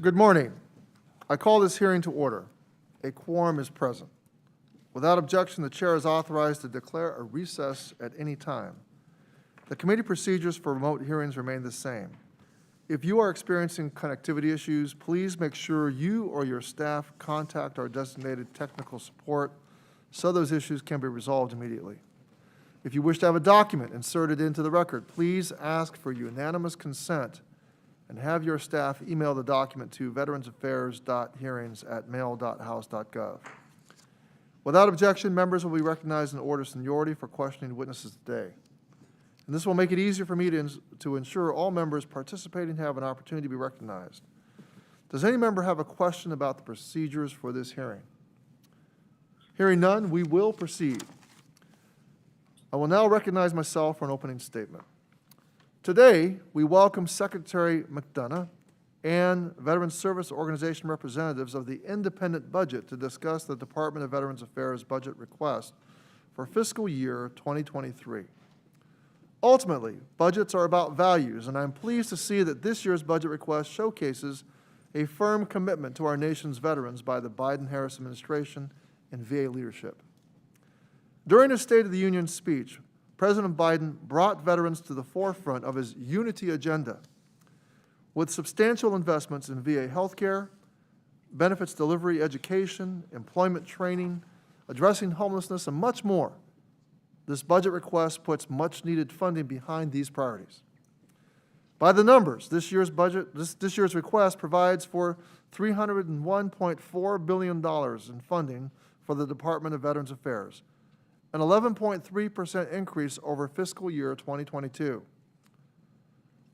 Good morning. I call this hearing to order. A quorum is present. Without objection, the chair is authorized to declare a recess at any time. The committee procedures for remote hearings remain the same. If you are experiencing connectivity issues, please make sure you or your staff contact our designated technical support so those issues can be resolved immediately. If you wish to have a document inserted into the record, please ask for unanimous consent and have your staff email the document to veteransaffairs.hearings@mail.house.gov. Without objection, members will be recognized in order of seniority for questioning witnesses today. And this will make it easier for me to ensure all members participating have an opportunity to be recognized. Does any member have a question about the procedures for this hearing? Hearing none, we will proceed. I will now recognize myself for an opening statement. Today, we welcome Secretary McDonough and Veteran Service Organization representatives of the independent budget to discuss the Department of Veterans Affairs budget request for fiscal year 2023. Ultimately, budgets are about values, and I'm pleased to see that this year's budget request showcases a firm commitment to our nation's veterans by the Biden-Harris administration and VA leadership. During his State of the Union speech, President Biden brought veterans to the forefront of his unity agenda with substantial investments in VA healthcare, benefits delivery, education, employment training, addressing homelessness, and much more. This budget request puts much-needed funding behind these priorities. By the numbers, this year's request provides for $301.4 billion in funding for the Department of Veterans Affairs, an 11.3% increase over fiscal year 2022.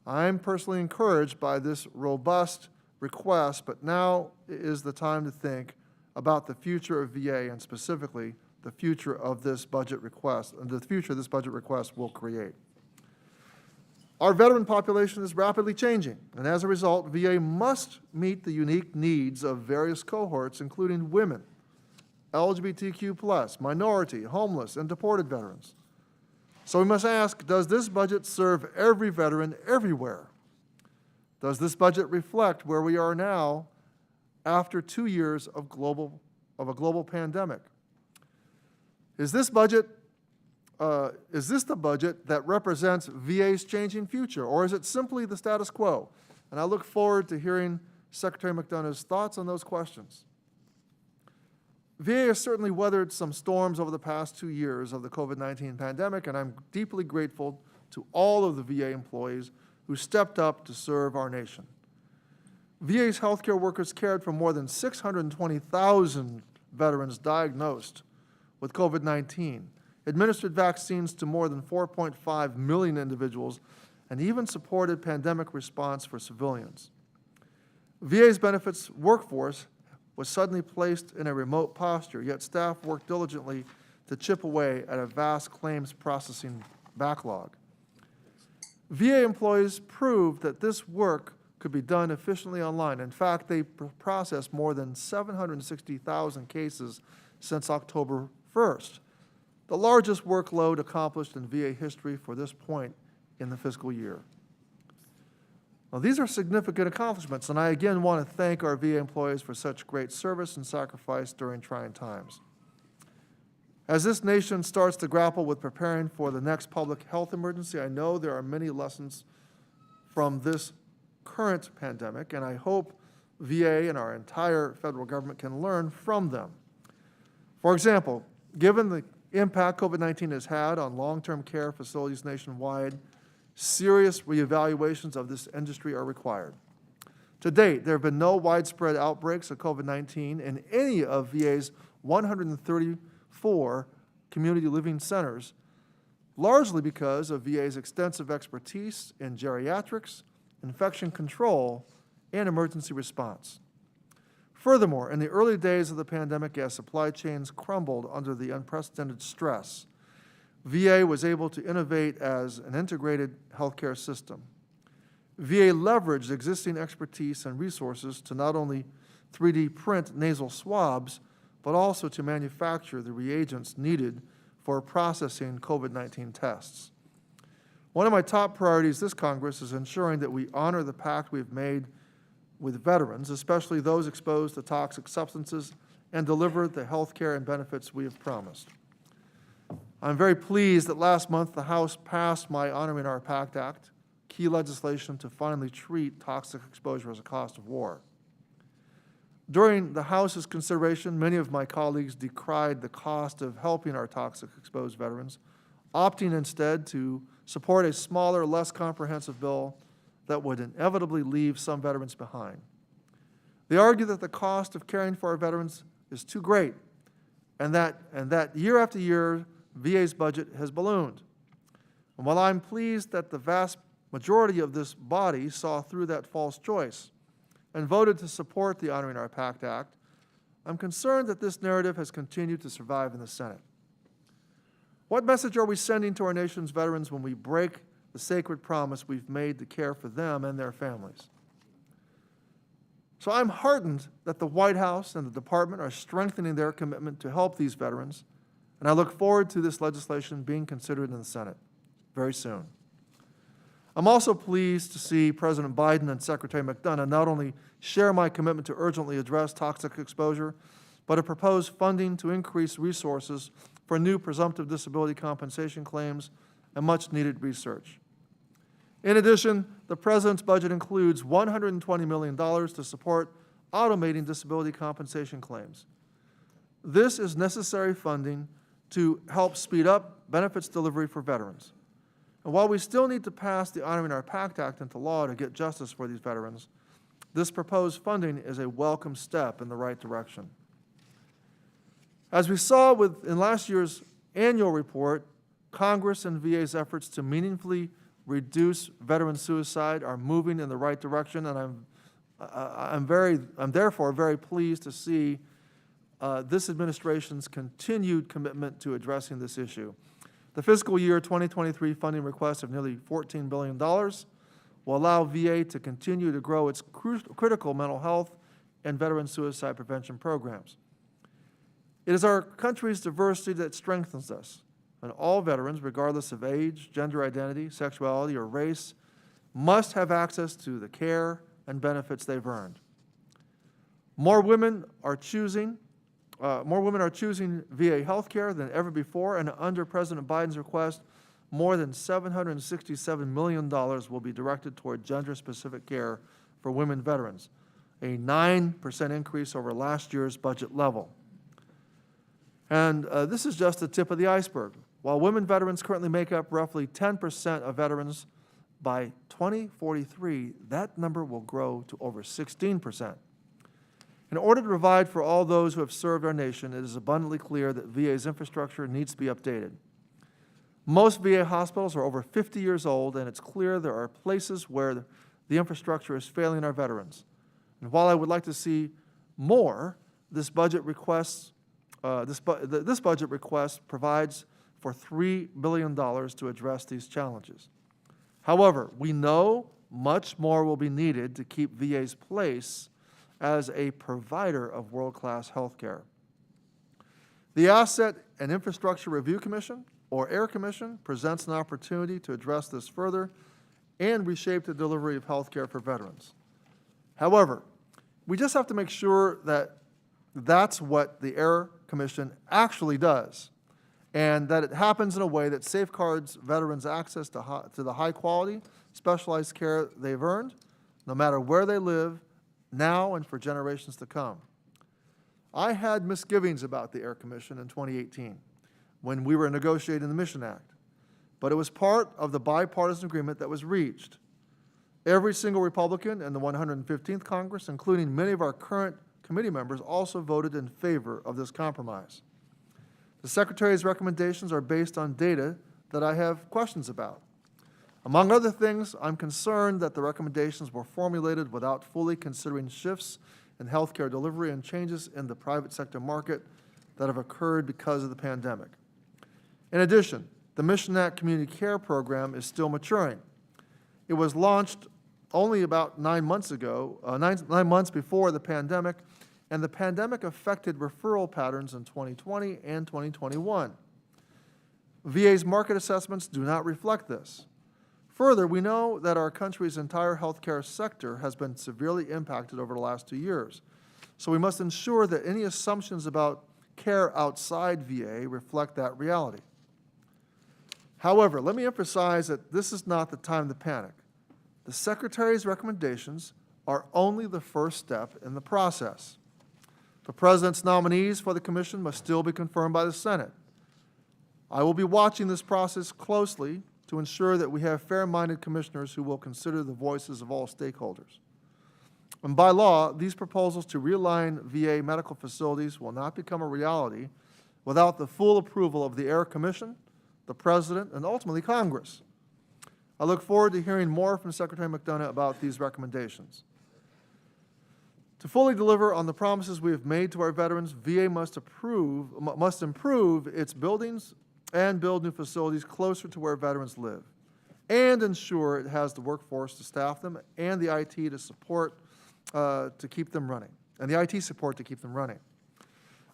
I'm personally encouraged by this robust request, but now is the time to think about the future of VA and specifically the future of this budget request and the future this budget request will create. Our veteran population is rapidly changing, and as a result, VA must meet the unique needs of various cohorts, including women, LGBTQ+, minority, homeless, and deported veterans. So we must ask, does this budget serve every veteran everywhere? Does this budget reflect where we are now after 2 years of a global pandemic? Is this the budget that represents VA's changing future, or is it simply the status quo? And I look forward to hearing Secretary McDonough's thoughts on those questions. VA has certainly weathered some storms over the past 2 years of the COVID-19 pandemic, and I'm deeply grateful to all of the VA employees who stepped up to serve our nation. VA's healthcare workers cared for more than 620,000 veterans diagnosed with COVID-19, administered vaccines to more than 4.5 million individuals, and even supported pandemic response for civilians. VA's benefits workforce was suddenly placed in a remote posture, yet staff worked diligently to chip away at a vast claims processing backlog. VA employees proved that this work could be done efficiently online. In fact, they processed more than 760,000 cases since October 1st, the largest workload accomplished in VA history for this point in the fiscal year. Now, these are significant accomplishments, and I again want to thank our VA employees for such great service and sacrifice during trying times. As this nation starts to grapple with preparing for the next public health emergency, I know there are many lessons from this current pandemic, and I hope VA and our entire federal government can learn from them. For example, given the impact COVID-19 has had on long-term care facilities nationwide, serious reevaluations of this industry are required. To date, there have been no widespread outbreaks of COVID-19 in any of VA's 134 community living centers, largely because of VA's extensive expertise in geriatrics, infection control, and emergency response. Furthermore, in the early days of the pandemic, as supply chains crumbled under the unprecedented stress, VA was able to innovate as an integrated healthcare system. VA leveraged existing expertise and resources to not only 3D print nasal swabs, but also to manufacture the reagents needed for processing COVID-19 tests. One of my top priorities this Congress is ensuring that we honor the pact we've made with veterans, especially those exposed to toxic substances, and deliver the health care and benefits we have promised. I'm very pleased that last month the House passed my Honoring Our Pact Act, key legislation to finally treat toxic exposure as a cost of war. During the House's consideration, many of my colleagues decried the cost of helping our toxic exposed veterans, opting instead to support a smaller, less comprehensive bill that would inevitably leave some veterans behind. They argue that the cost of caring for our veterans is too great, and that year after year, VA's budget has ballooned. And while I'm pleased that the vast majority of this body saw through that false choice and voted to support the Honoring Our Pact Act, I'm concerned that this narrative has continued to survive in the Senate. What message are we sending to our nation's veterans when we break the sacred promise we've made to care for them and their families? So I'm heartened that the White House and the Department are strengthening their commitment to help these veterans, and I look forward to this legislation being considered in the Senate very soon. I'm also pleased to see President Biden and Secretary McDonough not only share my commitment to urgently address toxic exposure, but to propose funding to increase resources for new presumptive disability compensation claims and much-needed research. In addition, the President's budget includes $120 million to support automating disability compensation claims. This is necessary funding to help speed up benefits delivery for veterans. And while we still need to pass the Honoring Our Pact Act into law to get justice for these veterans, this proposed funding is a welcome step in the right direction. As we saw in last year's annual report, Congress and VA's efforts to meaningfully reduce veteran suicide are moving in the right direction, and I'm therefore very pleased to see this administration's continued commitment to addressing this issue. The fiscal year 2023 funding request of nearly $14 billion will allow VA to continue to grow its critical mental health and veteran suicide prevention programs. It is our country's diversity that strengthens us, and all veterans, regardless of age, gender identity, sexuality, or race, must have access to the care and benefits they've earned. More women are choosing VA health care than ever before, and under President Biden's request, more than $767 million will be directed toward gender-specific care for women veterans, a 9% increase over last year's budget level. And this is just the tip of the iceberg. While women veterans currently make up roughly 10% of veterans, by 2043, that number will grow to over 16%. In order to provide for all those who have served our nation, it is abundantly clear that VA's infrastructure needs to be updated. Most VA hospitals are over 50 years old, and it's clear there are places where the infrastructure is failing our veterans. And while I would like to see more, this budget request provides for $3 billion to address these challenges. However, we know much more will be needed to keep VA's place as a provider of world-class health care. The Asset and Infrastructure Review Commission, or AIR Commission, presents an opportunity to address this further and reshape the delivery of health care for veterans. However, we just have to make sure that that's what the AIR Commission actually does, and that it happens in a way that safeguards veterans' access to the high-quality, specialized care they've earned, no matter where they live, now and for generations to come. I had misgivings about the AIR Commission in 2018 when we were negotiating the Mission Act, but it was part of the bipartisan agreement that was reached. Every single Republican in the 115th Congress, including many of our current committee members, also voted in favor of this compromise. The Secretary's recommendations are based on data that I have questions about. Among other things, I'm concerned that the recommendations were formulated without fully considering shifts in healthcare delivery and changes in the private sector market that have occurred because of the pandemic. In addition, the Mission Act Community Care Program is still maturing. It was launched only about 9 months ago, 9 months before the pandemic, and the pandemic affected referral patterns in 2020 and 2021. VA's market assessments do not reflect this. Further, we know that our country's entire healthcare sector has been severely impacted over the last 2 years. So we must ensure that any assumptions about care outside VA reflect that reality. However, let me emphasize that this is not the time to panic. The Secretary's recommendations are only the first step in the process. The President's nominees for the Commission must still be confirmed by the Senate. I will be watching this process closely to ensure that we have fair-minded commissioners who will consider the voices of all stakeholders. And by law, these proposals to realign VA medical facilities will not become a reality without the full approval of the Air Commission, the President, and ultimately Congress. I look forward to hearing more from Secretary McDonough about these recommendations. To fully deliver on the promises we have made to our veterans, VA must improve its buildings and build new facilities closer to where veterans live, and ensure it has the workforce to staff them and the IT to support to keep them running, and the IT support to keep them running.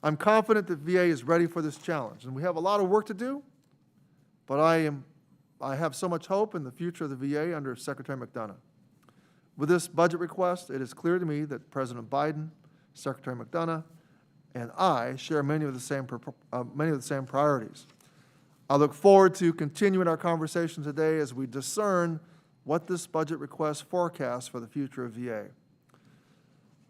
I'm confident that VA is ready for this challenge, and we have a lot of work to do, but I have so much hope in the future of the VA under Secretary McDonough. With this budget request, it is clear to me that President Biden, Secretary McDonough, and I share many of the same priorities. I look forward to continuing our conversation today as we discern what this budget request forecasts for the future of VA.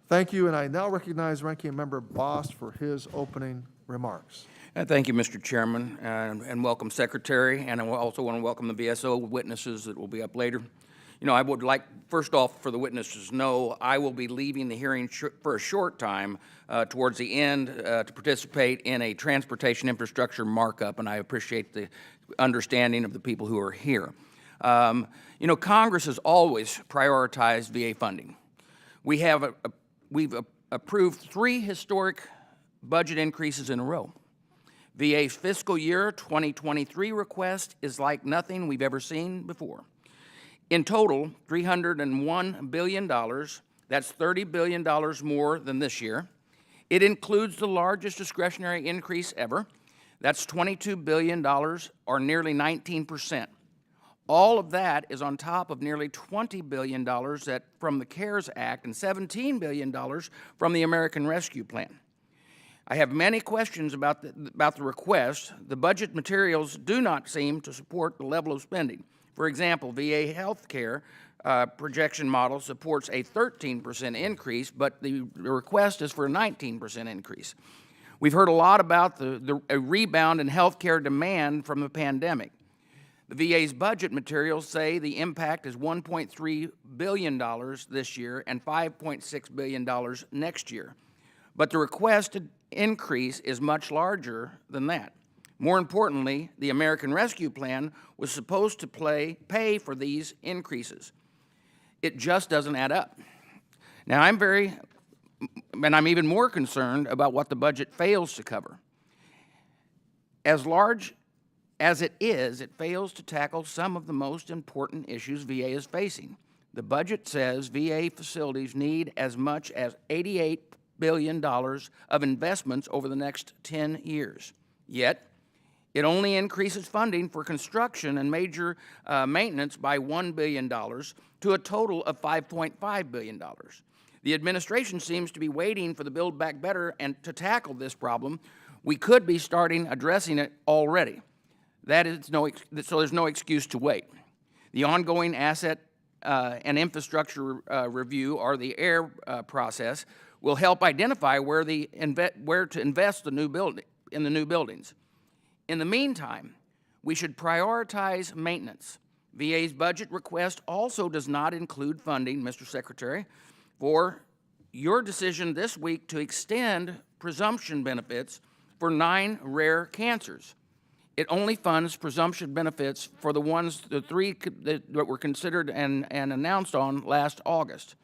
Thank you, and I now recognize Ranking Member Bost for his opening remarks. Thank you, Mr. Chairman, and welcome, Secretary. And I also want to welcome the Bso Witnesses that will be up later. You know, I would like, first off, for the witnesses to know I will be leaving the hearing for a short time towards the end to participate in a transportation infrastructure markup, and I appreciate the understanding of the people who are here. You know, Congress has always prioritized VA funding. We've approved 3 historic budget increases in a row. VA's fiscal year 2023 request is like nothing we've ever seen before. In total, $301 billion. That's $30 billion more than this year. It includes the largest discretionary increase ever. That's $22 billion, or nearly 19%. All of that is on top of nearly $20 billion from the CARES Act and $17 billion from the American Rescue Plan. I have many questions about the request. The budget materials do not seem to support the level of spending. For example, VA healthcare projection model supports a 13% increase, but the request is for a 19% increase. We've heard a lot about a rebound in healthcare demand from the pandemic. The VA's budget materials say the impact is $1.3 billion this year and $5.6 billion next year. But the requested increase is much larger than that. More importantly, the American Rescue Plan was supposed to pay for these increases. It just doesn't add up. Now, I'm even more concerned about what the budget fails to cover. As large as it is, it fails to tackle some of the most important issues VA is facing. The budget says VA facilities need as much as $88 billion of investments over the next 10 years. Yet, it only increases funding for construction and major maintenance by $1 billion to a total of $5.5 billion. The administration seems to be waiting for the Build Back Better and to tackle this problem. We could be starting addressing it already. So there's no excuse to wait. The ongoing asset and infrastructure review, or the AIR process, will help identify where to invest in the new buildings. In the meantime, we should prioritize maintenance. VA's budget request also does not include funding, Mr. Secretary, for your decision this week to extend presumption benefits for 9 rare cancers. It only funds presumption benefits for the 3 that were considered and announced on last August.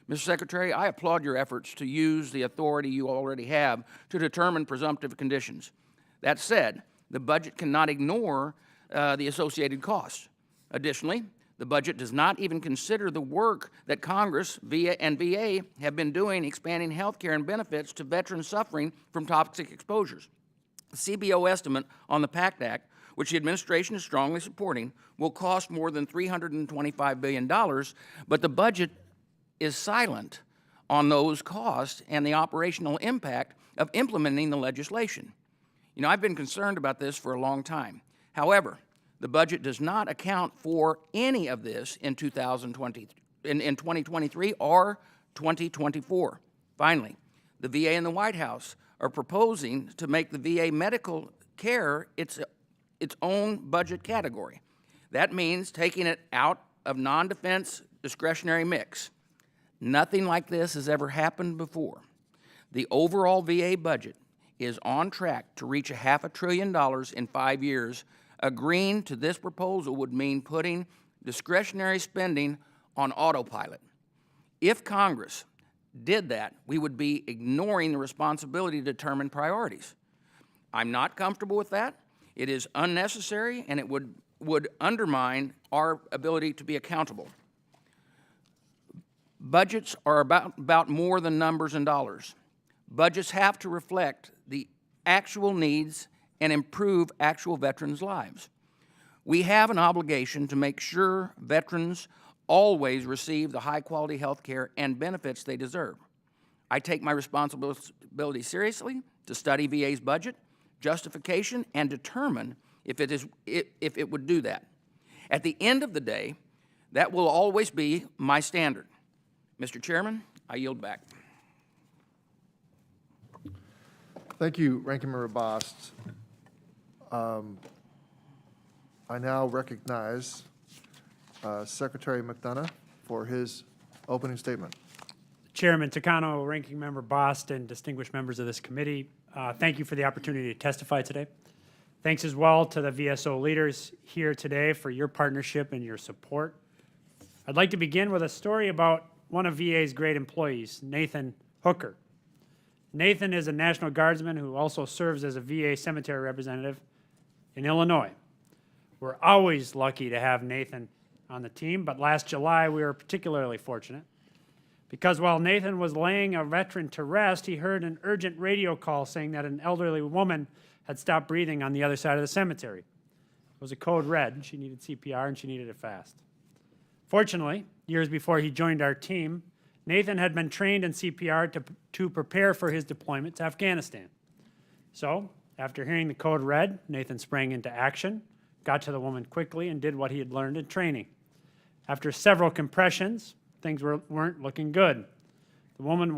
Mr. Secretary, I applaud your efforts to use the authority you already have to determine presumptive conditions. That said, the budget cannot ignore the associated costs. Additionally, the budget does not even consider the work that Congress and VA have been doing expanding health care and benefits to veterans suffering from toxic exposures. The CBO estimate on the PACT Act which the administration is strongly supporting, will cost more than $325 billion, but the budget is silent on those costs and the operational impact of implementing the legislation. You know, I've been concerned about this for a long time. However, the budget does not account for any of this in 2023 or 2024. Finally, the VA and the White House are proposing to make the VA medical care its own budget category. That means taking it out of non-defense discretionary mix. Nothing like this has ever happened before. The overall VA budget is on track to reach $500 billion in 5 years. Agreeing to this proposal would mean putting discretionary spending on autopilot. If Congress did that, we would be ignoring the responsibility to determine priorities. I'm not comfortable with that. It is unnecessary, and it would undermine our ability to be accountable. Budgets are about more than numbers and dollars. Budgets have to reflect the actual needs and improve actual veterans' lives. We have an obligation to make sure veterans always receive the high-quality health care and benefits they deserve. I take my responsibility seriously to study VA's budget, justification, and determine if it would do that. At the end of the day, that will always be my standard. Mr. Chairman, I yield back. Thank you, Ranking Member Bost. I now recognize Secretary McDonough for his opening statement. Chairman Takano, Ranking Member Bost, and distinguished members of this committee, thank you for the opportunity to testify today. Thanks as well to the VSO leaders here today for your partnership and your support. I'd like to begin with a story about one of VA's great employees, Nathan Hooker. Nathan is a National Guardsman who also serves as a VA cemetery representative in Illinois. We're always lucky to have Nathan on the team, but last July we were particularly fortunate because while Nathan was laying a veteran to rest, he heard an urgent radio call saying that an elderly woman had stopped breathing on the other side of the cemetery. It was a code red. She needed CPR and she needed it fast. Fortunately, years before he joined our team, Nathan had been trained in CPR to prepare for his deployment to Afghanistan. So, after hearing the code red, Nathan sprang into action, got to the woman quickly, and did what he had learned in training. After several compressions, things weren't looking good. The woman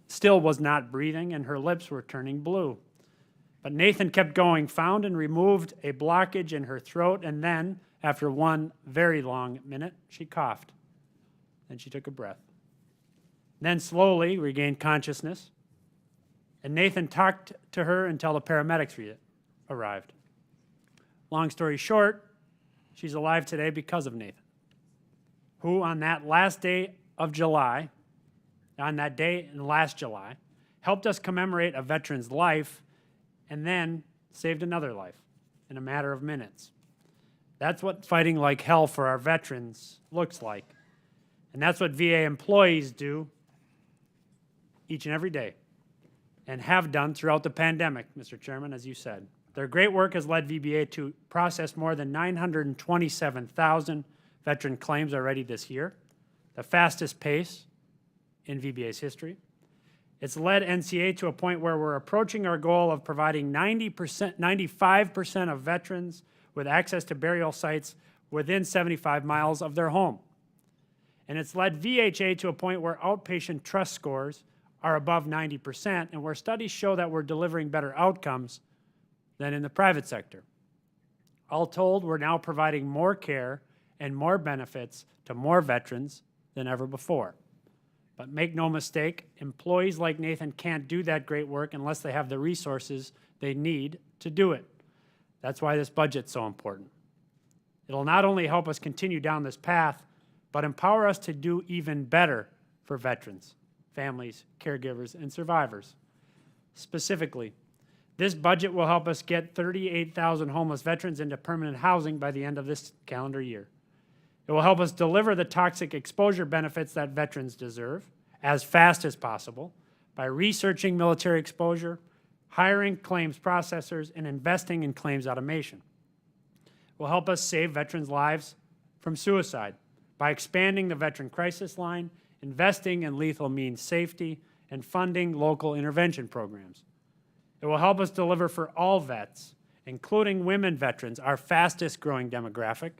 still was not breathing, and her lips were turning blue. But Nathan kept going, found and removed a blockage in her throat, and then, after one very long minute, she coughed. Then she took a breath. Then slowly regained consciousness, and Nathan talked to her until the paramedics arrived. Long story short, she's alive today because of Nathan, who on that last day of July, last July, helped us commemorate a veteran's life and then saved another life in a matter of minutes. That's what fighting like hell for our veterans looks like. And that's what VA employees do each and every day and have done throughout the pandemic, Mr. Chairman, as you said. Their great work has led VBA to process more than 927,000 veteran claims already this year, the fastest pace in VBA's history. It's led NCA to a point where we're approaching our goal of providing 95% of veterans with access to burial sites within 75 miles of their home. And it's led VHA to a point where outpatient trust scores are above 90%, and where studies show that we're delivering better outcomes than in the private sector. All told, we're now providing more care and more benefits to more veterans than ever before. But make no mistake, employees like Nathan can't do that great work unless they have the resources they need to do it. That's why this budget's so important. It'll not only help us continue down this path, but empower us to do even better for veterans, families, caregivers, and survivors. Specifically, this budget will help us get 38,000 homeless veterans into permanent housing by the end of this calendar year. It will help us deliver the toxic exposure benefits that veterans deserve as fast as possible by researching military exposure, hiring claims processors, and investing in claims automation. will help us save veterans' lives from suicide by expanding the Veteran Crisis Line, investing in lethal means safety, and funding local intervention programs. It will help us deliver for all vets, including women veterans, our fastest growing demographic,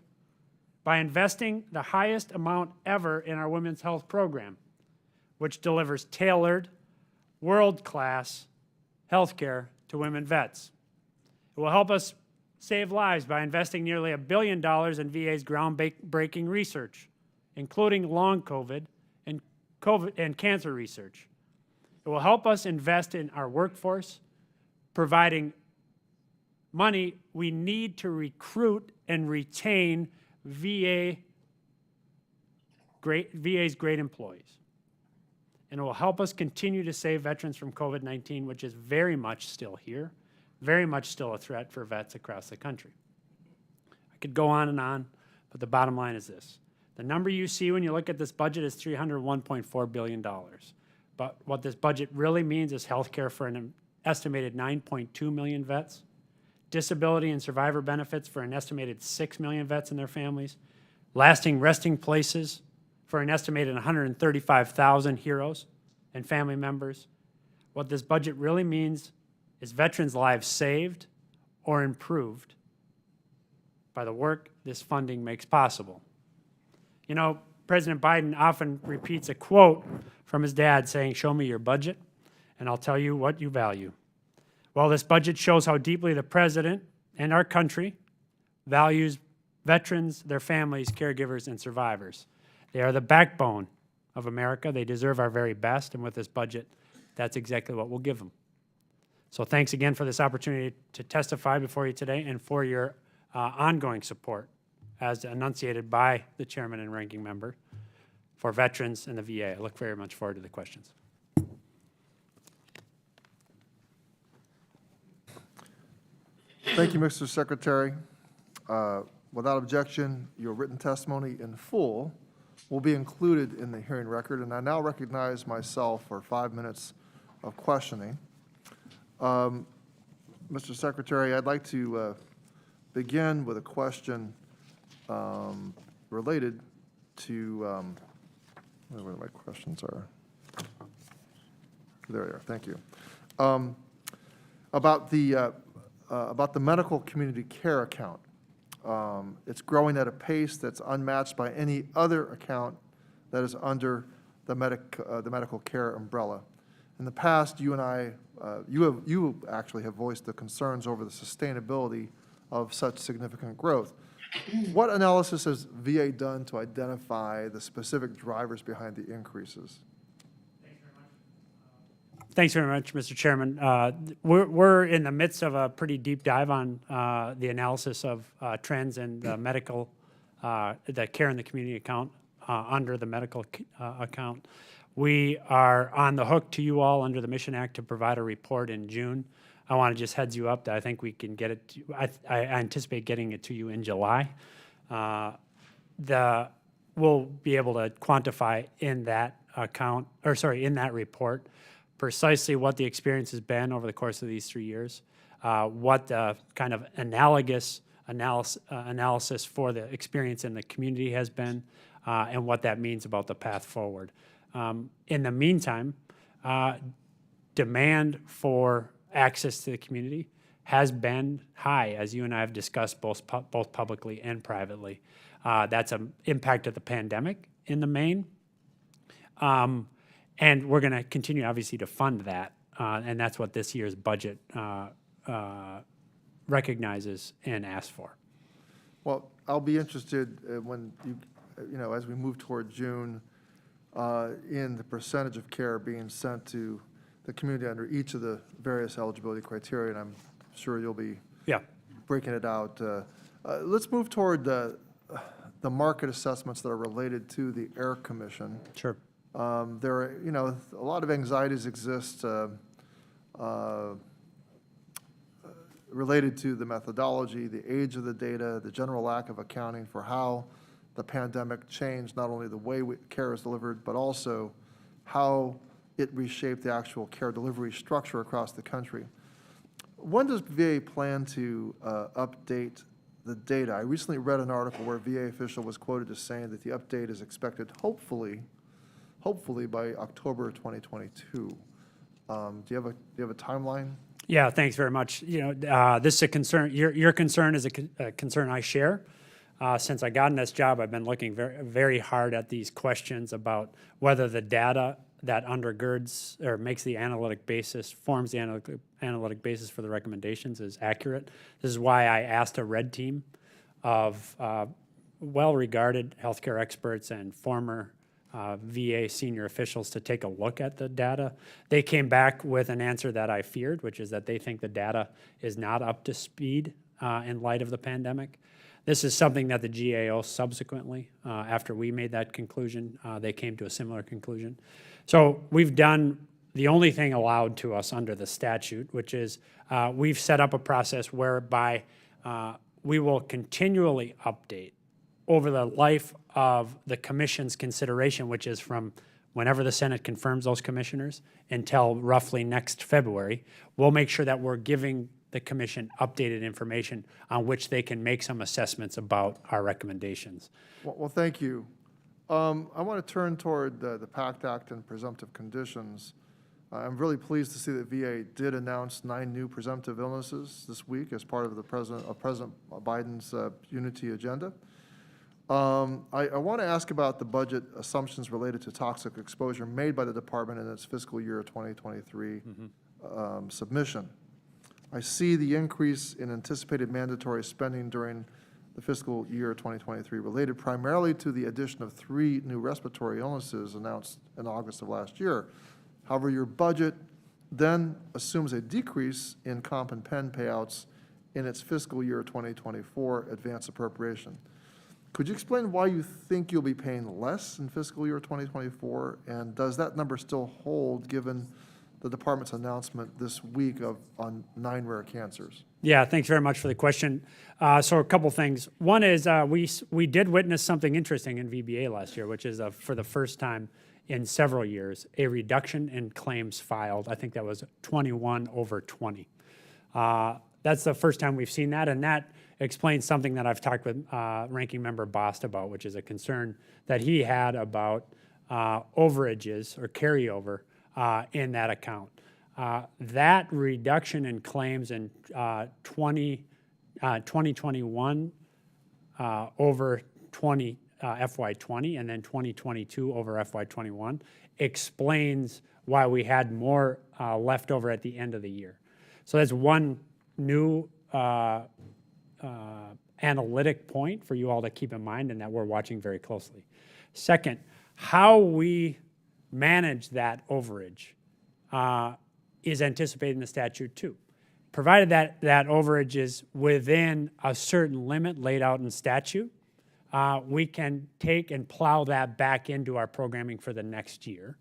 by investing the highest amount ever in our women's health program, which delivers tailored, world-class health care to women vets. It will help us save lives by investing nearly $1 billion in VA's groundbreaking research, including long COVID and cancer research. It will help us invest in our workforce, providing money we need to recruit and retain VA's great employees. And it will help us continue to save veterans from COVID-19, which is very much still here, very much still a threat for vets across the country. I could go on, but the bottom line is this. The number you see when you look at this budget is $301.4 billion. But what this budget really means is health care for an estimated 9.2 million vets, disability and survivor benefits for an estimated 6 million vets and their families, lasting resting places for an estimated 135,000 heroes and family members. What this budget really means is veterans' lives saved or improved by the work this funding makes possible. You know, President Biden often repeats a quote from his dad saying, "Show me your budget, and I'll tell you what you value." Well, this budget shows how deeply the president and our country values veterans, their families, caregivers, and survivors. They are the backbone of America. They deserve our very best, and with this budget, that's exactly what we'll give them. So thanks again for this opportunity to testify before you today and for your ongoing support as enunciated by the chairman and ranking member for veterans and the VA. I look very much forward to the questions. Thank you, Mr. Secretary. Without objection, your written testimony in full will be included in the hearing record, and I now recognize myself for 5 minutes of questioning. Mr. Secretary, I'd like to begin with a question related to, where my questions are. There they are, thank you. About the medical community care account. It's growing at a pace that's unmatched by any other account that is under the medical care umbrella. In the past, you and I, you actually have voiced the concerns over the sustainability of such significant growth. What analysis has VA done to identify the specific drivers behind the increases? Thanks very much, Mr. Chairman. We're in the midst of a pretty deep dive on the analysis of trends in the medical, the care in the community account under the medical account. We are on the hook to you all under the Mission Act to provide a report in June. I want to just heads you up that I think we can get it. I anticipate getting it to you in July. We'll be able to quantify in that account, or sorry, in that report, precisely what the experience has been over the course of these 3 years, what the kind of analogous analysis for the experience in the community has been, and what that means about the path forward. In the meantime, demand for access to the community has been high, as you and I have discussed both publicly and privately. That's an impact of the pandemic in the main. And we're going to continue, obviously, to fund that, and that's what this year's budget recognizes and asks for. Well, I'll be interested when you know, as we move toward June, in the percentage of care being sent to the community under each of the various eligibility criteria, and I'm sure you'll be breaking it out. Let's move toward the market assessments that are related to the Air Commission. Sure. There are, you know, a lot of anxieties exist related to the methodology, the age of the data, the general lack of accounting for how the pandemic changed not only the way care is delivered, but also how it reshaped the actual care delivery structure across the country. When does VA plan to update the data. I recently read an article where a VA official was quoted as saying that the update is expected hopefully by October 2022. Do you have a timeline? Yeah, thanks very much. This is a concern. Your concern is a concern I share. Since I got in this job, I've been looking very, very hard at these questions about whether the data that undergirds or makes the analytic basis, forms the analytic basis for the recommendations is accurate. This is why I asked a red team of well-regarded healthcare experts and former VA senior officials to take a look at the data. They came back with an answer that I feared, which is that they think the data is not up to speed in light of the pandemic. This is something that the GAO subsequently, after we made that conclusion, they came to a similar conclusion. So we've done the only thing allowed to us under the statute, which is we've set up a process whereby we will continually update over the life of the commission's consideration, which is from whenever the Senate confirms those commissioners until roughly next February. We'll make sure that we're giving the commission updated information on which they can make some assessments about our recommendations. Well, thank you. I want to turn toward the PACT Act and presumptive conditions. I'm really pleased to see that VA did announce 9 new presumptive illnesses this week as part of President Biden's unity agenda. I want to ask about the budget assumptions related to toxic exposure made by the department in its fiscal year 2023 submission. I see the increase in anticipated mandatory spending during the fiscal year 2023 related primarily to the addition of 3 new respiratory illnesses announced in August of last year. However, your budget then assumes a decrease in comp and pen payouts in its fiscal year 2024 advance appropriation. Could you explain why you think you'll be paying less in fiscal year 2024, and does that number still hold given the department's announcement this week on 9 rare cancers? Yeah, thanks very much for the question. So a couple things. One is we did witness something interesting in VBA last year, which is for the first time in several years, a reduction in claims filed. I think that was 21 over 20. That's the first time we've seen that, and that explains something that I've talked with Ranking Member Bost about, which is a concern that he had about overages or carryover in that account. That reduction in claims in 2021 over FY20 and then 2022 over FY21 explains why we had more left over at the end of the year. So that's one new analytic point for you all to keep in mind and that we're watching very closely. Second, how we manage that overage is anticipated in the statute too. Provided that that overage is within a certain limit laid out in statute, we can take and plow that back into our programming for the next year.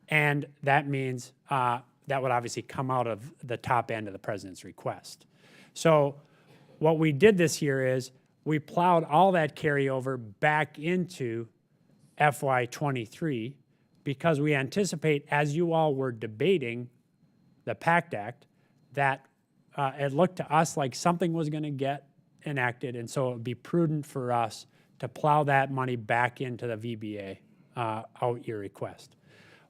And that means that would obviously come out of the top end of the president's request. So what we did this year is we plowed all that carryover back into FY23 because we anticipate, as you all were debating the PACT Act, that it looked to us like something was going to get enacted, and so it would be prudent for us to plow that money back into the VBA out-year request.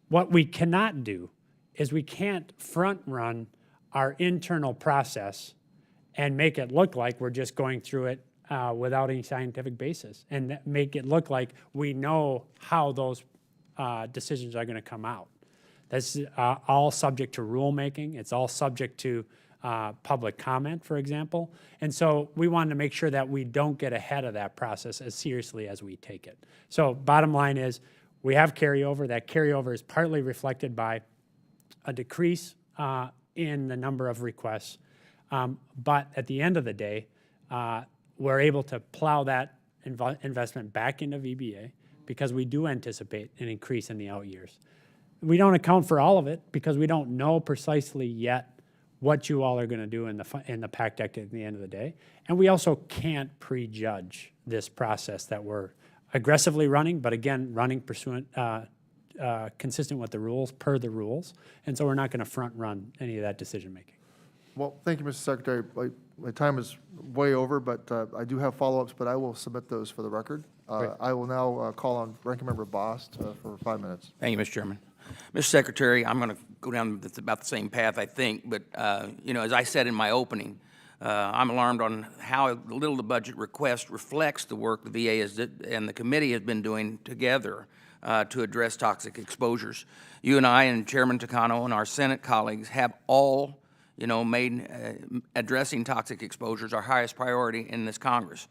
What we cannot do is we can't front-run our internal process and make it look like we're just going through it without any scientific basis, and make it look like we know how those decisions are going to come out. That's all subject to rulemaking. It's all subject to public comment, for example. And so we wanted to make sure that we don't get ahead of that process as seriously as we take it. So bottom line is we have carryover. That carryover is partly reflected by a decrease in the number of requests. But at the end of the day, we're able to plow that investment back into VBA because we do anticipate an increase in the out years. We don't account for all of it because we don't know precisely yet what you all are going to do in the PACT Act at the end of the day. And we also can't prejudge this process that we're aggressively running, but again, running pursuant, consistent with the rules, per the rules. And so we're not going to front run any of that decision making. Well, thank you, Mr. Secretary. My time is way over, but I do have follow-ups, but I will submit those for the record. Great. I will now call on Ranking Member Bost for 5 minutes. Thank you, Mr. Chairman. Mr. Secretary, I'm going to go down about the same path, I think, but, you know, as I said in my opening, I'm alarmed on how little the budget request reflects the work the VA and the committee has been doing together to address toxic exposures. You and I and Chairman Takano and our Senate colleagues have all, you know, made addressing toxic exposures our highest priority in this Congress.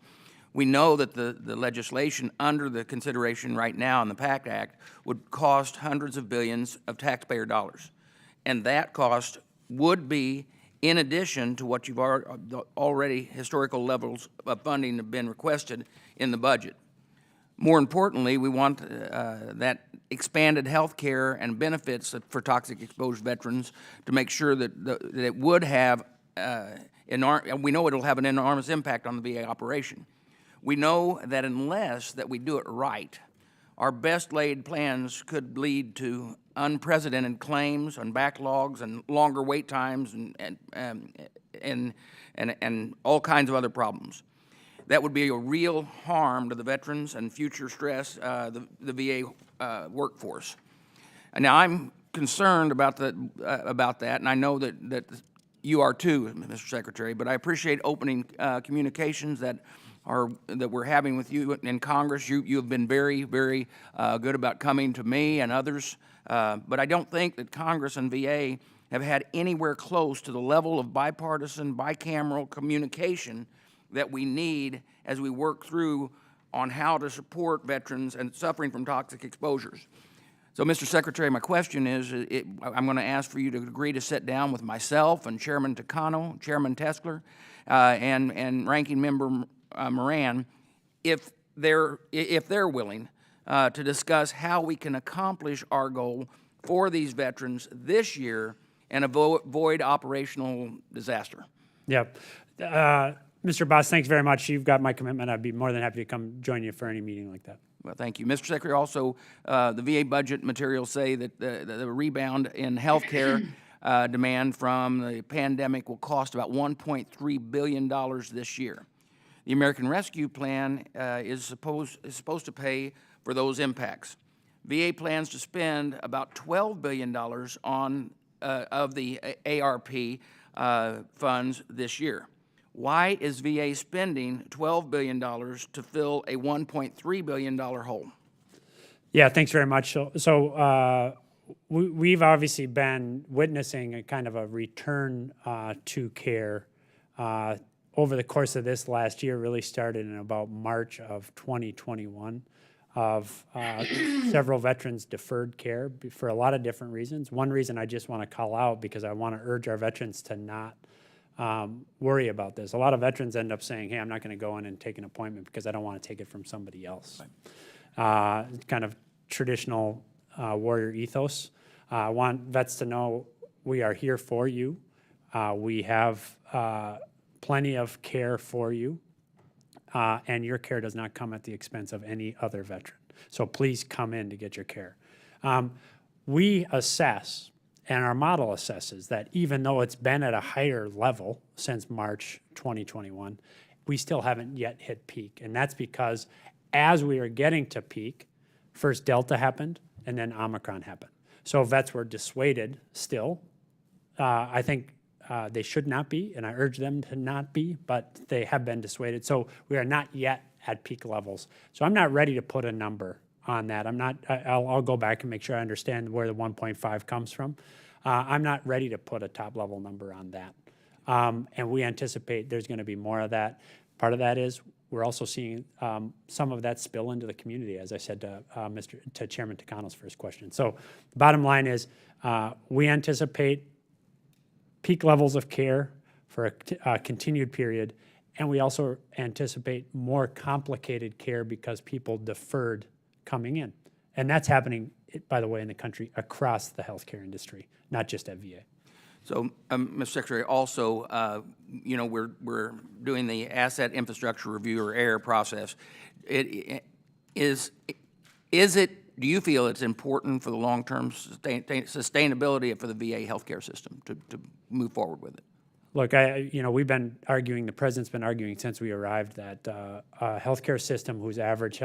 We know that the legislation under the consideration right now in the PACT Act would cost hundreds of billions of taxpayer dollars. And that cost would be in addition to what you've already historical levels of funding have been requested in the budget. More importantly, we want that expanded health care and benefits for toxic exposed veterans to make sure that it would have, we know it'll have an enormous impact on the VA operation. We know that unless that we do it right, our best laid plans could lead to unprecedented claims and backlogs and longer wait times and all kinds of other problems. That would be a real harm to the veterans and future stress the VA workforce. And now I'm concerned about that, and I know that you are too, Mr. Secretary. But I appreciate opening communications that we're having with you in Congress. You have been very, very good about coming to me and others. But I don't think that Congress and VA have had anywhere close to the level of bipartisan, bicameral communication that we need as we work through on how to support veterans and suffering from toxic exposures. So, Mr. Secretary, my question is, I'm going to ask for you to agree to sit down with myself and Chairman Takano, Chairman Teskler, and Ranking Member Moran, if they're willing, to discuss how we can accomplish our goal for these veterans this year and avoid operational disaster. Yep. Mr. Boss, thanks very much. You've got my commitment. I'd be more than happy to come join you for any meeting like that. Well, thank you. Mr. Secretary, also, the VA budget materials say that the rebound in health care demand from the pandemic will cost about $1.3 billion this year. The American Rescue Plan is supposed to pay for those impacts. VA plans to spend about $12 billion on of the ARP funds this year. Why is VA spending $12 billion to fill a $1.3 billion hole? Yeah, thanks very much. We've obviously been witnessing a kind of a return to care over the course of this last year. Really started in about March of 2021 of several veterans deferred care for a lot of different reasons. One reason I just want to call out, because I want to urge our veterans to not worry about this. A lot of veterans end up saying, hey, I'm not going to go in and take an appointment because I don't want to take it from somebody else. Right. Kind of traditional warrior ethos. I want vets to know we are here for you. We have plenty of care for you, and your care does not come at the expense of any other veteran. So please come in to get your care. We assess, and our model assesses, that even though it's been at a higher level since March 2021, we still haven't yet hit peak. And that's because as we are getting to peak, first Delta happened and then Omicron happened. So vets were dissuaded still. I think they should not be, and I urge them to not be, but they have been dissuaded. So we are not yet at peak levels. So I'm not ready to put a number on that. I'll go back and make sure I understand where the 1.5 comes from. I'm not ready to put a top level number on that. And we anticipate there's going to be more of that. Part of that is we're also seeing some of that spill into the community, as I said to Chairman Takano's first question. So the bottom line is we anticipate peak levels of care for a continued period, and we also anticipate more complicated care because people deferred coming in. And that's happening, by the way, in the country across the healthcare industry, not just at VA. So, Mr. Secretary, also, you know, we're doing the Asset Infrastructure Review, or AIR process. Do you feel it's important for the long-term sustainability for the VA healthcare system to move forward with it? Look, we've been arguing, the president's been arguing since we arrived that a healthcare system whose average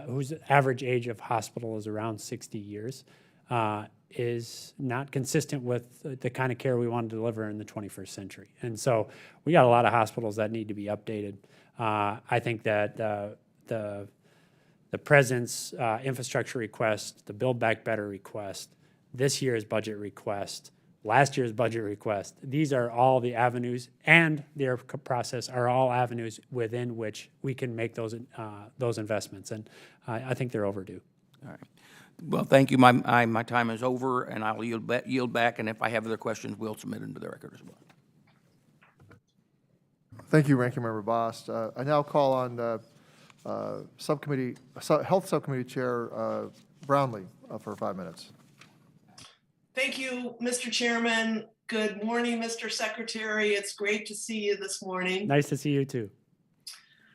whose average age of hospital is around 60 years is not consistent with the kind of care we want to deliver in the 21st century. And so we got a lot of hospitals that need to be updated. I think that the president's infrastructure request, the Build Back Better request, this year's budget request, last year's budget request, these are all the avenues, and their process are all avenues within which we can make those investments. And I think they're overdue. All right. Well, thank you. My time is over, and I'll yield back, and if I have other questions, we'll submit them to the record as well. Thank you, Ranking Member Bost. I now call on Health Subcommittee Chair Brownlee for 5 minutes. Thank you, Mr. Chairman. Good morning, Mr. Secretary. It's great to see you this morning. Nice to see you too.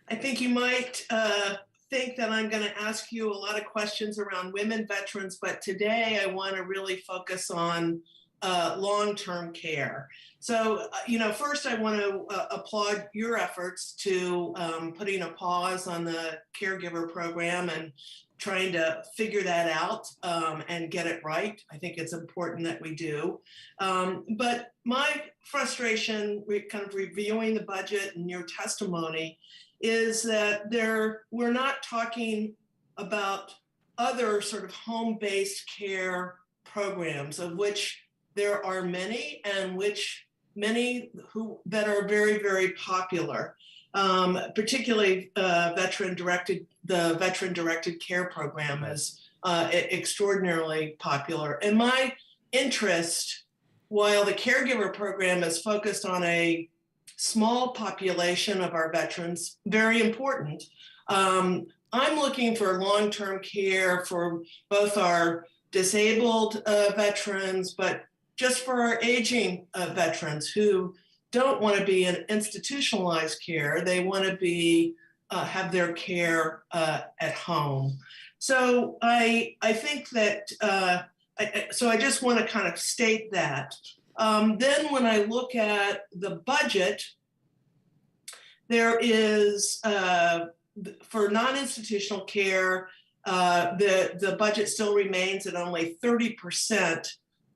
I think you might think that I'm going to ask you a lot of questions around women veterans, but today I want to really focus on long-term care. So, first I want to applaud your efforts to putting a pause on the caregiver program and trying to figure that out and get it right. I think it's important that we do. But my frustration, kind of reviewing the budget and your testimony, is that we're not talking about other sort of home-based care programs, of which there are many, and that are very, very popular. Particularly the veteran-directed care program is extraordinarily popular. And my interest, while the caregiver program is focused on a small population of our veterans, very important, I'm looking for long-term care for both our disabled veterans, but just for our aging veterans who don't want to be in institutionalized care. They want to be have their care at home. So I think that so I just want to kind of state that. Then when I look at the budget, there is for non-institutional care, the budget still remains at only 30%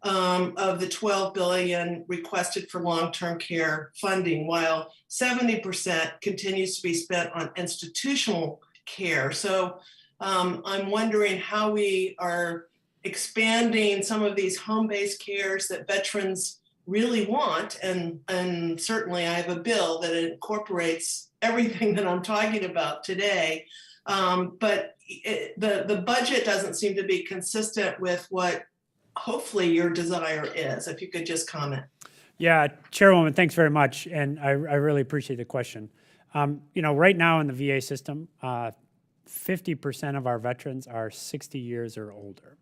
of the $12 billion requested for long-term care funding, while 70% continues to be spent on institutional care. So I'm wondering how we are expanding some of these home-based cares that veterans really want, and certainly I have a bill that incorporates everything that I'm talking about today, but the budget doesn't seem to be consistent with what hopefully your desire is. If you could just comment. Yeah, Chairwoman, thanks very much, and I really appreciate the question. Right now in the VA system, 50% of our veterans are 60 years or older.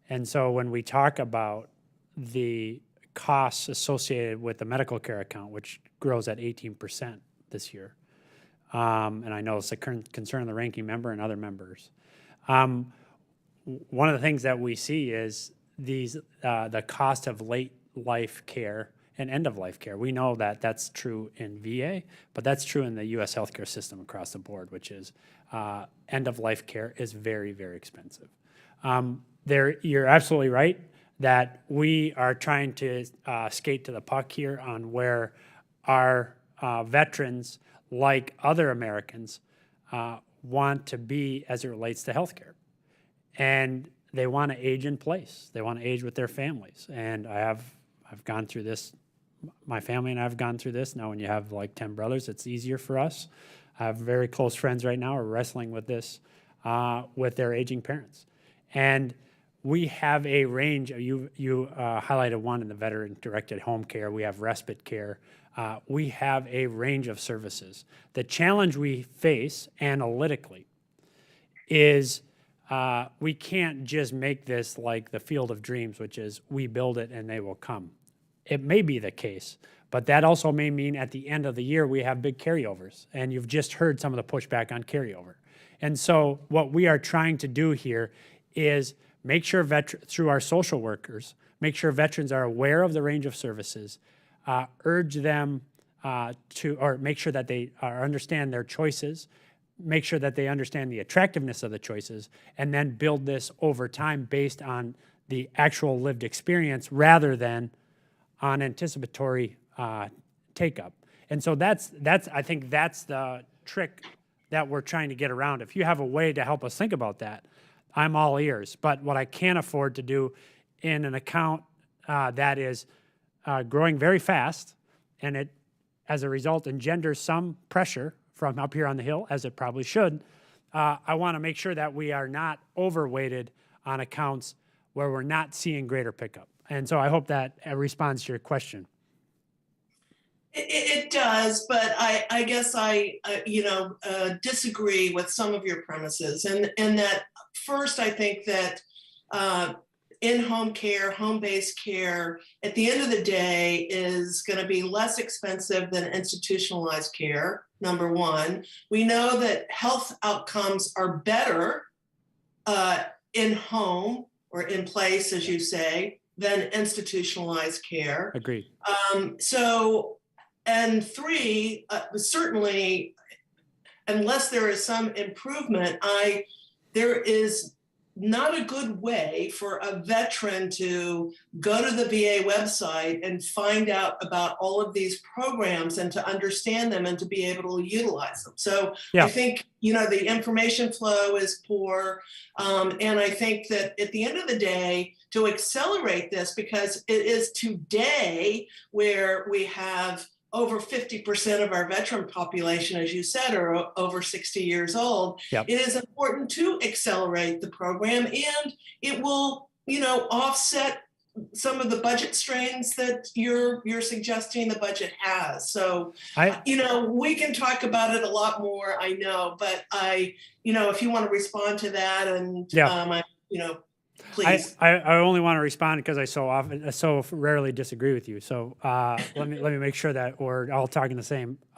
And so when we talk about the costs associated with the medical care account, which grows at 18% this year, and I know it's a concern of the ranking member and other members, one of the things that we see is the cost of late life care and end of life care. We know that that's true in VA, but that's true in the U.S. healthcare system across the board, which is end of life care is very, very expensive. You're absolutely right that we are trying to skate to the puck here on where our veterans, like other Americans, want to be as it relates to healthcare. And they want to age in place. They want to age with their families. And I've gone through this. My family and I have gone through this. Now, when you have like 10 brothers, it's easier for us. I have very close friends right now who are wrestling with this with their aging parents. And we have a range. You highlighted one in the veteran-directed home care. We have respite care. We have a range of services. The challenge we face analytically is we can't just make this like the field of dreams, which is we build it and they will come. It may be the case, but that also may mean at the end of the year we have big carryovers, and you've just heard some of the pushback on carryover. And so what we are trying to do here is make sure through our social workers, make sure veterans are aware of the range of services, urge them or make sure that they understand their choices, make sure that they understand the attractiveness of the choices, and then build this over time based on the actual lived experience rather than on anticipatory take-up. And so I think that's the trick that we're trying to get around. If you have a way to help us think about that, I'm all ears. But what I can't afford to do in an account that is growing very fast, and it, as a result, engenders some pressure from up here on the Hill, as it probably should, I want to make sure that we are not overweighted on accounts where we're not seeing greater pickup. And so I hope that responds to your question. It does, but I guess I disagree with some of your premises, and that first I think that in-home care, home-based care, at the end of the day is going to be less expensive than institutionalized care, number one. We know that health outcomes are better in home or in place, as you say, than institutionalized care. Agreed. And three, certainly, unless there is some improvement, there is not a good way for a veteran to go to the VA website and find out about all of these programs and to understand them and to be able to utilize them. So yeah. I think, the information flow is poor. And I think that at the end of the day, to accelerate this, because it is today where we have over 50% of our veteran population, as you said, are over 60 years old. Yep. It is important to accelerate the program, and it will, offset some of the budget strains that you're suggesting the budget has. So, we can talk about it a lot more, I know, but if you want to respond to that and, please. I only want to respond because I so rarely disagree with you. So let me make sure that we're all talking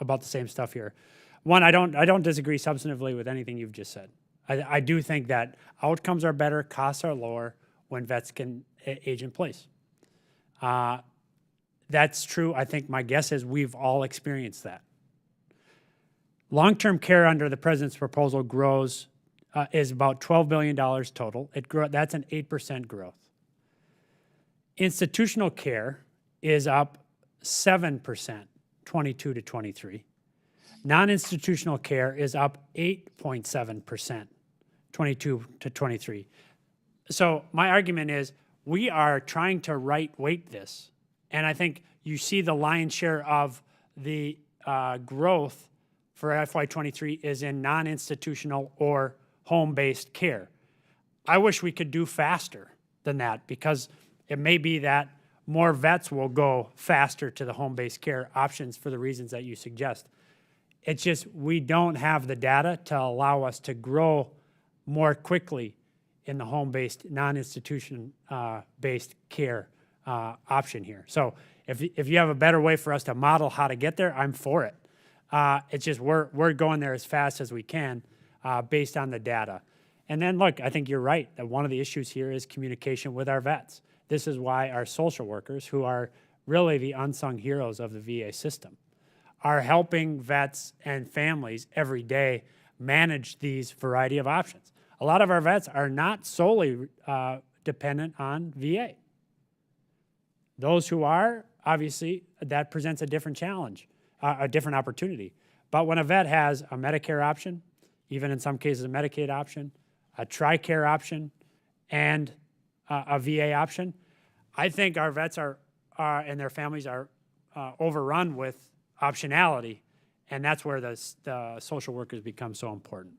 about the same stuff here. One, I don't disagree substantively with anything you've just said. I do think that outcomes are better, costs are lower when vets can age in place. That's true. I think my guess is we've all experienced that. Long-term care under the president's proposal grows. Is about $12 billion total. That's an 8% growth. Institutional care is up 7%, 22 to 23. Non-institutional care is up 8.7%, 22 to 23. So my argument is we are trying to right-weight this. And I think you see the lion's share of the growth for FY23 is in non-institutional or home-based care. I wish we could do faster than that, because it may be that more vets will go faster to the home-based care options for the reasons that you suggest. It's just we don't have the data to allow us to grow more quickly in the home-based, non-institution-based care option here. So if you have a better way for us to model how to get there, I'm for it. It's just we're going there as fast as we can. Based on the data. And then look, I think you're right that one of the issues here is communication with our vets. This is why our social workers, who are really the unsung heroes of the VA system, are helping vets and families every day manage these variety of options. A lot of our vets are not solely dependent on VA. Those who are, obviously, that presents a different challenge, a different opportunity. But when a vet has a Medicare option, even in some cases a Medicaid option, a TRICARE option, and a VA option, I think our vets are and their families are overrun with optionality, and that's where the social workers become so important.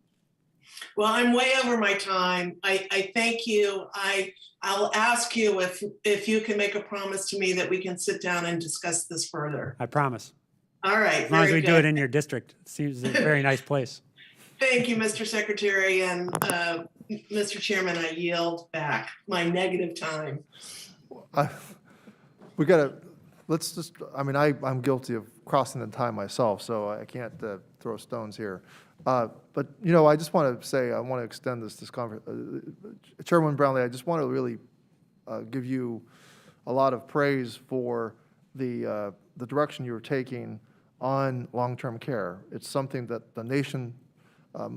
Well, I'm way over my time. I thank you. I'll ask you if you can make a promise to me that we can sit down and discuss this further. I promise. All right. As long as we do it in your district. It seems a very nice place. Thank you, Mr. Secretary, and Mr. Chairman, I yield back my negative time. I'm guilty of crossing the time myself, so I can't throw stones here. But, I just want to say, I want to extend this conference. Chairman Brownlee, I just want to really give you a lot of praise for the direction you're taking on long-term care. It's something that the nation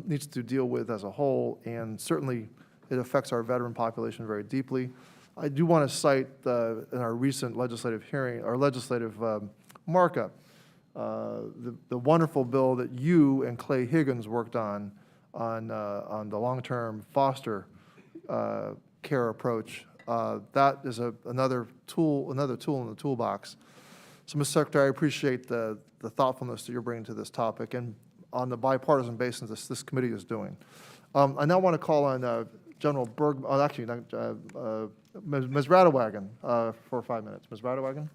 needs to deal with as a whole, and certainly it affects our veteran population very deeply. I do want to cite in our recent legislative hearing, our legislative markup, the wonderful bill that you and Clay Higgins worked on the long-term foster care approach. That is another tool in the toolbox. So, Mr. Secretary, I appreciate the thoughtfulness that you're bringing to this topic and on the bipartisan basis this committee is doing. I now want to call on General Berg, Ms. Radewagen for 5 minutes. Ms. Radewagen?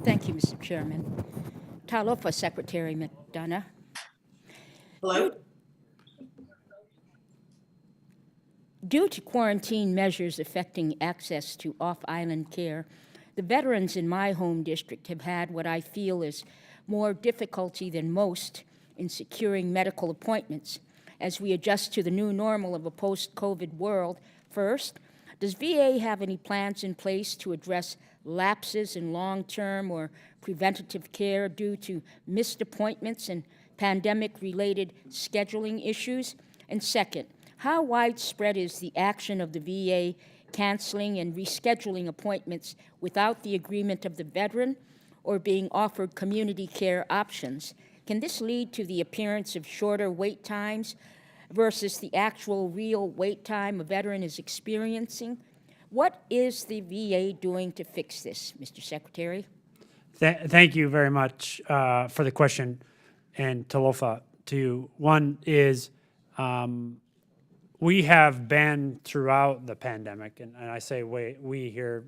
Thank you, Mr. Chairman. Talofa, Secretary McDonough. Hello? Due to quarantine measures affecting access to off-island care, the veterans in my home district have had what I feel is more difficulty than most in securing medical appointments as we adjust to the new normal of a post-COVID world. First, does VA have any plans in place to address lapses in long-term or preventative care due to missed appointments and pandemic-related scheduling issues? And second, how widespread is the action of the VA canceling and rescheduling appointments without the agreement of the veteran or being offered community care options? Can this lead to the appearance of shorter wait times versus the actual real wait time a veteran is experiencing? What is the VA doing to fix this, Mr. Secretary? Thank you very much for the question, and Talofa, to you. One is, we have been throughout the pandemic, and I say we here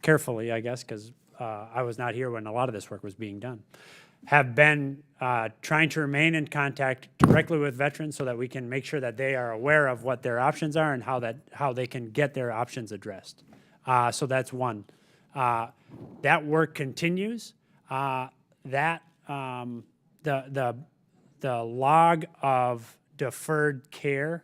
carefully, I guess, because I was not here when a lot of this work was being done, have been trying to remain in contact directly with veterans so that we can make sure that they are aware of what their options are and how they can get their options addressed. So that's one. That work continues. The log of deferred care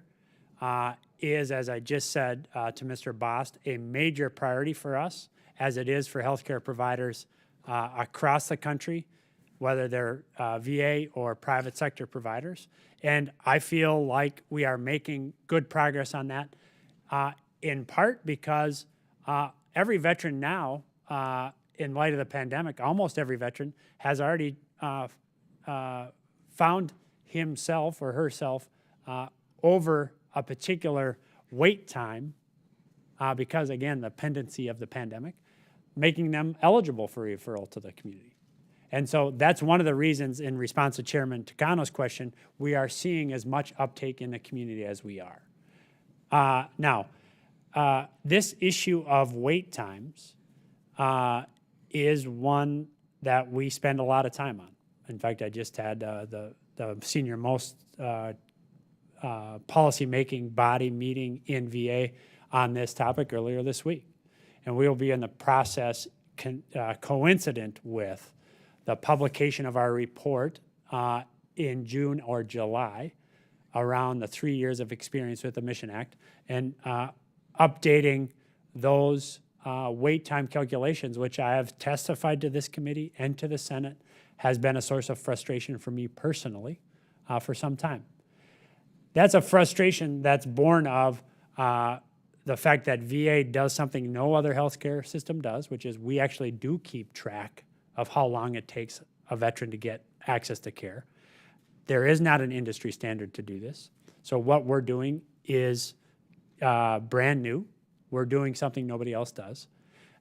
is, as I just said to Mr. Bost, a major priority for us, as it is for healthcare providers across the country, whether they're VA or private sector providers. And I feel like we are making good progress on that, in part because every veteran now, in light of the pandemic, almost every veteran has already found himself or herself over a particular wait time because, again, the pendency of the pandemic, making them eligible for referral to the community. And so that's one of the reasons, in response to Chairman Takano's question, we are seeing as much uptake in the community as we are. Now, this issue of wait times is one that we spend a lot of time on. In fact, I just had the senior most policy-making body meeting in VA on this topic earlier this week. And we will be in the process coincident with the publication of our report in June or July around the 3 years of experience with the Mission Act and updating those wait time calculations, which I have testified to this committee and to the Senate, has been a source of frustration for me personally for some time. That's a frustration that's born of the fact that VA does something no other healthcare system does, which is we actually do keep track of how long it takes a veteran to get access to care. There is not an industry standard to do this. So what we're doing is brand new. We're doing something nobody else does.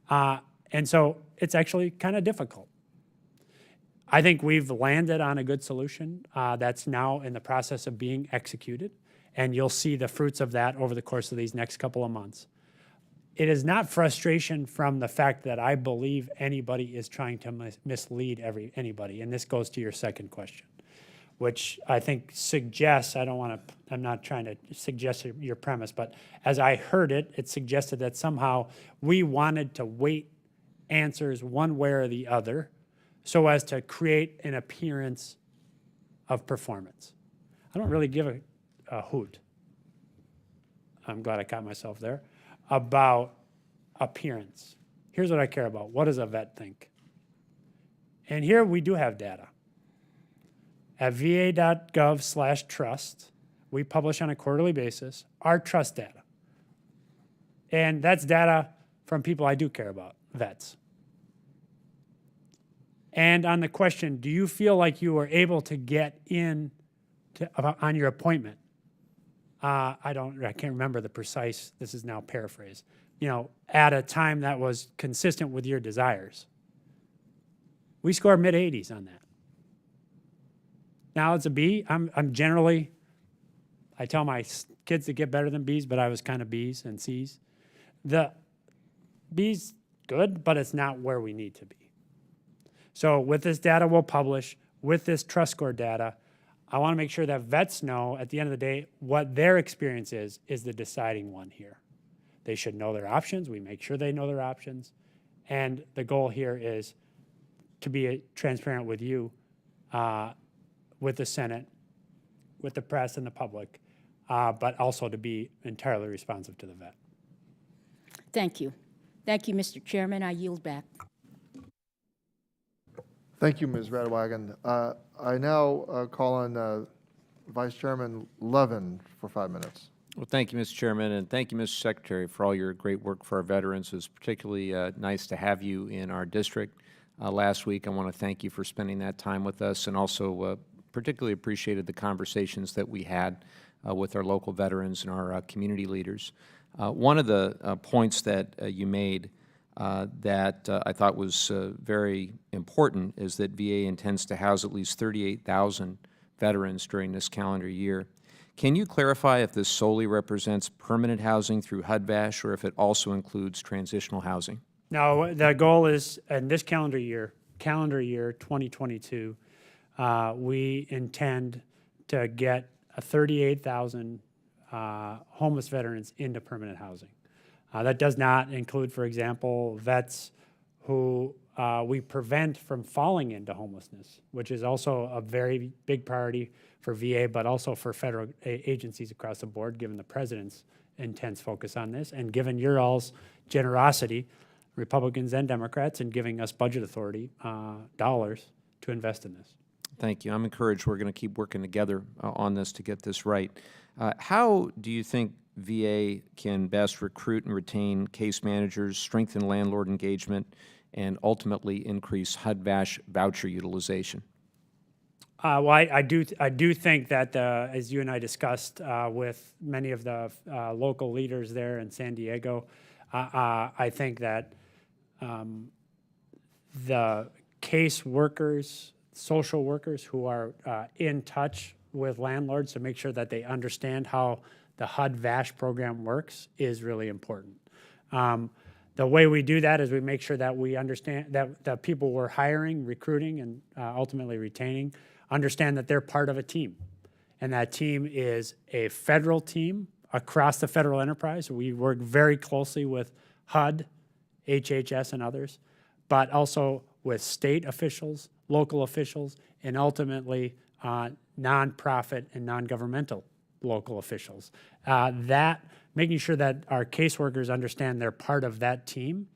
And so it's actually kind of difficult. I think we've landed on a good solution that's now in the process of being executed, and you'll see the fruits of that over the course of these next couple of months. It is not frustration from the fact that I believe anybody is trying to mislead anybody, and this goes to your second question, which I think suggests, I'm not trying to suggest your premise, but as I heard it, it suggested that somehow we wanted to weight answers one way or the other so as to create an appearance of performance. I don't really give a hoot I'm glad I caught myself there, about appearance. Here's what I care about. What does a vet think? And here we do have data. At va.gov/trust, we publish on a quarterly basis our trust data. And that's data from people I do care about, vets. And on the question, do you feel like you were able to get in on your appointment? I can't remember the precise, this is now paraphrased, at a time that was consistent with your desires. We score mid-80s on that. Now it's a B. I'm generally, I tell my kids to get better than Bs, but I was kind of Bs and Cs. The B's good, but it's not where we need to be. So with this data we'll publish, with this trust score data, I want to make sure that vets know at the end of the day what their experience is the deciding one here. They should know their options. We make sure they know their options. And the goal here is to be transparent with you, with the Senate, with the press and the public, but also to be entirely responsive to the vet. Thank you. Thank you, Mr. Chairman. I yield back. Thank you, Ms. Radwagen. I now call on Vice Chairman Levin for 5 minutes. Well, thank you, Mr. Chairman, and thank you, Mr. Secretary, for all your great work for our veterans. It was particularly nice to have you in our district last week. I want to thank you for spending that time with us, and also particularly appreciated the conversations that we had with our local veterans and our community leaders. One of the points that you made that I thought was very important is that VA intends to house at least 38,000 veterans during this calendar year. Can you clarify if this solely represents permanent housing through HUD-VASH or if it also includes transitional housing? No, the goal is in this calendar year 2022, we intend to get 38,000 homeless veterans into permanent housing. That does not include, for example, vets who we prevent from falling into homelessness, which is also a very big priority for VA, but also for federal agencies across the board, given the President's intense focus on this, and given your all's generosity, Republicans and Democrats, in giving us budget authority, dollars to invest in this. Thank you. I'm encouraged we're going to keep working together on this to get this right. How do you think VA can best recruit and retain case managers, strengthen landlord engagement, and ultimately increase HUD-VASH voucher utilization? Well, I do think that, as you and I discussed with many of the local leaders there in San Diego, I think that the case workers, social workers who are in touch with landlords to make sure that they understand how the HUD-VASH program works is really important. The way we do that is we make sure that we understand that the people we're hiring, recruiting, and ultimately retaining understand that they're part of a team. And that team is a federal team across the federal enterprise. We work very closely with HUD, HHS, and others, but also with state officials, local officials, and ultimately nonprofit and non-governmental local officials. Making sure that our caseworkers understand they're part of that team.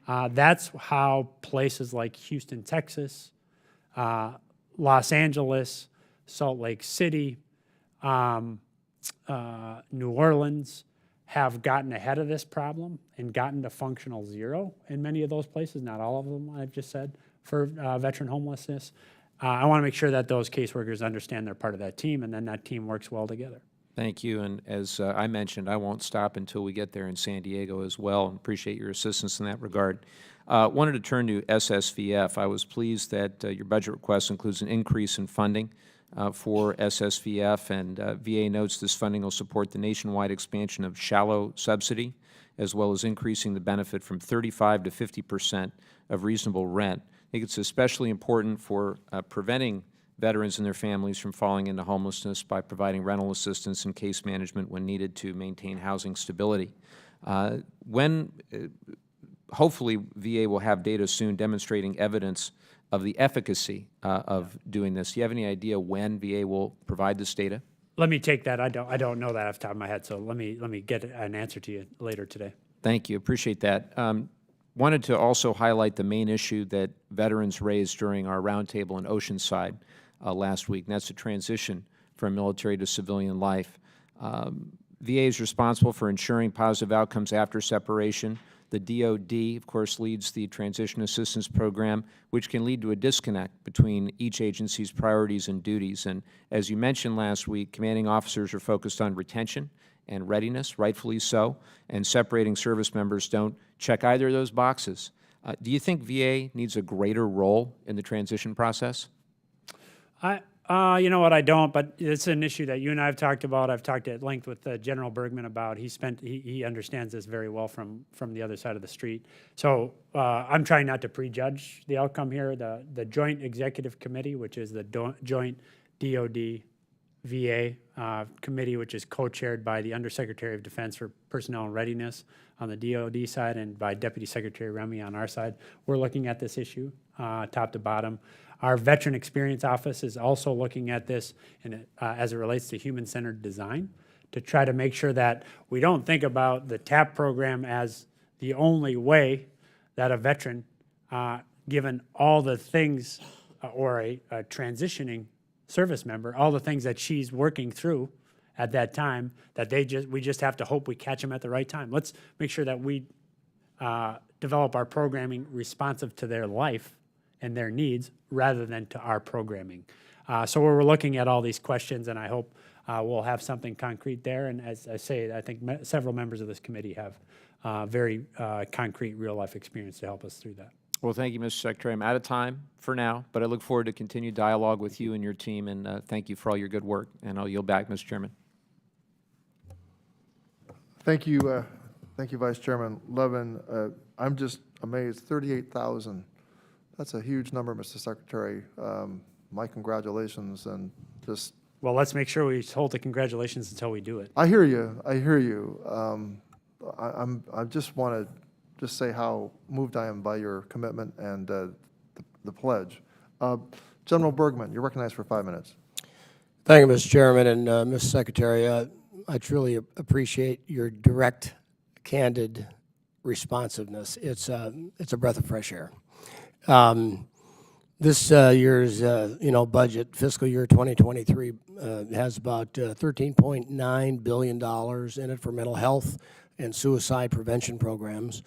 That's how places like Houston, Texas, Los Angeles, Salt Lake City, New Orleans have gotten ahead of this problem and gotten to functional zero in many of those places, not all of them, I've just said, for veteran homelessness. I want to make sure that those caseworkers understand they're part of that team, and then that team works well together. Thank you, and as I mentioned, I won't stop until we get there in San Diego as well, and appreciate your assistance in that regard. Wanted to turn to SSVF. I was pleased that your budget request includes an increase in funding for SSVF, and VA notes this funding will support the nationwide expansion of shallow subsidy, as well as increasing the benefit from 35% to 50% of reasonable rent. I think it's especially important for preventing veterans and their families from falling into homelessness by providing rental assistance and case management when needed to maintain housing stability. Hopefully, VA will have data soon demonstrating evidence of the efficacy of doing this. Do you have any idea when VA will provide this data? Let me take that. I don't know that off the top of my head, so let me get an answer to you later today. Thank you, appreciate that. Wanted to also highlight the main issue that veterans raised during our roundtable in Oceanside last week, and that's the transition from military to civilian life. VA is responsible for ensuring positive outcomes after separation. The DoD, of course, leads the Transition Assistance Program, which can lead to a disconnect between each agency's priorities and duties. And as you mentioned last week, commanding officers are focused on retention and readiness, rightfully so, and separating service members don't check either of those boxes. Do you think VA needs a greater role in the transition process? You know what, I don't, but it's an issue that you and I have talked about. I've talked at length with General Bergman about. He understands this very well from the other side of the street. So I'm trying not to prejudge the outcome here. The Joint Executive Committee, which is the Joint DoD VA committee, which is co-chaired by the Undersecretary of Defense for Personnel and Readiness on the DoD side and by Deputy Secretary Remy on our side. We're looking at this issue top to bottom. Our Veteran Experience Office is also looking at this as it relates to human-centered design to try to make sure that we don't think about the TAP program as the only way that a veteran, given all the things, or a transitioning service member, all the things that she's working through at that time, that we just have to hope we catch them at the right time. Let's make sure that we develop our programming responsive to their life and their needs rather than to our programming. So we're looking at all these questions, and I hope we'll have something concrete there. And as I say, I think several members of this committee have very concrete real-life experience to help us through that. Well, thank you, Mr. Secretary. I'm out of time for now, but I look forward to continued dialogue with you and your team, and thank you for all your good work. And I'll yield back, Mr. Chairman. Thank you, Vice Chairman Levin. I'm just amazed, 38,000. That's a huge number, Mr. Secretary. My congratulations, and just. Well, let's make sure we hold the congratulations until we do it. I hear you. I hear you. I just want to just say how moved I am by your commitment and the pledge. General Bergman, you're recognized for 5 minutes. Thank you, Mr. Chairman, and Mr. Secretary. I truly appreciate your direct, candid responsiveness. It's a breath of fresh air. This year's budget, fiscal year 2023, has about $13.9 billion in it for mental health and suicide prevention programs,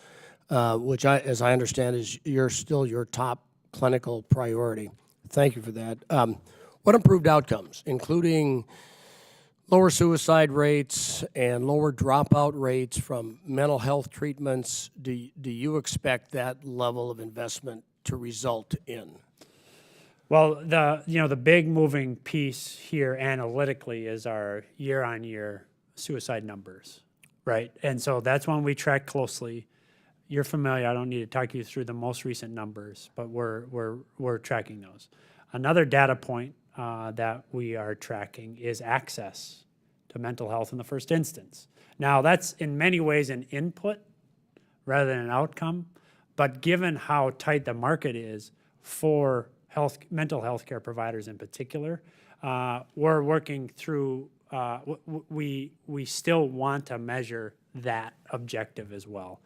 which, as I understand, is still your top clinical priority. Thank you for that. What improved outcomes, including lower suicide rates and lower dropout rates from mental health treatments, do you expect that level of investment to result in? Well, the big moving piece here analytically is our year-on-year suicide numbers, right? And so that's one we track closely. You're familiar. I don't need to talk you through the most recent numbers, but we're tracking those. Another data point that we are tracking is access to mental health in the first instance. Now, that's in many ways an input rather than an outcome, but given how tight the market is for mental health care providers in particular, we're working through, we still want to measure that objective as well,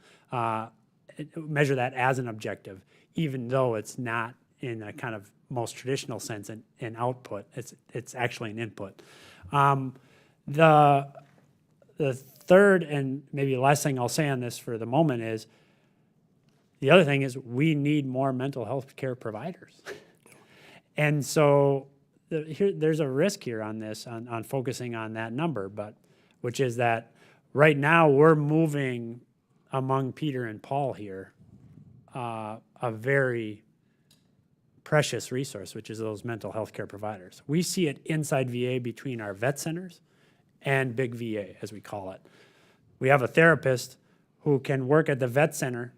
measure that as an objective, even though it's not in a kind of most traditional sense an output, it's actually an input. The third and maybe last thing I'll say on this for the moment is, the other thing is we need more mental health care providers. And so there's a risk here on this, on focusing on that number, which is that right now we're moving among Peter and Paul here a very precious resource, which is those mental health care providers. We see it inside VA between our vet centers and big VA, as we call it. We have a therapist who can work at the vet center,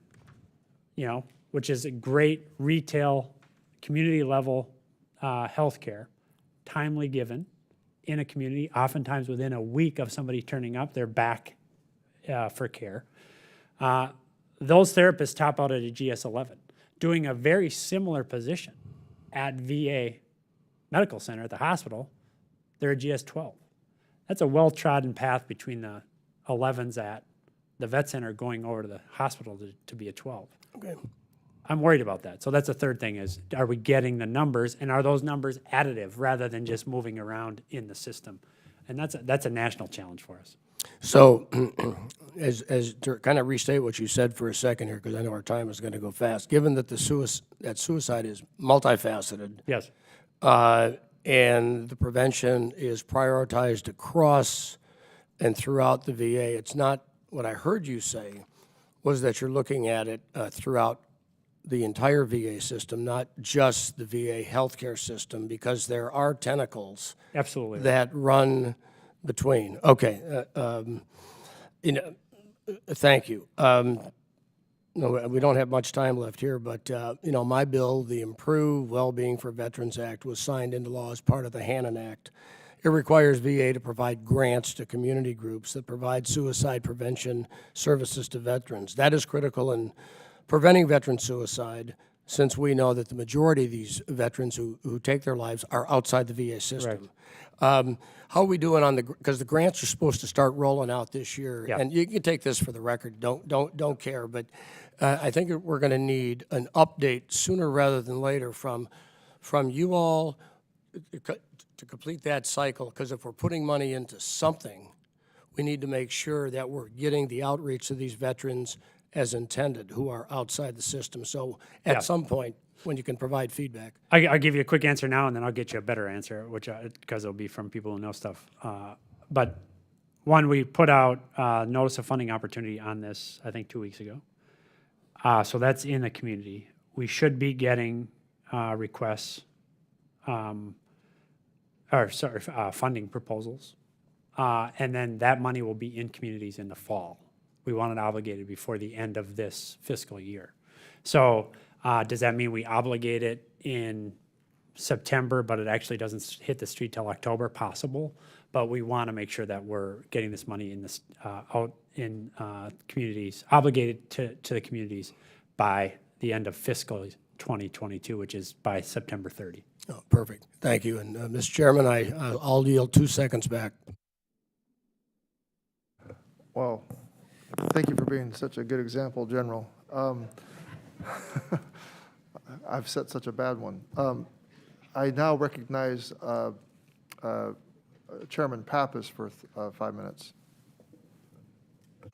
which is a great retail, community level healthcare, timely given in a community, oftentimes within a week of somebody turning up, they're back for care. Those therapists top out at a GS-11, doing a very similar position at VA Medical Center at the hospital, they're a GS-12. that's a well-trodden path between the 11s at the vet center going over to the hospital to be a 12. Okay. I'm worried about that. So that's the third thing is, are we getting the numbers, and are those numbers additive rather than just moving around in the system? And that's a national challenge for us. So, as to kind of restate what you said for a second here, because I know our time is going to go fast. Given that suicide is multifaceted, Yes. And the prevention is prioritized across and throughout the VA, it's not what I heard you say was that you're looking at it throughout the entire VA system, not just the VA healthcare system, because there are tentacles Absolutely. that run between. Okay, thank you. No, we don't have much time left here, but my bill, the Improve Wellbeing for Veterans Act, was signed into law as part of the Hannon Act. It requires VA to provide grants to community groups that provide suicide prevention services to veterans. That is critical in preventing veteran suicide, since we know that the majority of these veterans who take their lives are outside the VA system. How are we doing on because the grants are supposed to start rolling out this year, Yeah. and you can take this for the record, don't care, but I think we're going to need an update sooner rather than later from you all to complete that cycle, because if we're putting money into something, we need to make sure that we're getting the outreach to these veterans as intended who are outside the system. So at Yeah. some point, when you can provide feedback. I'll give you a quick answer now, and then I'll get you a better answer, because it'll be from people who know stuff. But one, we put out notice of funding opportunity on this, I think, 2 weeks ago. So that's in the community. We should be getting requests, funding proposals. And then that money will be in communities in the fall. We want it obligated before the end of this fiscal year. So does that mean we obligate it in September, but it actually doesn't hit the street till October? Possible, but we want to make sure that we're getting this money in this out in communities, obligated to the communities by the end of fiscal 2022, which is by September 30. Oh, perfect. Thank you. And Mr. Chairman, I'll yield 2 seconds back. Well, thank you for being such a good example, General. I've set such a bad one. I now recognize Chairman Pappas for 5 minutes.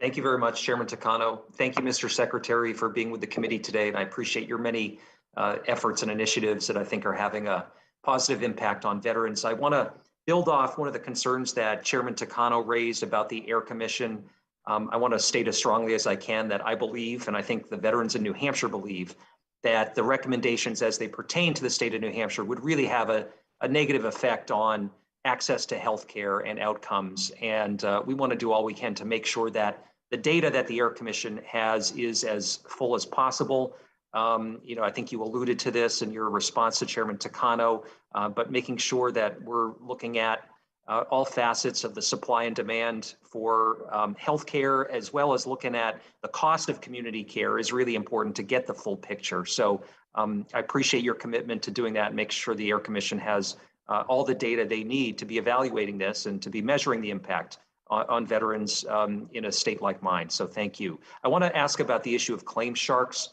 Thank you very much, Chairman Takano. Thank you, Mr. Secretary, for being with the committee today, and I appreciate your many efforts and initiatives that I think are having a positive impact on veterans. I want to build off one of the concerns that Chairman Takano raised about the Air Commission. I want to state as strongly as I can that I believe, and I think the veterans in New Hampshire believe, that the recommendations as they pertain to the state of New Hampshire would really have a negative effect on access to health care and outcomes. And we want to do all we can to make sure that the data that the Air Commission has is as full as possible. I think you alluded to this in your response to Chairman Takano, but making sure that we're looking at all facets of the supply and demand for healthcare, as well as looking at the cost of community care, is really important to get the full picture. So I appreciate your commitment to doing that and make sure the Air Commission has all the data they need to be evaluating this and to be measuring the impact on veterans in a state like mine. So thank you. I want to ask about the issue of claim sharks.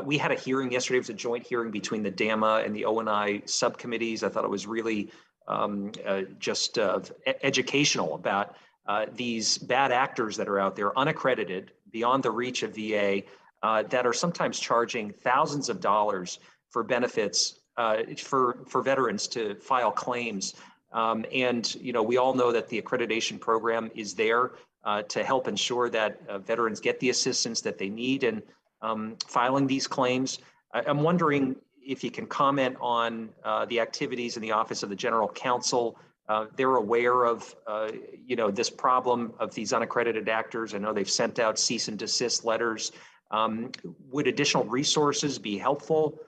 We had a hearing yesterday. It was a joint hearing between the DAMA and the O&I subcommittees. I thought it was really educational about these bad actors that are out there, unaccredited, beyond the reach of VA, that are sometimes charging thousands of dollars for benefits for veterans to file claims. We all know that the accreditation program is there to help ensure that veterans get the assistance that they need in filing these claims. I'm wondering if you can comment on the activities in the Office of the General Counsel. They're aware of, this problem of these unaccredited actors. I know they've sent out cease and desist letters. Would additional resources be helpful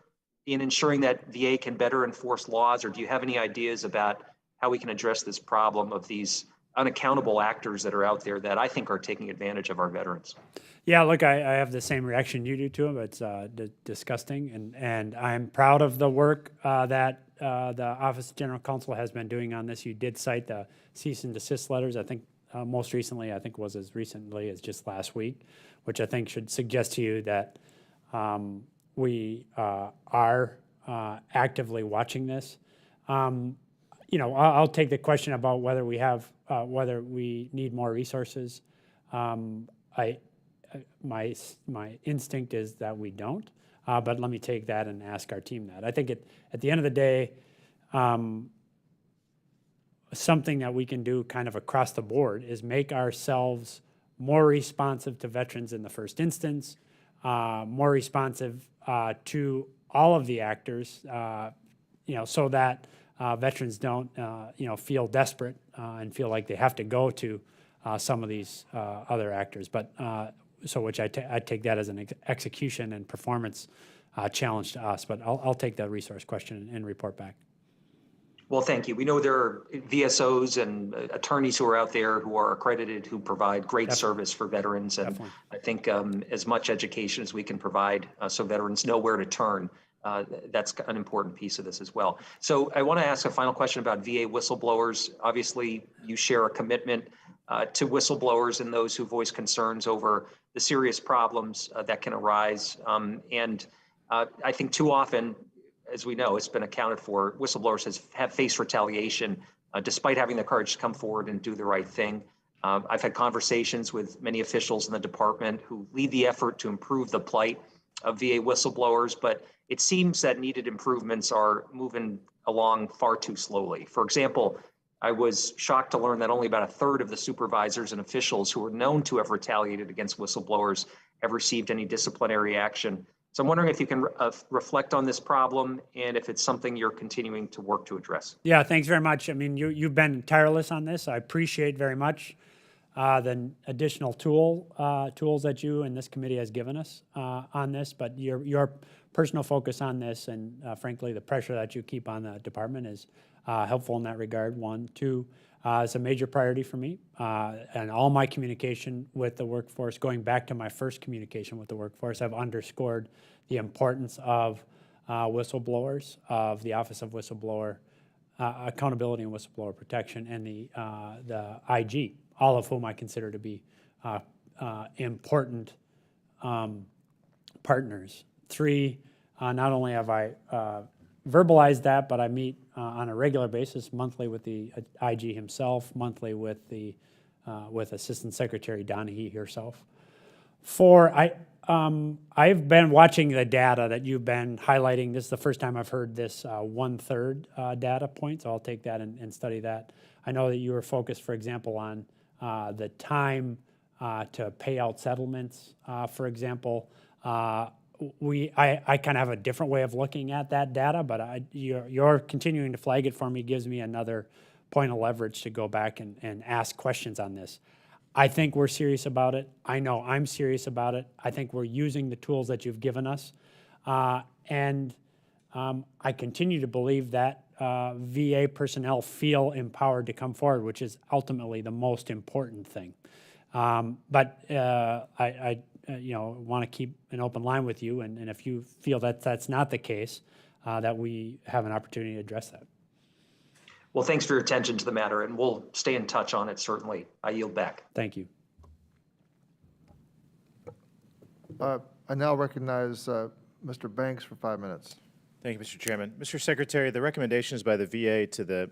in ensuring that VA can better enforce laws, or do you have any ideas about how we can address this problem of these unaccountable actors that are out there that I think are taking advantage of our veterans? Yeah, look, I have the same reaction you do to them. It's disgusting, and I'm proud of the work that the Office of General Counsel has been doing on this. You did cite the cease and desist letters. I think most recently, I think was as recently as just last week, which I think should suggest to you that we are actively watching this. I'll take the question about whether we have, whether we need more resources. My instinct is that we don't, but let me take that and ask our team that. I think at the end of the day, something that we can do kind of across the board is make ourselves more responsive to veterans in the first instance, more responsive to all of the actors, so that veterans don't, feel desperate and feel like they have to go to some of these other actors. But which I take that as an execution and performance challenge to us. But I'll take that resource question and report back. Well, thank you. We know there are VSOs and attorneys who are out there who are accredited, who provide great service for veterans. And Definitely. I think as much education as we can provide so veterans know where to turn, that's an important piece of this as well. So I want to ask a final question about VA whistleblowers. Obviously, you share a commitment to whistleblowers and those who voice concerns over the serious problems that can arise. I think too often, as we know, it's been accounted for, whistleblowers have faced retaliation despite having the courage to come forward and do the right thing. I've had conversations with many officials in the department who lead the effort to improve the plight of VA whistleblowers, but it seems that needed improvements are moving along far too slowly. For example, I was shocked to learn that only about a third of the supervisors and officials who were known to have retaliated against whistleblowers have received any disciplinary action. So I'm wondering if you can reflect on this problem and if it's something you're continuing to work to address. Yeah, thanks very much. I mean, you've been tireless on this. I appreciate very much the additional tools that you and this committee has given us on this, but your personal focus on this and frankly, the pressure that you keep on the department is helpful in that regard. One, two, it's a major priority for me, and all my communication with the workforce, going back to my first communication with the workforce, I've underscored the importance of whistleblowers, of the Office of Whistleblower Accountability and Whistleblower Protection, and the IG, all of whom I consider to be important partners. Three, not only have I verbalized that, but I meet on a regular basis, monthly with the IG himself, monthly with the with Assistant Secretary Donahue herself. Four, I've been watching the data that you've been highlighting. This is the first time I've heard this 1/3 data point, so I'll take that and study that. I know that you were focused, for example, on the time to pay out settlements, for example. I kind of have a different way of looking at that data, but you're continuing to flag it for me gives me another point of leverage to go back and ask questions on this. I think we're serious about it. I know I'm serious about it. I think we're using the tools that you've given us. And I continue to believe that VA personnel feel empowered to come forward, which is ultimately the most important thing. But I want to keep an open line with you, and if you feel that that's not the case, that we have an opportunity to address that. Well, thanks for your attention to the matter, and we'll stay in touch on it, certainly. I yield back. Thank you. I now recognize Mr. Banks for 5 minutes. Thank you, Mr. Chairman. Mr. Secretary, the recommendations by the VA to the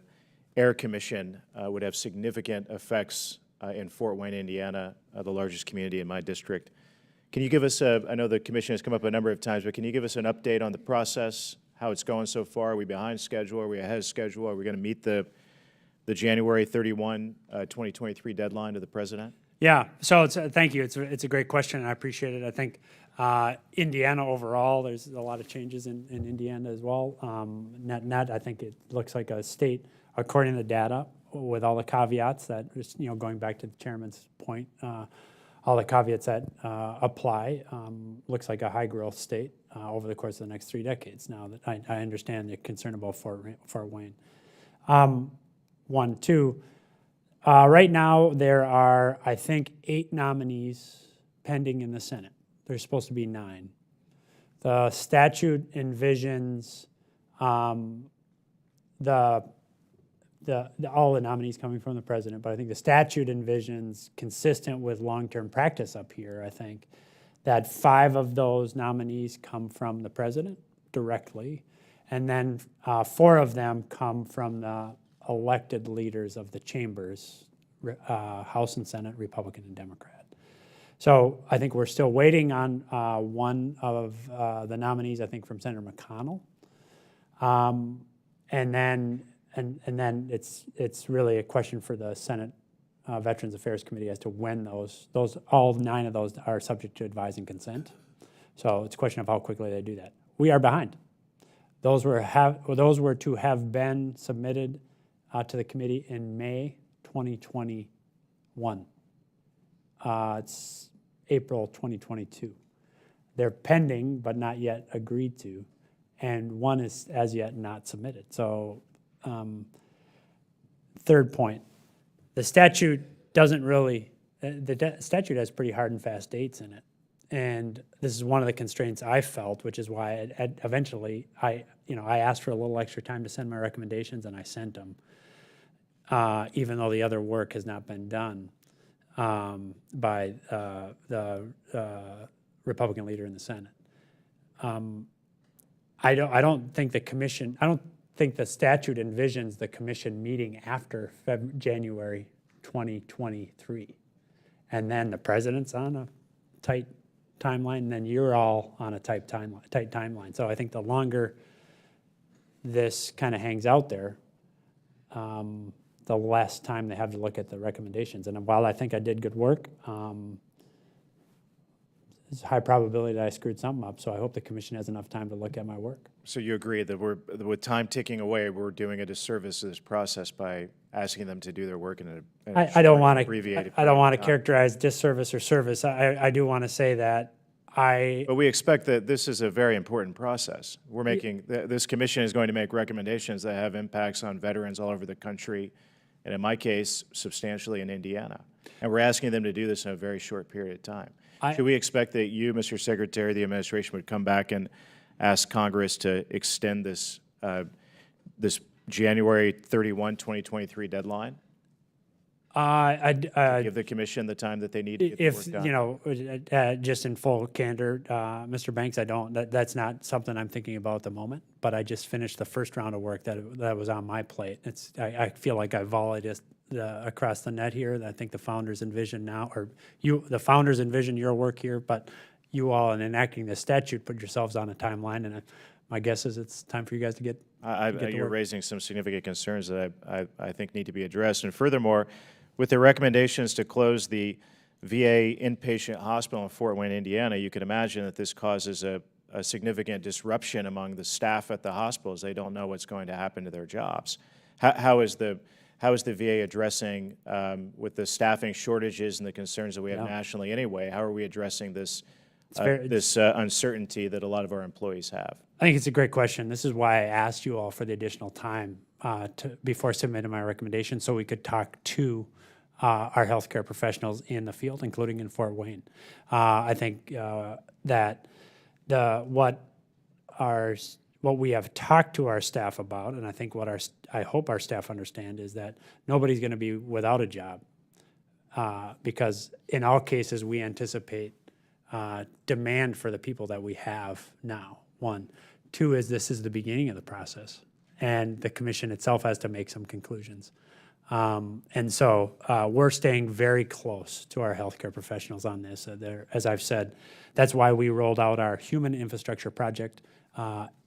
Air Commission would have significant effects in Fort Wayne, Indiana, the largest community in my district. Can you give us I know the commission has come up a number of times, but can you give us an update on the process, how it's going so far? Are we behind schedule? Are we ahead of schedule? Are we going to meet the January 31, 2023 deadline to the president? Yeah, so thank you. It's a great question, and I appreciate it. I think Indiana overall, there's a lot of changes in Indiana as well. Net, I think it looks like a state, according to the data, with all the caveats that, going back to the chairman's point, all the caveats that apply, looks like a high-growth state over the course of the next 3 decades. Now that I understand the concern about Fort Wayne. One, two. Right now, there are, I think, 8 nominees pending in the Senate. There's supposed to be 9. The statute envisions all the nominees coming from the president, but I think the statute envisions, consistent with long-term practice up here, I think, that 5 of those nominees come from the president directly, and then 4 of them come from the elected leaders of the chambers, House and Senate, Republican and Democrat. So I think we're still waiting on one of the nominees, I think from Senator McConnell. And then it's really a question for the Senate Veterans Affairs Committee as to when those all 9 of those are subject to advise and consent. So it's a question of how quickly they do that. We are behind. Those were to have been submitted to the committee in May 2021. It's April 2022. They're pending but not yet agreed to, and one is as yet not submitted. So third point, the statute doesn't really, the statute has pretty hard and fast dates in it. And this is one of the constraints I felt, which is why eventually I asked for a little extra time to send my recommendations, and I sent them, even though the other work has not been done by the Republican leader in the Senate. I don't think the commission, I don't think the statute envisions the commission meeting after January 2023. And then the president's on a tight timeline, and then you're all on a tight timeline. So I think the longer this kind of hangs out there, the less time they have to look at the recommendations. And while I think I did good work, there's a high probability that I screwed something up, so I hope the commission has enough time to look at my work. So you agree that with time ticking away, we're doing a disservice to this process by asking them to do their work in I don't want to abbreviated I don't want to period of time. characterize disservice or service. I do want to say that But we expect that this is a very important process. We're making, this commission is going to make recommendations that have impacts on veterans all over the country, and in my case, substantially in Indiana. And we're asking them to do this in a very short period of time. Should we expect that you, Mr. Secretary, the administration would come back and ask Congress to extend this this January 31, 2023 deadline? Give the commission the time that they need to get the work done? You know, just in full candor, Mr. Banks, I don't. That's not something I'm thinking about at the moment. But I just finished the first round of work that was on my plate. I feel like I volleyed across the net here. I think the founders envision now, or the founders envision your work here, but you all in enacting the statute put yourselves on a timeline, and my guess is it's time for you guys to get to You're work. raising some significant concerns that I think need to be addressed. And furthermore, with the recommendations to close the VA inpatient hospital in Fort Wayne, Indiana, you can imagine that this causes a significant disruption among the staff at the hospitals. They don't know what's going to happen to their jobs. How is the VA addressing, with the staffing shortages and the concerns that we have nationally anyway, how are we addressing this uncertainty that a lot of our employees have? I think it's a great question. This is why I asked you all for the additional time before submitting my recommendation, so we could talk to our healthcare professionals in the field, including in Fort Wayne. I think that what we have talked to our staff about, and I think I hope our staff understand, is that nobody's going to be without a job, because in all cases we anticipate demand for the people that we have now. 1, 2 is this is the beginning of the process, and the commission itself has to make some conclusions. And so we're staying very close to our healthcare professionals on this. As I've said, that's why we rolled out our human infrastructure project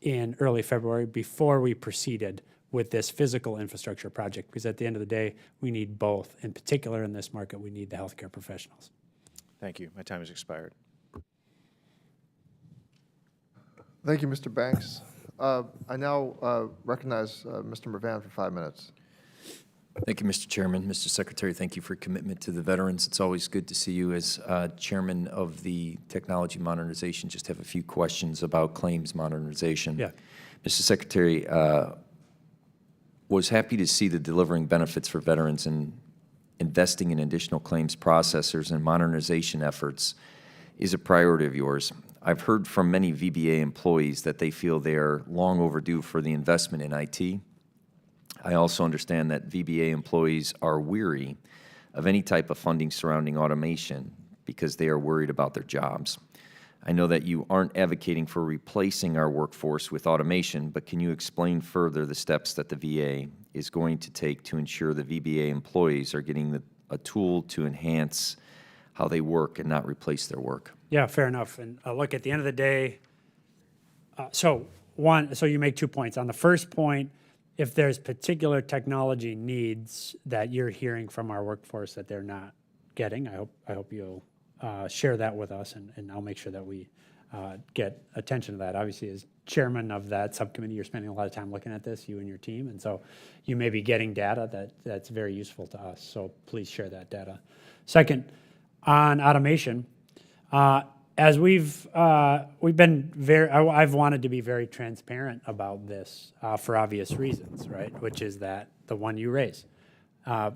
in early February before we proceeded with this physical infrastructure project, because at the end of the day, we need both. In particular, in this market, we need the healthcare professionals. Thank you. My time has expired. Thank you, Mr. Banks. I now recognize Mr. Mervan for 5 minutes. Thank you, Mr. Chairman. Mr. Secretary, thank you for your commitment to the veterans. It's always good to see you as chairman of the Technology Modernization. Just have a few questions about claims modernization. Yeah. Mr. Secretary, was happy to see the delivering benefits for veterans and investing in additional claims processors and modernization efforts is a priority of yours. I've heard from many VBA employees that they feel they are long overdue for the investment in IT. I also understand that VBA employees are weary of any type of funding surrounding automation because they are worried about their jobs. I know that you aren't advocating for replacing our workforce with automation, but can you explain further the steps that the VA is going to take to ensure the VBA employees are getting a tool to enhance how they work and not replace their work? Yeah, fair enough. And look, at the end of the day, so you make 2 points. On the first point, if there's particular technology needs that you're hearing from our workforce that they're not getting, I hope you'll share that with us, and I'll make sure that we get attention to that. Obviously, as chairman of that subcommittee, you're spending a lot of time looking at this, you and your team, and so you may be getting data that's very useful to us, so please share that data. Second, on automation, as we've been I've wanted to be very transparent about this for obvious reasons, right? Which is that the one you raise. I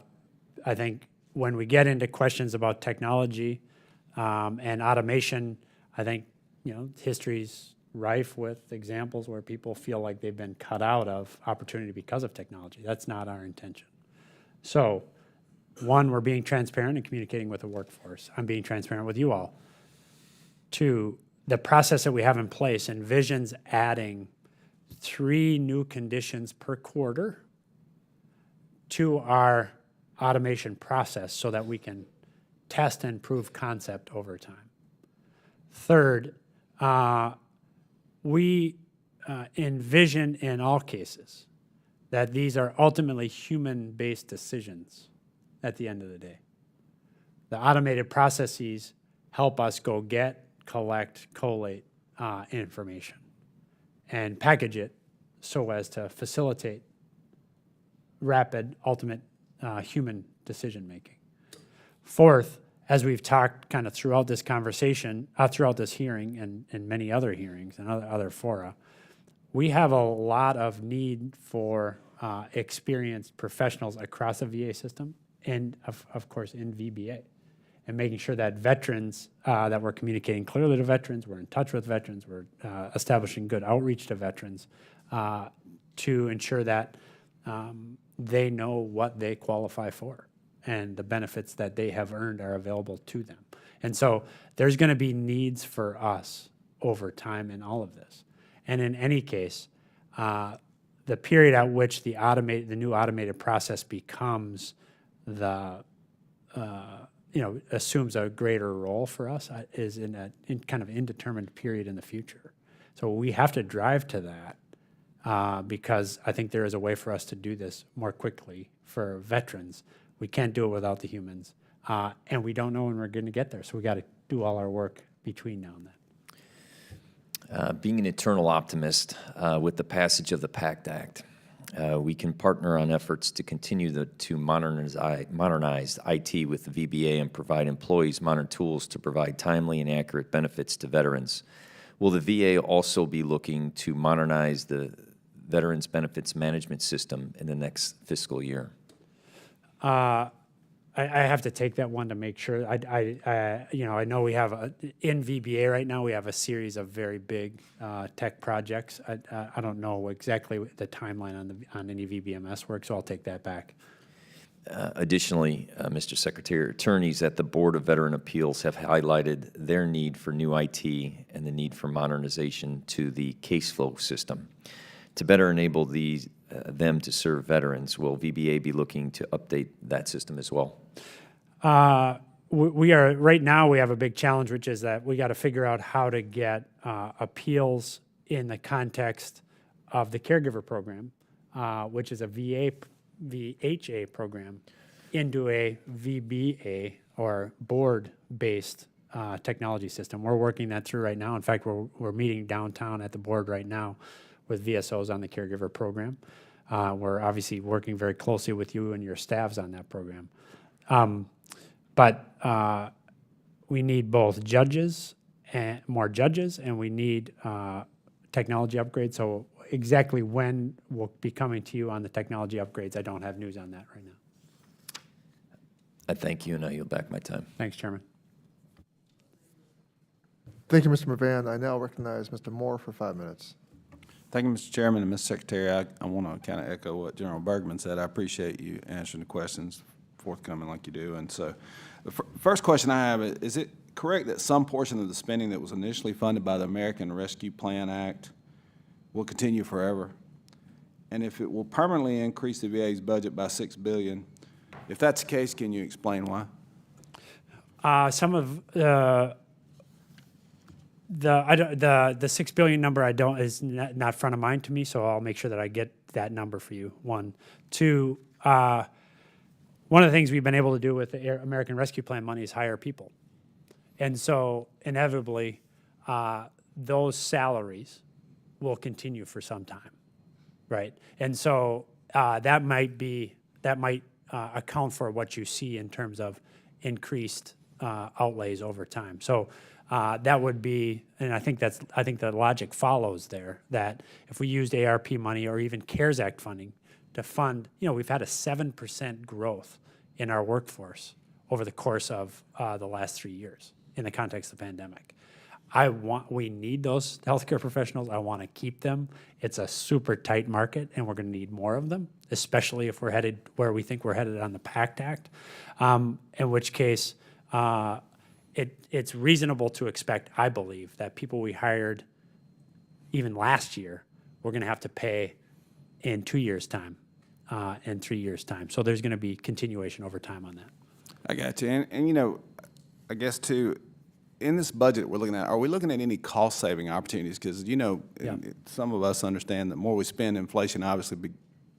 think when we get into questions about technology and automation, I think history's rife with examples where people feel like they've been cut out of opportunity because of technology. That's not our intention. So, one, we're being transparent and communicating with the workforce. I'm being transparent with you all. Two, the process that we have in place envisions adding 3 new conditions per quarter to our automation process so that we can test and prove concept over time. Third, we envision in all cases that these are ultimately human-based decisions at the end of the day. The automated processes help us go get, collect, collate information and package it so as to facilitate rapid, ultimate human decision-making. Fourth, as we've talked kind of throughout this conversation, throughout this hearing and many other hearings and other fora, we have a lot of need for experienced professionals across the VA system and, of course, in VBA, and making sure that veterans, that we're communicating clearly to veterans, we're in touch with veterans, we're establishing good outreach to veterans to ensure that they know what they qualify for and the benefits that they have earned are available to them. And so there's going to be needs for us over time in all of this. And in any case, the period at which the new automated process becomes assumes a greater role for us is in kind of indeterminate period in the future. So we have to drive to that because I think there is a way for us to do this more quickly for veterans. We can't do it without the humans, and we don't know when we're going to get there. So we got to do all our work between now and then. Being an eternal optimist, with the passage of the PACT Act, we can partner on efforts to continue to modernize IT with the VBA and provide employees modern tools to provide timely and accurate benefits to veterans. Will the VA also be looking to modernize the Veterans Benefits Management System in the next fiscal year? I have to take that one to make sure. I know we have in VBA right now, we have a series of very big tech projects. I don't know exactly the timeline on any VBMS work, so I'll take that back. Additionally, Mr. Secretary, attorneys at the Board of Veteran Appeals have highlighted their need for new IT and the need for modernization to the caseflow system. To better enable them to serve veterans, will VBA be looking to update that system as well? We are right now. We have a big challenge, which is that we got to figure out how to get appeals in the context of the caregiver program, which is a VHA program, into a VBA or board-based technology system. We're working that through right now. In fact, we're meeting downtown at the board right now with VSOs on the caregiver program. We're obviously working very closely with you and your staffs on that program. But we need both judges and more judges, and we need technology upgrades. So exactly when we'll be coming to you on the technology upgrades, I don't have news on that right now. I thank you, and I yield back my time. Thanks, Chairman. Thank you, Mr. Mervan. I now recognize Mr. Moore for 5 minutes. Thank you, Mr. Chairman and Mr. Secretary. I want to kind of echo what General Bergman said. I appreciate you answering the questions forthcoming like you do. And so the first question I have is it correct that some portion of the spending that was initially funded by the American Rescue Plan Act will continue forever? And if it will permanently increase the VA's budget by $6 billion, if that's the case, can you explain why? Some of the $6 billion number is not front of mind to me, so I'll make sure that I get that number for you. One, two. One of the things we've been able to do with the American Rescue Plan money is hire people, and so inevitably, those salaries will continue for some time, right? And so that might account for what you see in terms of increased outlays over time. So that would be, and I think the logic follows there, that if we used ARP money or even CARES Act funding to fund, we've had a 7% growth in our workforce over the course of the last 3 years in the context of the pandemic. We need those healthcare professionals. I want to keep them. It's a super tight market, and we're going to need more of them, especially if we're headed where we think we're headed on the PACT Act, in which case it's reasonable to expect, I believe, that people we hired even last year, we're going to have to pay in 2 years' time and 3 years' time. So there's going to be continuation over time on that. I got you. And I guess, too, in this budget we're looking at, are we looking at any cost-saving opportunities? Because, some of us understand that more we spend, inflation obviously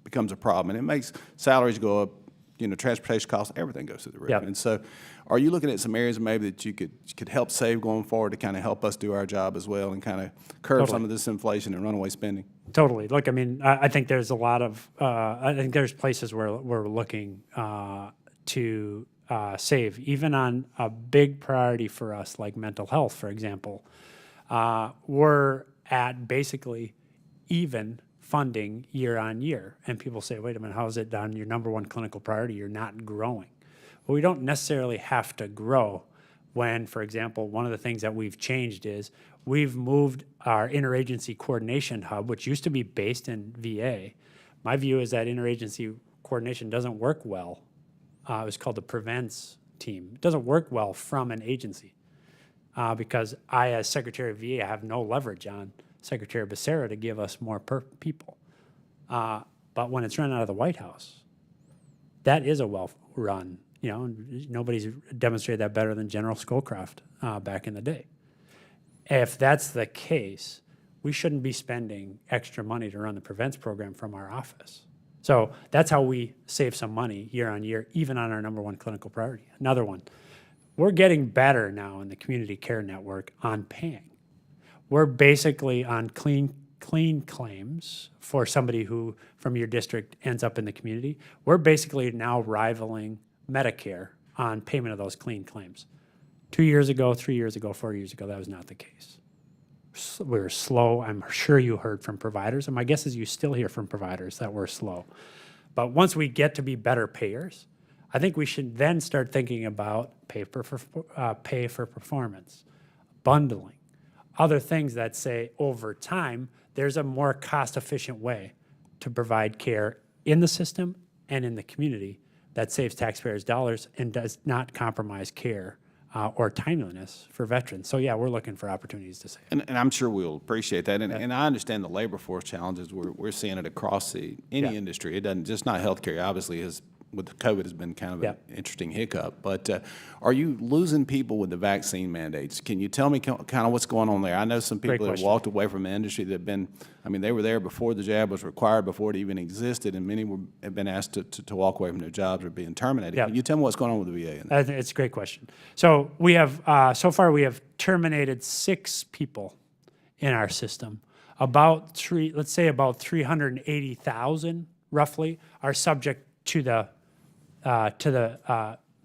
becomes a problem. And it makes salaries go up, transportation costs, everything goes through the roof. Yep. And so are you looking at some areas maybe that you could help save going forward to kind of help us do our job as well and kind of curb some of this inflation and runaway spending? Totally. Look, I think there's a lot of, I think there's places where we're looking to save, even on a big priority for us, like mental health, for example. We're at basically even funding year on year. And people say, wait a minute, how is it done? Your number one clinical priority, you're not growing. Well, we don't necessarily have to grow when, for example, one of the things that we've changed is we've moved our interagency coordination hub, which used to be based in VA. My view is that interagency coordination doesn't work well. It was called the Prevents team. It doesn't work well from an agency because I, as Secretary of VA, have no leverage on Secretary Becerra to give us more people. But when it's run out of the White House, that is a well-run, nobody's demonstrated that better than General Schoolcraft back in the day. If that's the case, we shouldn't be spending extra money to run the Prevents program from our office. So that's how we save some money year on year, even on our number one clinical priority. Another one, we're getting better now in the community care network on paying. We're basically on clean claims for somebody who from your district ends up in the community. We're basically now rivaling Medicare on payment of those clean claims. 2 years ago, 3 years ago, 4 years ago, that was not the case. We were slow. I'm sure you heard from providers, and my guess is you still hear from providers that we're slow. But once we get to be better payers, I think we should then start thinking about pay for performance, bundling, other things that say over time, there's a more cost-efficient way to provide care in the system and in the community that saves taxpayers dollars and does not compromise care or timeliness for veterans. So yeah, we're looking for opportunities to save. And I'm sure we'll appreciate that. And I understand the labor force challenges. We're seeing it across any industry. It doesn't, just not healthcare, obviously, with COVID has been kind of an interesting hiccup. But are you losing people with the vaccine mandates? Can you tell me kind of what's going on there? I know some people that walked away from the industry that have been, they were there before the jab was required, before it even existed, and many have been asked to walk away from their jobs or being terminated. Can you tell me what's going on with the VA? I think it's a great question. So we have, so far we have terminated 6 people in our system. Let's say about 380,000 roughly are subject to the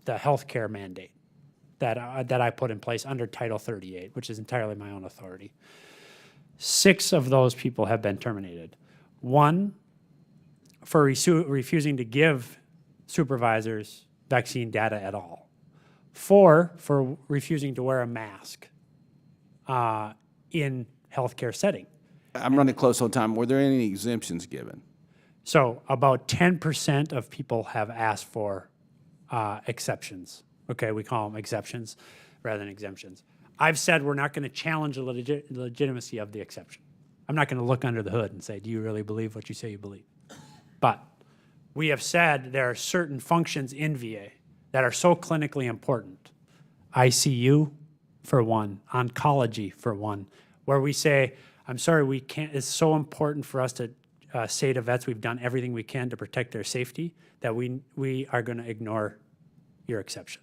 healthcare mandate that I put in place under Title 38, which is entirely my own authority. 6 of those people have been terminated. 1 for refusing to give supervisors vaccine data at all. 4 for refusing to wear a mask in healthcare setting. I'm running close on time. Were there any exemptions given? So about 10% of people have asked for exceptions. Okay, we call them exceptions rather than exemptions. I've said we're not going to challenge the legitimacy of the exception. I'm not going to look under the hood and say, do you really believe what you say you believe? But we have said there are certain functions in VA that are so clinically important. ICU, for one, oncology, for one, where we say, I'm sorry, we can't, it's so important for us to say to vets we've done everything we can to protect their safety that we are going to ignore your exception.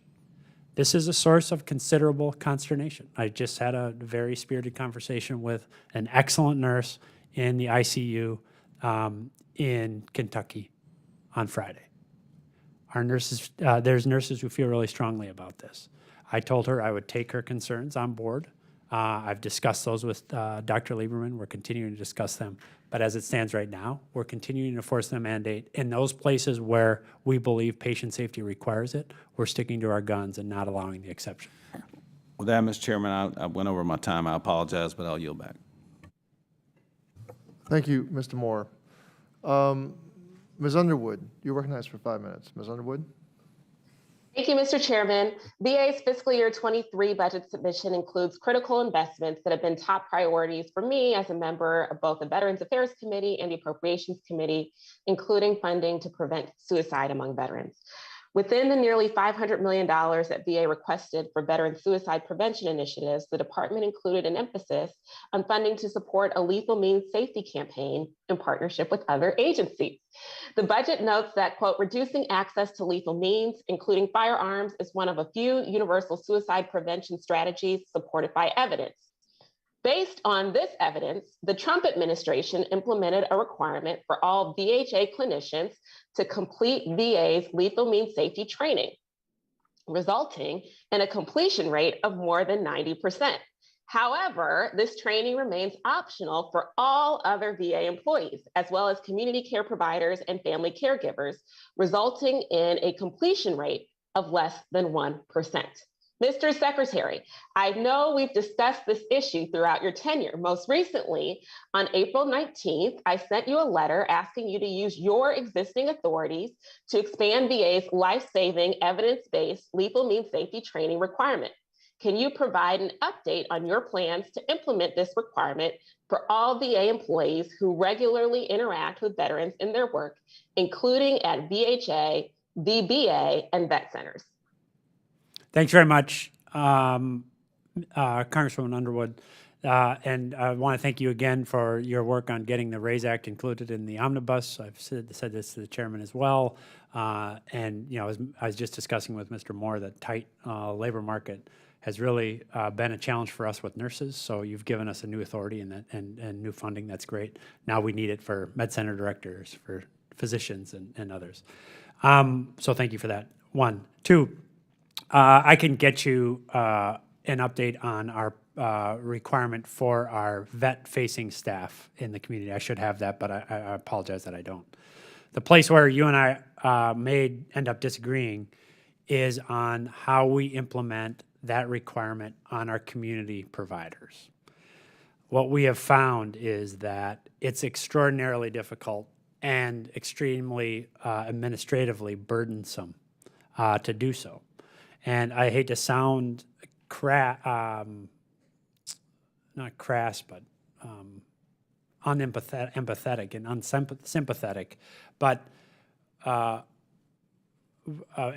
This is a source of considerable consternation. I just had a very spirited conversation with an excellent nurse in the ICU in Kentucky on Friday. Our nurses, there's nurses who feel really strongly about this. I told her I would take her concerns on board. I've discussed those with Dr. Lieberman. We're continuing to discuss them. But as it stands right now, we're continuing to force the mandate. In those places where we believe patient safety requires it, we're sticking to our guns and not allowing the exception. With that, Mr. Chairman, I went over my time. I apologize, but I'll yield back. Thank you, Mr. Moore. Ms. Underwood, you're recognized for 5 minutes. Ms. Underwood? Thank you, Mr. Chairman. VA's fiscal year 23 budget submission includes critical investments that have been top priorities for me as a member of both the Veterans Affairs Committee and the Appropriations Committee, including funding to prevent suicide among veterans. Within the nearly $500 million that VA requested for veteran suicide prevention initiatives, the department included an emphasis on funding to support a lethal means safety campaign in partnership with other agencies. The budget notes that, quote, reducing access to lethal means, including firearms, is one of a few universal suicide prevention strategies supported by evidence. Based on this evidence, the Trump administration implemented a requirement for all VHA clinicians to complete VA's lethal means safety training, resulting in a completion rate of more than 90%. However, this training remains optional for all other VA employees, as well as community care providers and family caregivers, resulting in a completion rate of less than 1%. Mr. Secretary, I know we've discussed this issue throughout your tenure. Most recently, on April 19th, I sent you a letter asking you to use your existing authorities to expand VA's life-saving, evidence-based lethal means safety training requirement. Can you provide an update on your plans to implement this requirement for all VA employees who regularly interact with veterans in their work, including at VHA, VBA, and vet centers? Thanks very much, Congresswoman Underwood. And I want to thank you again for your work on getting the RAISE Act included in the omnibus. I've said this to the chairman as well. And, you know, I was just discussing with Mr. Moore that tight labor market has really been a challenge for us with nurses. So you've given us a new authority and new funding. That's great. Now we need it for med center directors, for physicians and others. So thank you for that. One. Two, I can get you an update on our requirement for our vet-facing staff in the community. I should have that, but I apologize that I don't. The place where you and I may end up disagreeing is on how we implement that requirement on our community providers. What we have found is that it's extraordinarily difficult and extremely administratively burdensome to do so. And I hate to sound not crass, but unempathetic and unsympathetic, but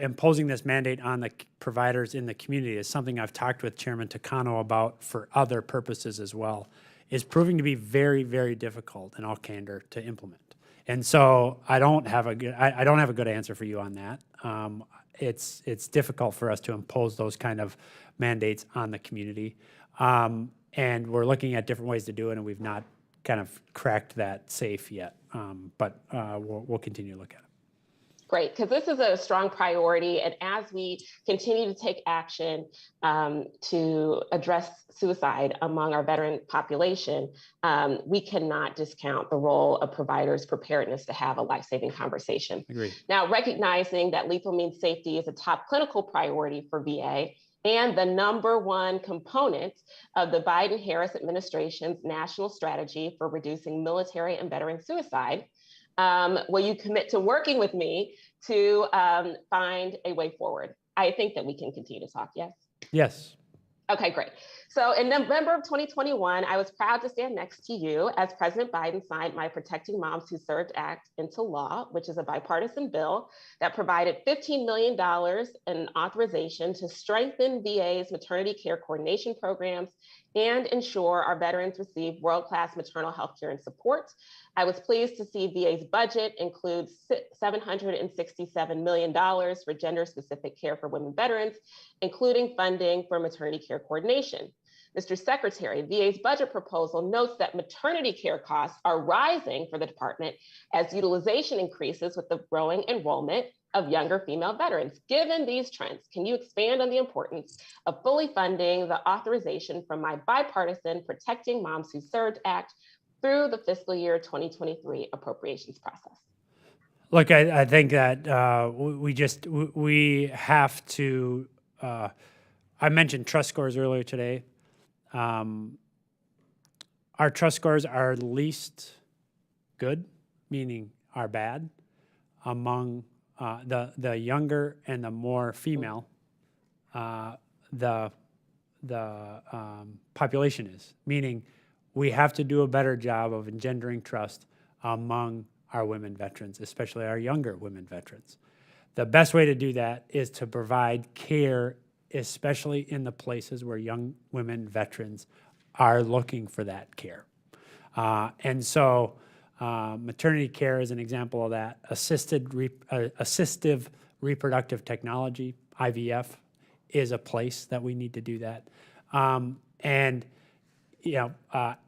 imposing this mandate on the providers in the community is something I've talked with Chairman Takano about for other purposes as well, is proving to be very, very difficult in all candor to implement. And so I don't have a good answer for you on that. It's difficult for us to impose those kind of mandates on the community. And we're looking at different ways to do it, and we've not kind of cracked that safe yet. But we'll continue to look at it. Great, because this is a strong priority. And as we continue to take action to address suicide among our veteran population, we cannot discount the role of providers' preparedness to have a life-saving conversation. Agreed. Now, recognizing that lethal means safety is a top clinical priority for VA, and the #1 component of the Biden-Harris administration's national strategy for reducing military and veteran suicide. Will you commit to working with me to find a way forward? I think that we can continue to talk, yes? Yes. Okay, great. So in November of 2021, I was proud to stand next to you as President Biden signed my Protecting Moms Who Served Act into law, which is a bipartisan bill that provided $15 million in authorization to strengthen VA's maternity care coordination programs and ensure our veterans receive world-class maternal health care and support. I was pleased to see VA's budget includes $767 million for gender-specific care for women veterans, including funding for maternity care coordination. Mr. Secretary, VA's budget proposal notes that maternity care costs are rising for the department as utilization increases with the growing enrollment of younger female veterans. Given these trends, can you expand on the importance of fully funding the authorization from my bipartisan Protecting Moms Who Served Act through the fiscal year 2023 appropriations process? Look, I think that we have to, I mentioned trust scores earlier today. Our trust scores are least good, meaning are bad, among the younger and the more female the population is, meaning we have to do a better job of engendering trust among our women veterans, especially our younger women veterans. The best way to do that is to provide care, especially in the places where young women veterans are looking for that care. And so maternity care is an example of that. Assistive reproductive technology, IVF, is a place that we need to do that. And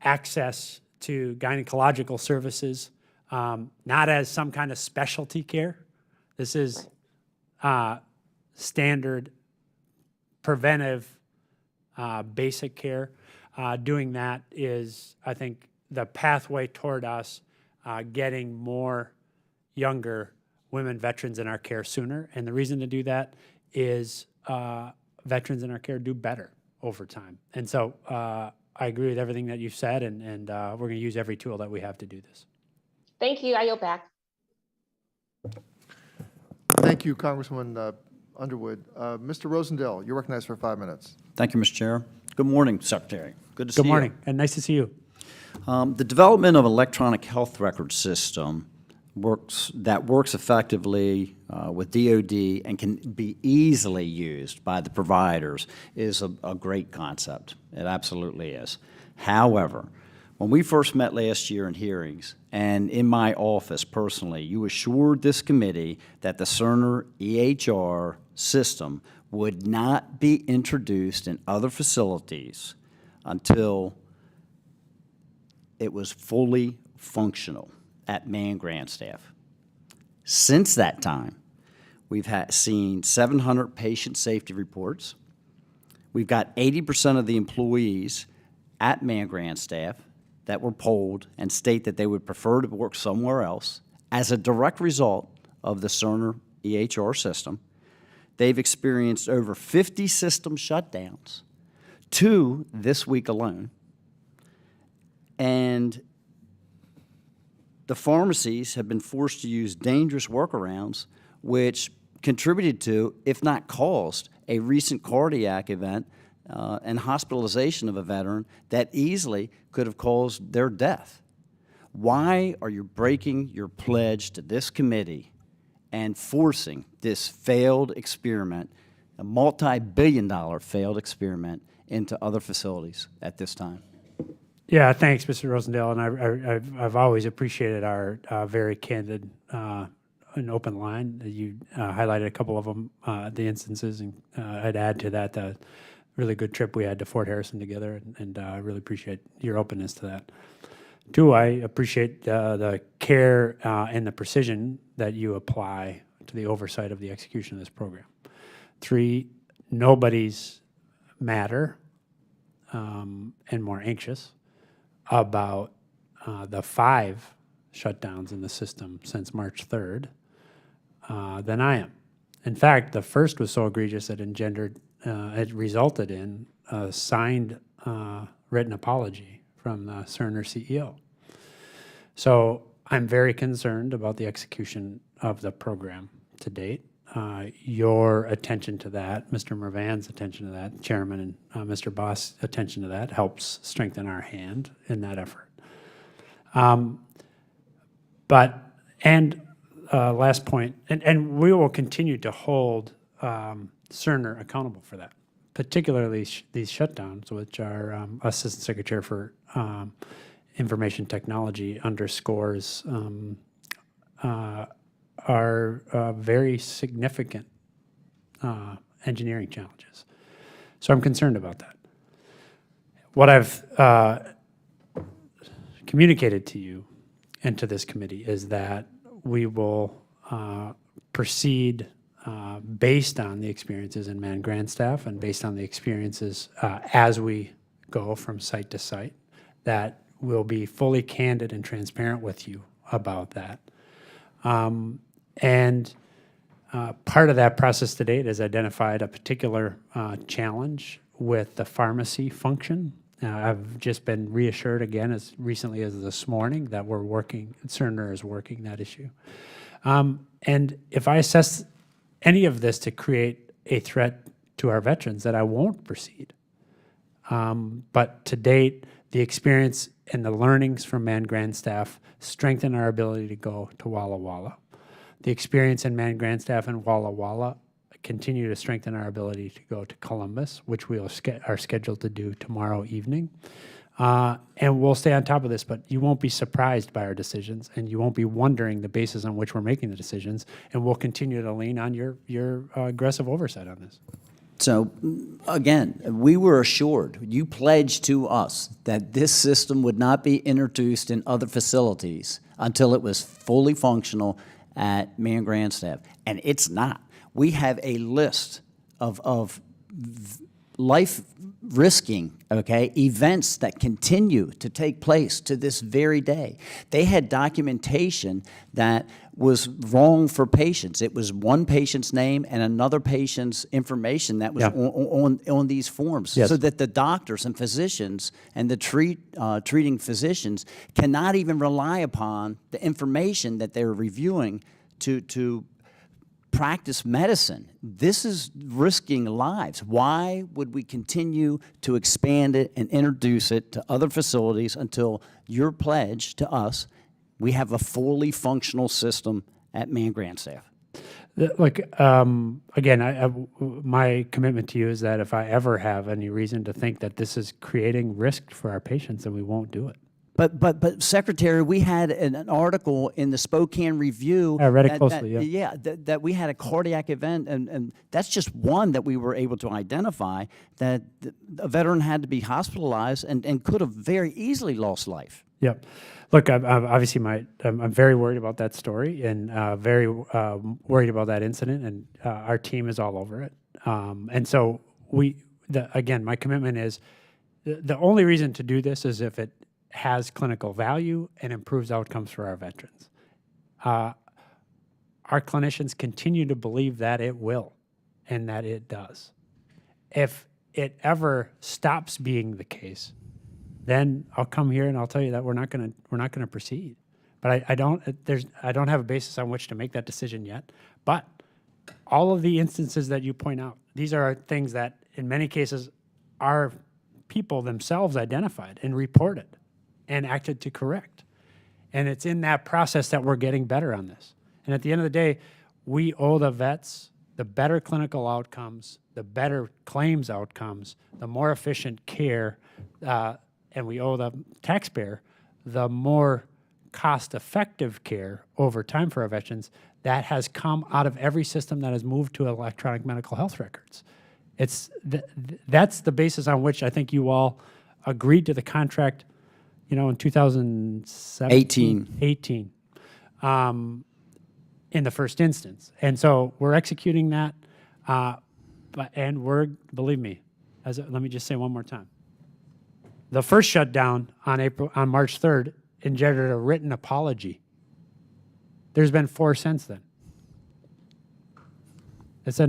access to gynecological services, not as some kind of specialty care. This is standard preventive basic care. Doing that is, I think, the pathway toward us getting more younger women veterans in our care sooner. And the reason to do that is veterans in our care do better over time. And so I agree with everything that you've said, and we're going to use every tool that we have to do this. Thank you. I yield back. Thank you, Congresswoman Underwood. Mr. Rosendale, you're recognized for 5 minutes. Thank you, Mr. Chair. Good morning, Secretary. Good to see you. Good morning, and nice to see you. The development of an electronic health record system works effectively with DoD and can be easily used by the providers is a great concept. It absolutely is. However, when we first met last year in hearings, and in my office personally, you assured this committee that the Cerner EHR system would not be introduced in other facilities until it was fully functional at man-grant staff. Since that time, we've seen 700 patient safety reports. We've got 80% of the employees at man-grant staff that were polled and state that they would prefer to work somewhere else as a direct result of the Cerner EHR system. They've experienced over 50 system shutdowns, 2 this week alone. And the pharmacies have been forced to use dangerous workarounds, which contributed to, if not caused, a recent cardiac event and hospitalization of a veteran that easily could have caused their death. Why are you breaking your pledge to this committee and forcing this failed experiment, a multi-billion-dollar failed experiment, into other facilities at this time? Yeah, thanks, Mr. Rosendale, and I've always appreciated our very candid and open line. You highlighted a couple of them, the instances, and I'd add to that the really good trip we had to Fort Harrison together, and I really appreciate your openness to that. 2, I appreciate the care and the precision that you apply to the oversight of the execution of this program. 3, nobody's madder and more anxious about the 5 shutdowns in the system since March 3rd than I am. In fact, the first was so egregious that it engendered it resulted in a signed written apology from the Cerner CEO. So I'm very concerned about the execution of the program to date. Your attention to that, Mr. Mervan's attention to that, Chairman and Mr. Boss' attention to that helps strengthen our hand in that effort. Last point, and we will continue to hold Cerner accountable for that, particularly these shutdowns, which our Assistant Secretary for Information Technology underscores are very significant engineering challenges. So I'm concerned about that. What I've communicated to you and to this committee is that we will proceed based on the experiences in man-grant staff and based on the experiences as we go from site to site, that we'll be fully candid and transparent with you about that. Part of that process to date has identified a particular challenge with the pharmacy function. I've just been reassured again as recently as this morning that we're working, Cerner is working that issue. And if I assess any of this to create a threat to our veterans, that I won't proceed. But to date, the experience and the learnings from man-grant staff strengthen our ability to go to Walla Walla. The experience in man-grant staff in Walla Walla continue to strengthen our ability to go to Columbus, which we are scheduled to do tomorrow evening. And we'll stay on top of this, but you won't be surprised by our decisions, and you won't be wondering the basis on which we're making the decisions, and we'll continue to lean on your aggressive oversight on this. So, again, we were assured, you pledged to us that this system would not be introduced in other facilities until it was fully functional at man-grant staff, and it's not. We have a list of life-risking, events that continue to take place to this very day. They had documentation that was wrong for patients. It was one patient's name and another patient's information that was on these forms, so that the doctors and physicians and the treating physicians cannot even rely upon the information that they're reviewing to practice medicine. This is risking lives. Why would we continue to expand it and introduce it to other facilities until your pledge to us, we have a fully functional system at man-grant staff? Look, again, my commitment to you is that if I ever have any reason to think that this is creating risk for our patients, then we won't do it. But Secretary, we had an article in the Spokane Review. I read it closely, that we had a cardiac event, and that's just one that we were able to identify, that a veteran had to be hospitalized and could have very easily lost life. Yep. Look, obviously I'm very worried about that story and very worried about that incident, and our team is all over it. And so again, my commitment is the only reason to do this is if it has clinical value and improves outcomes for our veterans. Our clinicians continue to believe that it will and that it does. If it ever stops being the case, then I'll come here and I'll tell you that we're not going to proceed. But I don't have a basis on which to make that decision yet. But all of the instances that you point out, these are things that in many cases our people themselves identified and reported and acted to correct. And it's in that process that we're getting better on this. And at the end of the day, we owe the vets the better clinical outcomes, the better claims outcomes, the more efficient care, and we owe the taxpayer the more cost-effective care over time for our veterans that has come out of every system that has moved to electronic medical health records. That's the basis on which I think you all agreed to the contract, in 2017? 18. In the first instance. And so we're executing that, believe me, let me just say one more time. The first shutdown on March 3rd engendered a written apology. There's been 4 since then.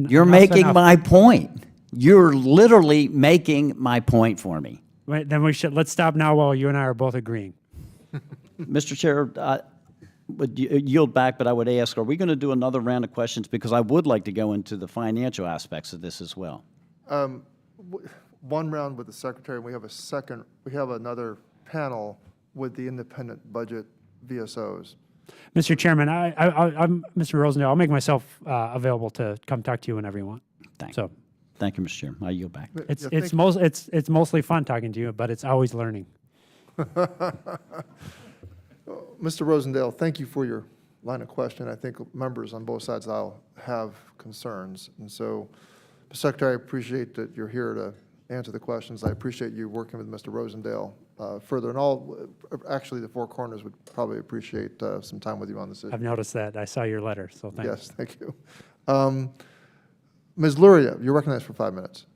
You're making my point. You're literally making my point for me. Wait, then let's stop now while you and I are both agreeing. Mr. Chair, I would yield back, but I would ask, are we going to do another round of questions? Because I would like to go into the financial aspects of this as well. One round with the secretary, and we have another panel with the independent budget VSOs. Mr. Chairman, I'm Mr. Rosendale. I'll make myself available to come talk to you whenever you want. Thank So you. Thank you, Mr. Chair. I yield back. It's mostly fun talking to you, but it's always learning. Mr. Rosendale, thank you for your line of question. I think members on both sides of the aisle have concerns. And so, Mr. Secretary, I appreciate that you're here to answer the questions. I appreciate you working with Mr. Rosendale further. And actually, the Four Corners would probably appreciate some time with you on this issue. I've noticed that. I saw your letter, so thanks. Yes, thank you. Ms. Luria, you're recognized for 5 minutes.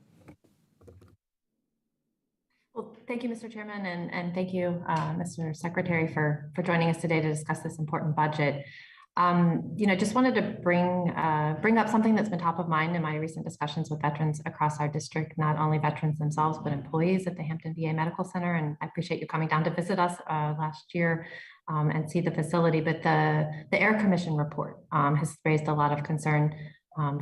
Well, thank you, Mr. Chairman, and thank you, Mr. Secretary, for joining us today to discuss this important budget. Just wanted to bring up something that's been top of mind in my recent discussions with veterans across our district, not only veterans themselves, but employees at the Hampton VA Medical Center. And I appreciate you coming down to visit us last year and see the facility. But the Air Commission report has raised a lot of concern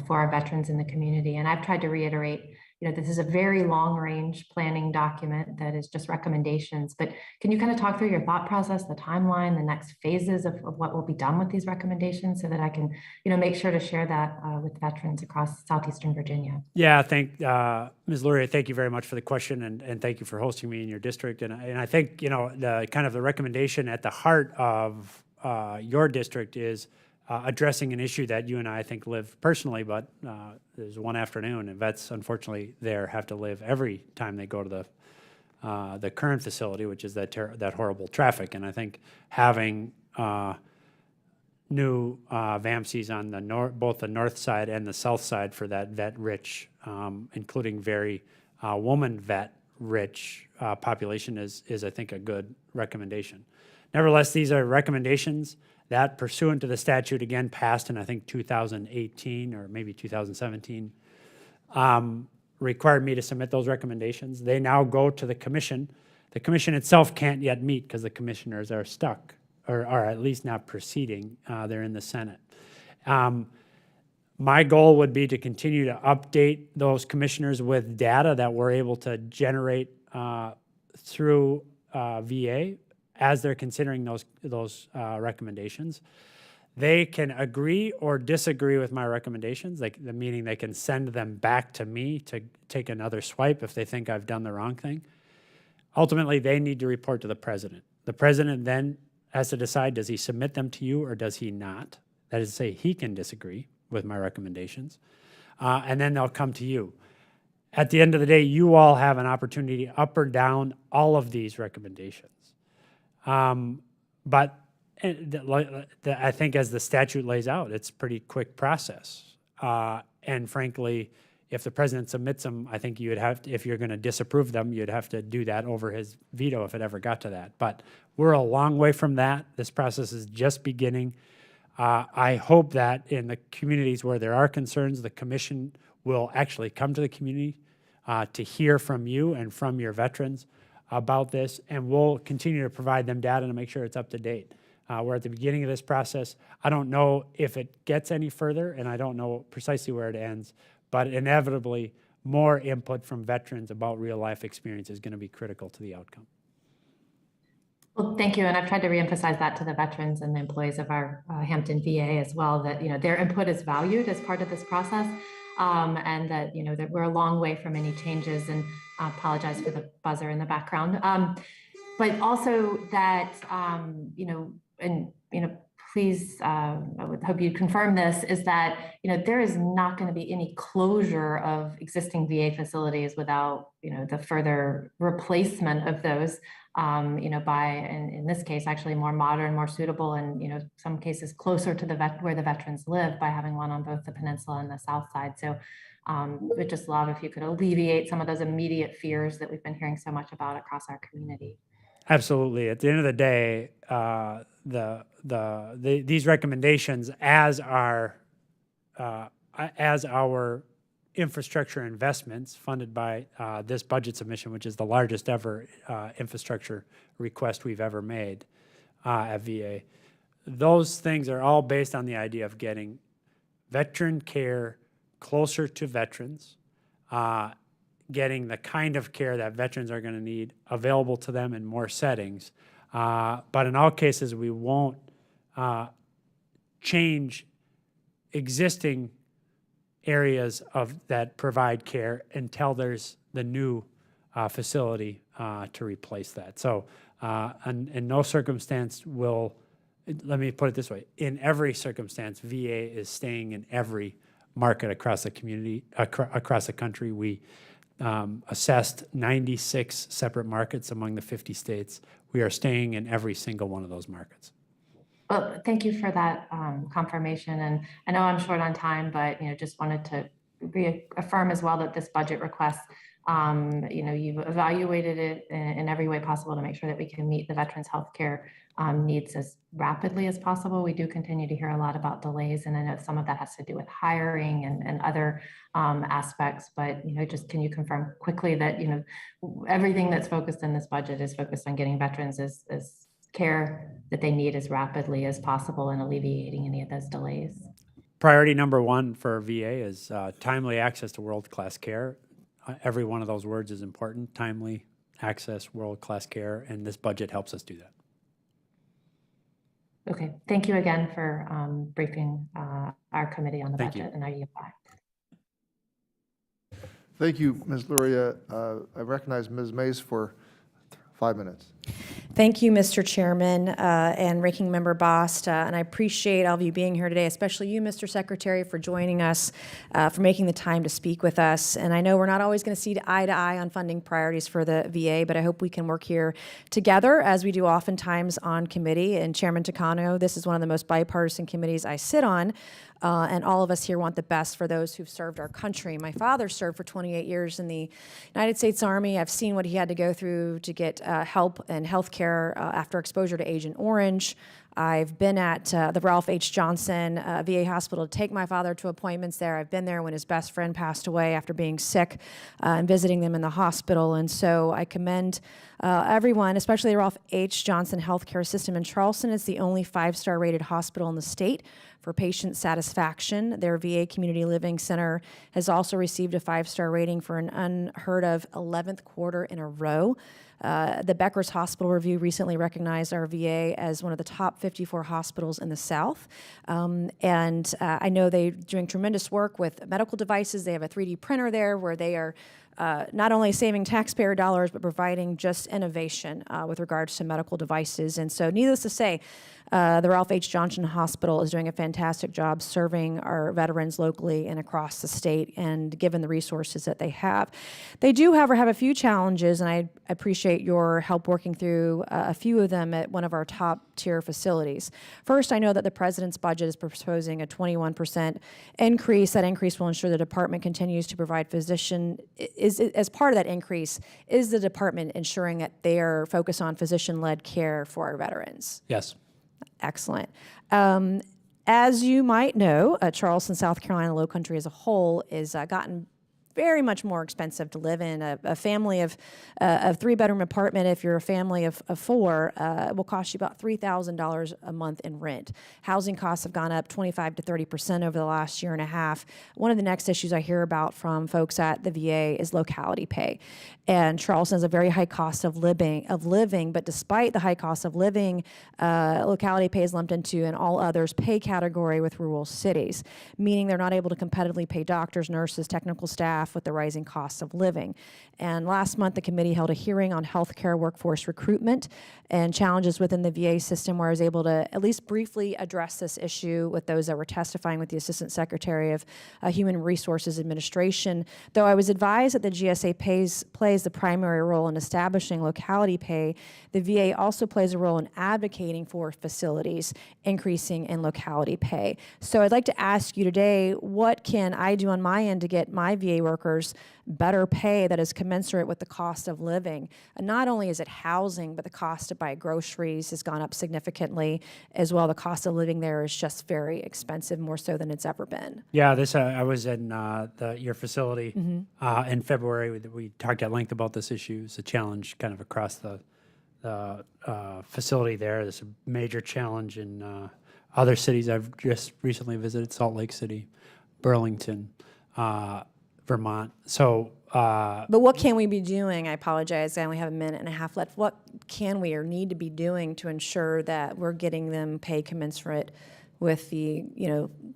for our veterans in the community. And I've tried to reiterate, this is a very long-range planning document that is just recommendations, but can you kind of talk through your thought process, the timeline, the next phases of what will be done with these recommendations so that I can, make sure to share that with veterans across Southeastern Virginia? Yeah, Ms. Luria, thank you very much for the question, and thank you for hosting me in your district. And I think, the recommendation at the heart of your district is addressing an issue that you and I think live personally, but there's one afternoon, and vets, unfortunately, there have to live every time they go to the current facility, which is that horrible traffic. And I think having new VAMCs on both the north side and the south side for that vet-rich, including very woman vet-rich population is, I think, a good recommendation. Nevertheless, these are recommendations that, pursuant to the statute, again, passed in, I think, 2018 or maybe 2017, required me to submit those recommendations. They now go to the commission. The commission itself can't yet meet because the commissioners are stuck, or are at least not proceeding. They're in the Senate. My goal would be to continue to update those commissioners with data that we're able to generate through VA as they're considering those recommendations. They can agree or disagree with my recommendations, meaning they can send them back to me to take another swipe if they think I've done the wrong thing. Ultimately, they need to report to the president. The president then has to decide, does he submit them to you or does he not? That is to say, he can disagree with my recommendations, and then they'll come to you. At the end of the day, you all have an opportunity up or down all of these recommendations. But I think as the statute lays out, it's a pretty quick process. And frankly, if the president submits them, I think you would have to, if you're going to disapprove them, you'd have to do that over his veto if it ever got to that. But we're a long way from that. This process is just beginning. I hope that in the communities where there are concerns, the commission will actually come to the community to hear from you and from your veterans about this, and we'll continue to provide them data to make sure it's up to date. We're at the beginning of this process. I don't know if it gets any further, and I don't know precisely where it ends, but inevitably, more input from veterans about real-life experience is going to be critical to the outcome. Well, thank you, and I've tried to reemphasize that to the veterans and the employees of our Hampton VA as well, that their input is valued as part of this process, and that that we're a long way from any changes. And I apologize for the buzzer in the background, but also that please, I would hope you confirm this, is that there is not going to be any closure of existing VA facilities without the further replacement of those. By, in this case, actually more modern, more suitable, and some cases closer to where the veterans live, by having one on both the peninsula and the south side. So we'd just love if you could alleviate some of those immediate fears that we've been hearing so much about across our community. Absolutely. At the end of the day, these recommendations, as our infrastructure investments funded by this budget submission, which is the largest ever infrastructure request we've ever made at VA. Those things are all based on the idea of getting veteran care closer to veterans, getting the kind of care that veterans are going to need available to them in more settings. But in all cases, we won't change existing areas that provide care until there's the new facility to replace that. So in no circumstance will, let me put it this way, in every circumstance, VA is staying in every market across the community, across the country. We assessed 96 separate markets among the 50 states. We are staying in every single one of those markets. Well, thank you for that confirmation. And I know I'm short on time, but just wanted to reaffirm as well that this budget request, you've evaluated it in every way possible to make sure that we can meet the veterans' healthcare needs as rapidly as possible. We do continue to hear a lot about delays, and I know some of that has to do with hiring and other aspects. But just can you confirm quickly that everything that's focused in this budget is focused on getting veterans as care that they need as rapidly as possible and alleviating any of those delays? Priority number one for VA is timely access to world-class care. Every one of those words is important: timely access, world-class care, and this budget helps us do that. Okay, thank you again for briefing our committee on the budget, and I yield back. Thank you, Ms. Luria. I recognize Ms. Mace for 5 minutes. Thank you, Mr. Chairman and Ranking Member Bost, and I appreciate all of you being here today, especially you, Mr. Secretary, for joining us, for making the time to speak with us. And I know we're not always going to see eye to eye on funding priorities for the VA, but I hope we can work here together, as we do oftentimes on committee. And Chairman Takano, this is one of the most bipartisan committees I sit on, and all of us here want the best for those who've served our country. My father served for 28 years in the United States Army. I've seen what he had to go through to get help and health care after exposure to Agent Orange. I've been at the Ralph H. Johnson VA hospital to take my father to appointments there. I've been there when his best friend passed away after being sick and visiting them in the hospital. And so I commend everyone, especially the Ralph H. Johnson healthcare system in Charleston. It's the only 5-star rated hospital in the state for patient satisfaction. Their VA Community Living Center has also received a 5-star rating for an unheard of 11th quarter in a row. The Becker's Hospital Review recently recognized our VA as one of the top 54 hospitals in the South. And I know they're doing tremendous work with medical devices. They have a 3D printer there where they are not only saving taxpayer dollars, but providing just innovation with regards to medical devices. And so needless to say, the Ralph H. Johnson Hospital is doing a fantastic job serving our veterans locally and across the state, and given the resources that they have. They do, however, have a few challenges, and I appreciate your help working through a few of them at one of our top-tier facilities. First, I know that the President's budget is proposing a 21% increase. That increase will ensure the department continues to provide physician. As part of that increase, is the department ensuring that they are focused on physician-led care for our veterans? Yes. Excellent. As you might know, Charleston, South Carolina, Low Country as a whole is gotten very much more expensive to live in. A family of a 3-bedroom apartment, if you're a family of 4, will cost you about $3,000 a month in rent. Housing costs have gone up 25 to 30% over the last year and a half. One of the next issues I hear about from folks at the VA is locality pay. And Charleston has a very high cost of living, but despite the high cost of living, locality pay is lumped into an all others pay category with rural cities, meaning they're not able to competitively pay doctors, nurses, technical staff with the rising costs of living. And last month, the committee held a hearing on healthcare workforce recruitment and challenges within the VA system, where I was able to at least briefly address this issue with those that were testifying with the Assistant Secretary of Human Resources Administration. Though I was advised that the GSA plays the primary role in establishing locality pay, the VA also plays a role in advocating for facilities increasing in locality pay. So I'd like to ask you today, what can I do on my end to get my VA workforce workers better pay that is commensurate with the cost of living. And not only is it housing, but the cost to buy groceries has gone up significantly as well. The cost of living there is just very expensive, more so than it's ever been. Yeah, I was in your facility in February. We talked at length about this issue. It's a challenge kind of across the facility there. There's a major challenge in other cities. I've just recently visited Salt Lake City, Burlington, Vermont. So, but what can we be doing? I apologize, I only have a minute and a half left. What can we or need to be doing to ensure that we're getting them pay commensurate with the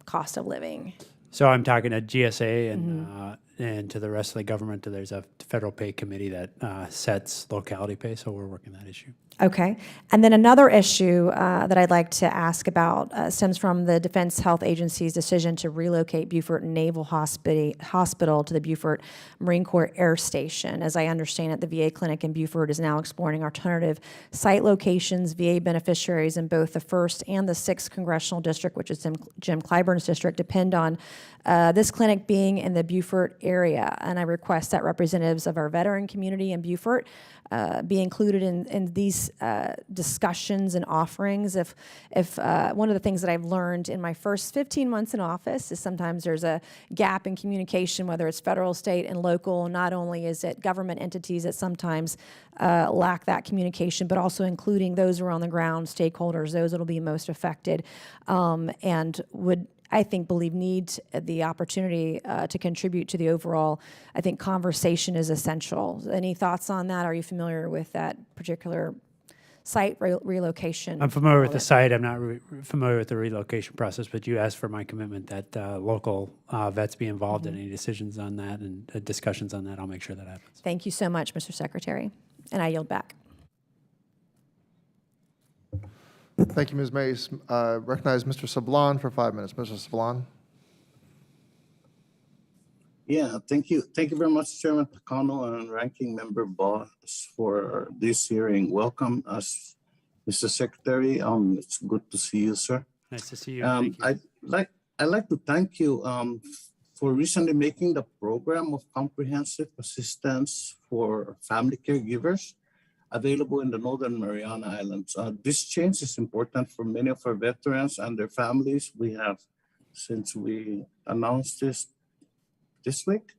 cost of living? So I'm talking to GSA and to the rest of the government. There's a federal pay committee that sets locality pay, so we're working that issue. Okay. And then another issue that I'd like to ask about stems from the Defense Health Agency's decision to relocate Beaufort Naval Hospital to the Beaufort Marine Corps Air Station. As I understand it, the VA clinic in Beaufort is now exploring alternative site locations. VA beneficiaries in both the 1st and the 6th Congressional District, which is Jim Clyburn's district, depend on this clinic being in the Beaufort area. And I request that representatives of our veteran community in Beaufort be included in these discussions and offerings. If one of the things that I've learned in my first 15 months in office is sometimes there's a gap in communication, whether it's federal, state, and local. Not only is it government entities that sometimes lack that communication, but also including those who are on the ground, stakeholders, those that will be most affected, and would, I think, need the opportunity to contribute to the overall, I think, conversation is essential. Any thoughts on that? Are you familiar with that particular site relocation? I'm familiar with the site. I'm not familiar with the relocation process, but you asked for my commitment that local vets be involved in any decisions on that and discussions on that. I'll make sure that happens. Thank you so much, Mr. Secretary. And I yield back. Thank you, Ms. Mays. Recognize Mr. Sablon for 5 minutes. Mr. Sablon. Yeah, thank you. Thank you very much, Chairman Takano and Ranking Member Boss, for this hearing. Welcome, Mr. Secretary. It's good to see you, sir. Nice to see you. Thank you. I'd like to thank you for recently making the program of comprehensive assistance for family caregivers available in the Northern Mariana Islands. This change is important for many of our veterans and their families. We have, since we announced this week,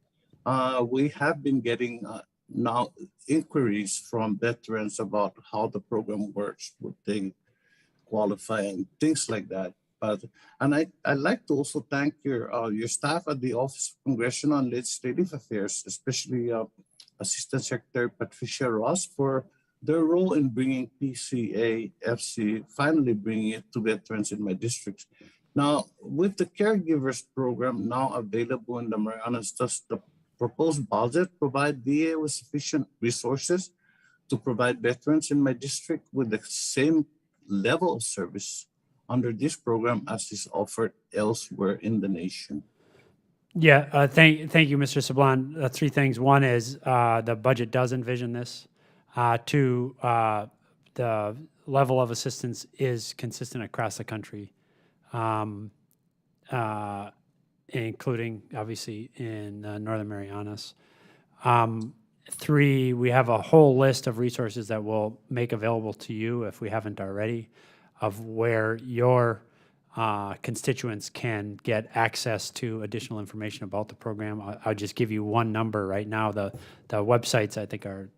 we have been getting now inquiries from veterans about how the program works, would they qualify and things like that. And I'd like to also thank your staff at the Office of Congressional and Legislative Affairs, especially Assistant Secretary Patricia Ross, for their role in bringing PCA-FC, finally bringing it to veterans in my district. Now, with the caregivers program now available in the Marianas, does the proposed budget provide VA with sufficient resources to provide veterans in my district with the same level of service under this program as is offered elsewhere in the nation? Yeah, thank you, Mr. Sablon. 3 things. One is the budget does envision this. 2, the level of assistance is consistent across the country, including, obviously, in Northern Marianas. 3, we have a whole list of resources that we'll make available to you, if we haven't already, of where your constituents can get access to additional information about the program. I'll just give you one number right now. The websites, I think, are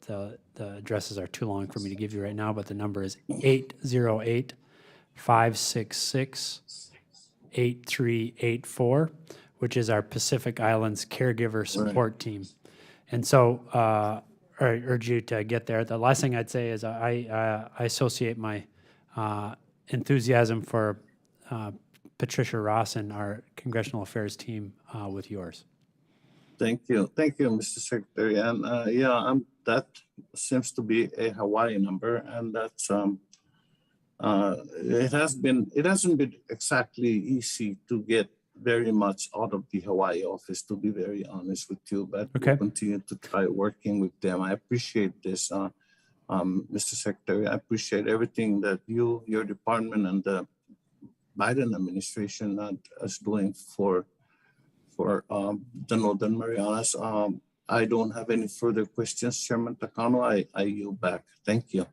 the addresses are too long for me to give you right now, but the number is 808-566-8384, which is our Pacific Islands Caregiver Support Team. And so I urge you to get there. The last thing I'd say is I associate my enthusiasm for Patricia Ross and our Congressional Affairs team with yours. Thank you, Mr. Secretary. And that seems to be a Hawaii number, and that's it hasn't been exactly easy to get very much out of the Hawaii office, to be very honest with you. But we'll continue to try working with them. I appreciate this. Mr. Secretary, I appreciate everything that your department and the Biden administration is doing for for the Northern Marianas. I don't have any further questions, Chairman Takano. I yield back. Thank you.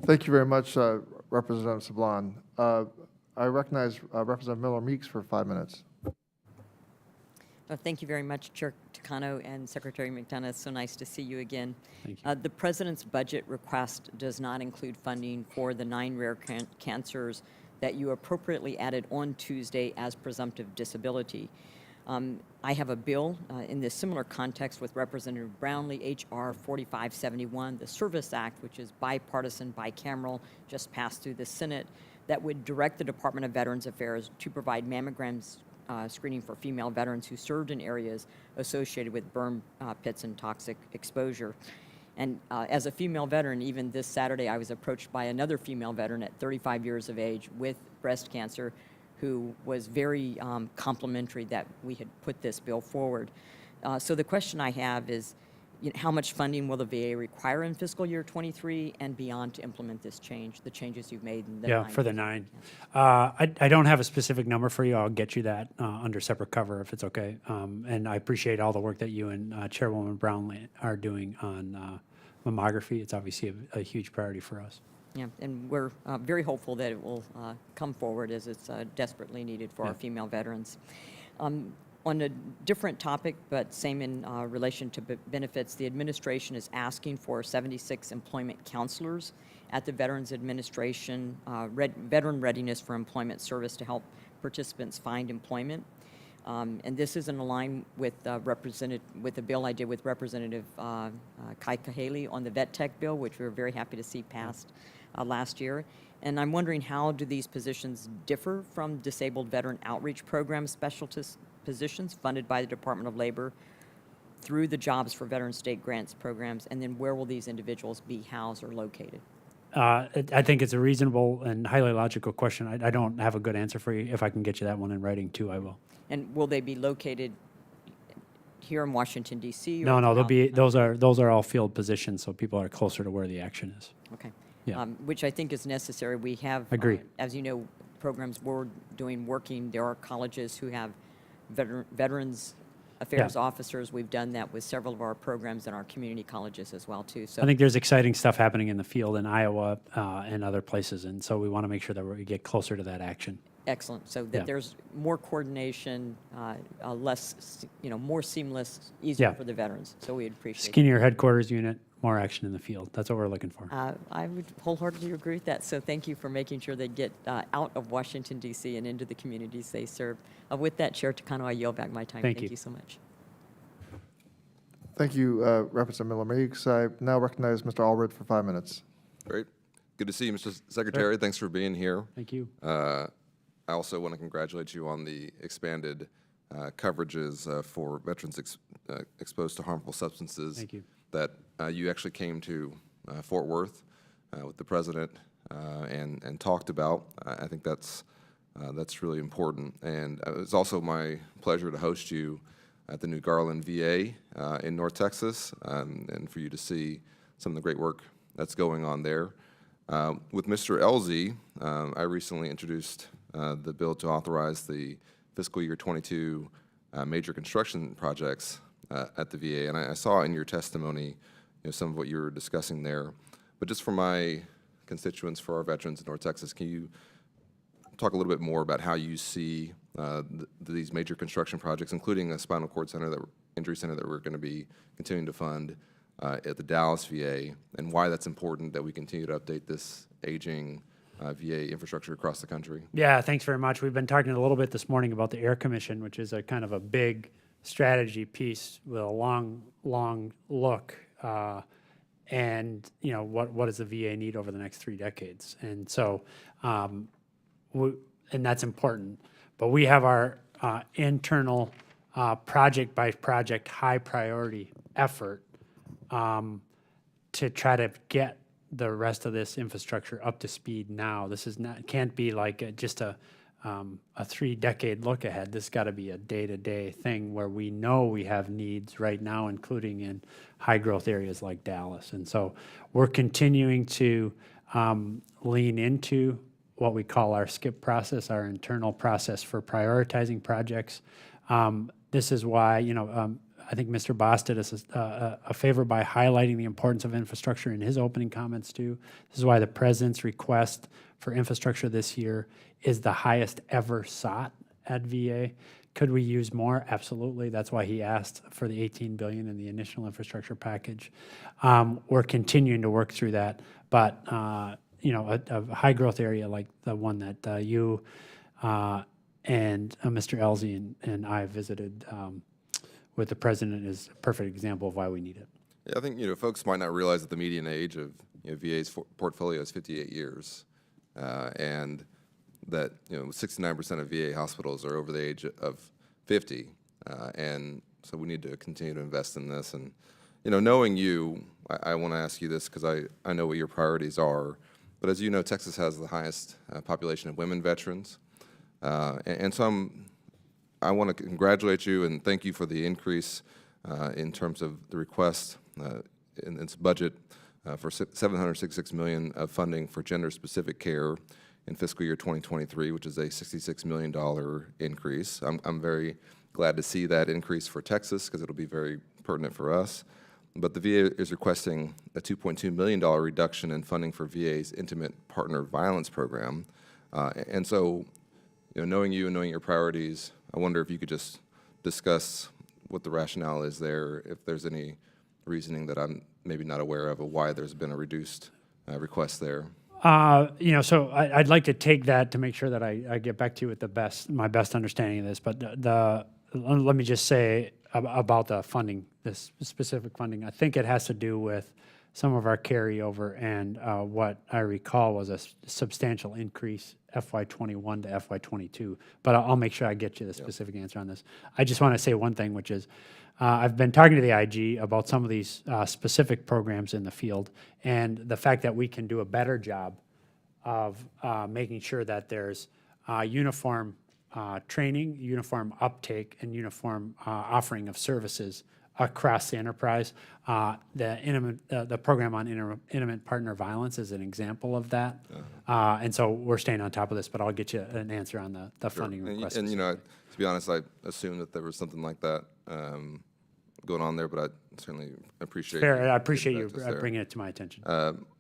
Thank you very much, Representative Sablan. I recognize Representative Miller Meeks for 5 minutes. Thank you very much, Chair Takano and Secretary McDonough. It's so nice to see you again. Thank you. The President's budget request does not include funding for the 9 rare cancers that you appropriately added on Tuesday as presumptive disability. I have a bill in this similar context with Representative Brownlee, H.R. 4571, the Service Act, which is bipartisan, bicameral, just passed through the Senate, that would direct the Department of Veterans Affairs to provide mammograms screening for female veterans who served in areas associated with burn pits and toxic exposure. And as a female veteran, even this Saturday, I was approached by another female veteran at 35 years of age with breast cancer who was very complimentary that we had put this bill forward. So the question I have is, how much funding will the VA require in fiscal year 23 and beyond to implement this change, the changes you've made in the 9? For the 9. I don't have a specific number for you. I'll get you that under separate cover if it's okay. And I appreciate all the work that you and Chairwoman Brownlee are doing on mammography. It's obviously a huge priority for us. Yeah, and we're very hopeful that it will come forward as it's desperately needed for our female veterans. On a different topic, but same in relation to benefits, the administration is asking for 76 employment counselors at the Veterans Administration Veteran Readiness for Employment Service to help participants find employment. And this is in line with with the bill I did with Representative Kai Kahale on the Vet Tech bill, which we were very happy to see passed last year. And I'm wondering, how do these positions differ from disabled veteran outreach program specialist positions funded by the Department of Labor through the Jobs for Veterans State Grants programs, and then where will these individuals be housed or located? I think it's a reasonable and highly logical question. I don't have a good answer for you. If I can get you that one in writing too, I will. And will they be located here in Washington, D.C.? No, they'll be, those are all field positions, so people are closer to where the action is. Okay. Yeah. Which I think is necessary. We have, Agree. As you know, programs we're doing working. There are colleges who have Veterans Affairs officers. We've done that with several of our programs in our community colleges as well, too. So I think there's exciting stuff happening in the field in Iowa and other places, and so we want to make sure that we get closer to that action. Excellent. So that there's more coordination, less, more seamless, easier for the veterans. So we appreciate it. Skinnier headquarters unit, more action in the field. That's what we're looking for. I would wholeheartedly agree with that. So thank you for making sure they get out of Washington, D.C. and into the communities they serve. With that, Chair Takano, I yield back my time. Thank you. You so much. Thank you, Representative Miller Meeks. I now recognize Mr. Allred for 5 minutes. Great. Good to see you, Mr. Secretary. Thanks for being here. Thank you. I also want to congratulate you on the expanded coverages for veterans exposed to harmful substances. Thank you. That you actually came to Fort Worth with the president and talked about. I think that's really important. And it's also my pleasure to host you at the new Garland VA in North Texas, and for you to see some of the great work that's going on there. With Mr. Elzy, I recently introduced the bill to authorize the fiscal year 22 major construction projects at the VA, and I saw in your testimony, some of what you were discussing there. But just for my constituents, for our veterans in North Texas, can you talk a little bit more about how you see these major construction projects, including a spinal cord injury center that we're going to be continuing to fund at the Dallas VA, and why that's important that we continue to update this aging VA infrastructure across the country? Yeah, thanks very much. We've been talking a little bit this morning about the Air Commission, which is a kind of a big strategy piece with a long look. And what does the VA need over the next 3 decades? And so, and that's important. But we have our internal project by project high priority effort to try to get the rest of this infrastructure up to speed now. This is not, can't be like just a 3-decade look ahead. This got to be a day-to-day thing where we know we have needs right now, including in high growth areas like Dallas. And so we're continuing to lean into what we call our SKIP process, our internal process for prioritizing projects. This is why, I think Mr. Boss did us a favor by highlighting the importance of infrastructure in his opening comments too. This is why the president's request for infrastructure this year is the highest ever sought at VA. Could we use more? Absolutely. That's why he asked for the $18 billion in the initial infrastructure package. We're continuing to work through that, but a high growth area like the one that you and Mr. Elsie and I visited with the president is a perfect example of why we need it. Yeah, I think, folks might not realize that the median age of VA's portfolio is 58 years, and that 69% of VA hospitals are over the age of 50, and so we need to continue to invest in this. And knowing you, I want to ask you this because I know what your priorities are. But as you know, Texas has the highest population of women veterans, and so I want to congratulate you and thank you for the increase in terms of the request in its budget for $766 million of funding for gender-specific care in fiscal year 2023, which is a $66 million increase. I'm very glad to see that increase for Texas because it'll be very pertinent for us. But the VA is requesting a $2.2 million reduction in funding for VA's Intimate Partner Violence Program. And so, knowing you and knowing your priorities, I wonder if you could just discuss what the rationale is there, if there's any reasoning that I'm maybe not aware of why there's been a reduced request there. So I'd like to take that to make sure that I get back to you with my best understanding of this. But let me just say about the funding, this specific funding. I think it has to do with some of our carryover and what I recall was a substantial increase FY21 to FY22. But I'll make sure I get you the specific answer on this. I just want to say one thing, which is I've been talking to the IG about some of these specific programs in the field and the fact that we can do a better job of making sure that there's uniform training, uniform uptake, and uniform offering of services across the enterprise. The program on intimate partner violence is an example of that. And so we're staying on top of this, but I'll get you an answer on the funding request. And to be honest, I assumed that there was something like that going on there, but I certainly appreciate Fair, I appreciate you bringing it to my attention.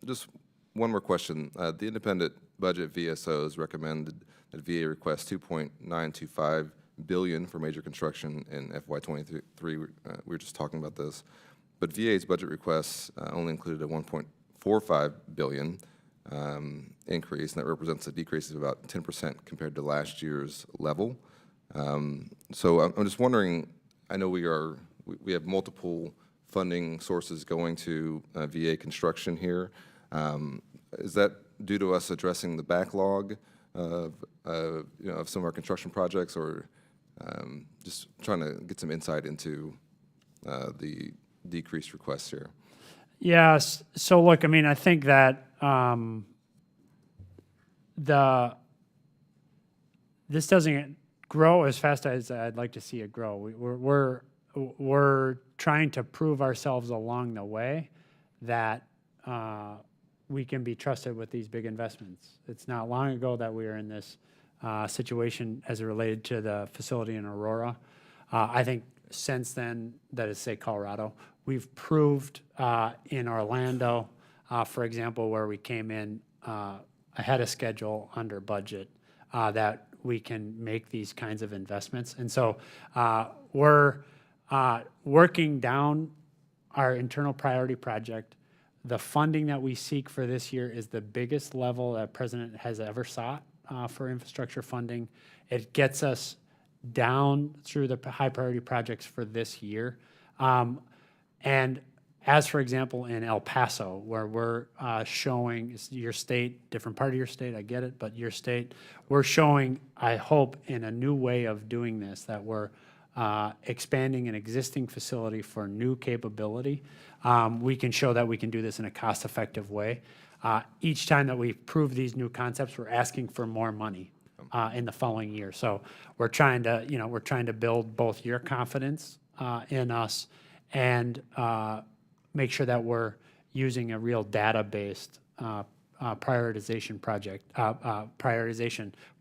Just one more question. The independent budget VSOs recommended that VA request $2.925 billion for major construction in FY23. We were just talking about this, but VA's budget requests only included a $1.45 billion increase, and that represents a decrease of about 10% compared to last year's level. So I'm just wondering. I know we have multiple funding sources going to VA construction here. Is that due to us addressing the backlog of some of our construction projects, or just trying to get some insight into the decreased requests here? Yes. So look, I think that this doesn't grow as fast as I'd like to see it grow. We're trying to prove ourselves along the way that we can be trusted with these big investments. It's not long ago that we were in this situation as it related to the facility in Aurora. I think since then, that is, say, Colorado, we've proved in Orlando, for example, where we came in ahead of schedule, under budget, that we can make these kinds of investments. And so we're working down our internal priority project. The funding that we seek for this year is the biggest level that President has ever sought for infrastructure funding. It gets us down through the high priority projects for this year. And as, for example, in El Paso, where we're showing your state, different part of your state, I get it, but your state, we're showing, I hope, in a new way of doing this, that we're expanding an existing facility for new capability. We can show that we can do this in a cost-effective way. Each time that we prove these new concepts, we're asking for more money in the following year. So we're trying to build both your confidence in us and make sure that we're using a real data-based prioritization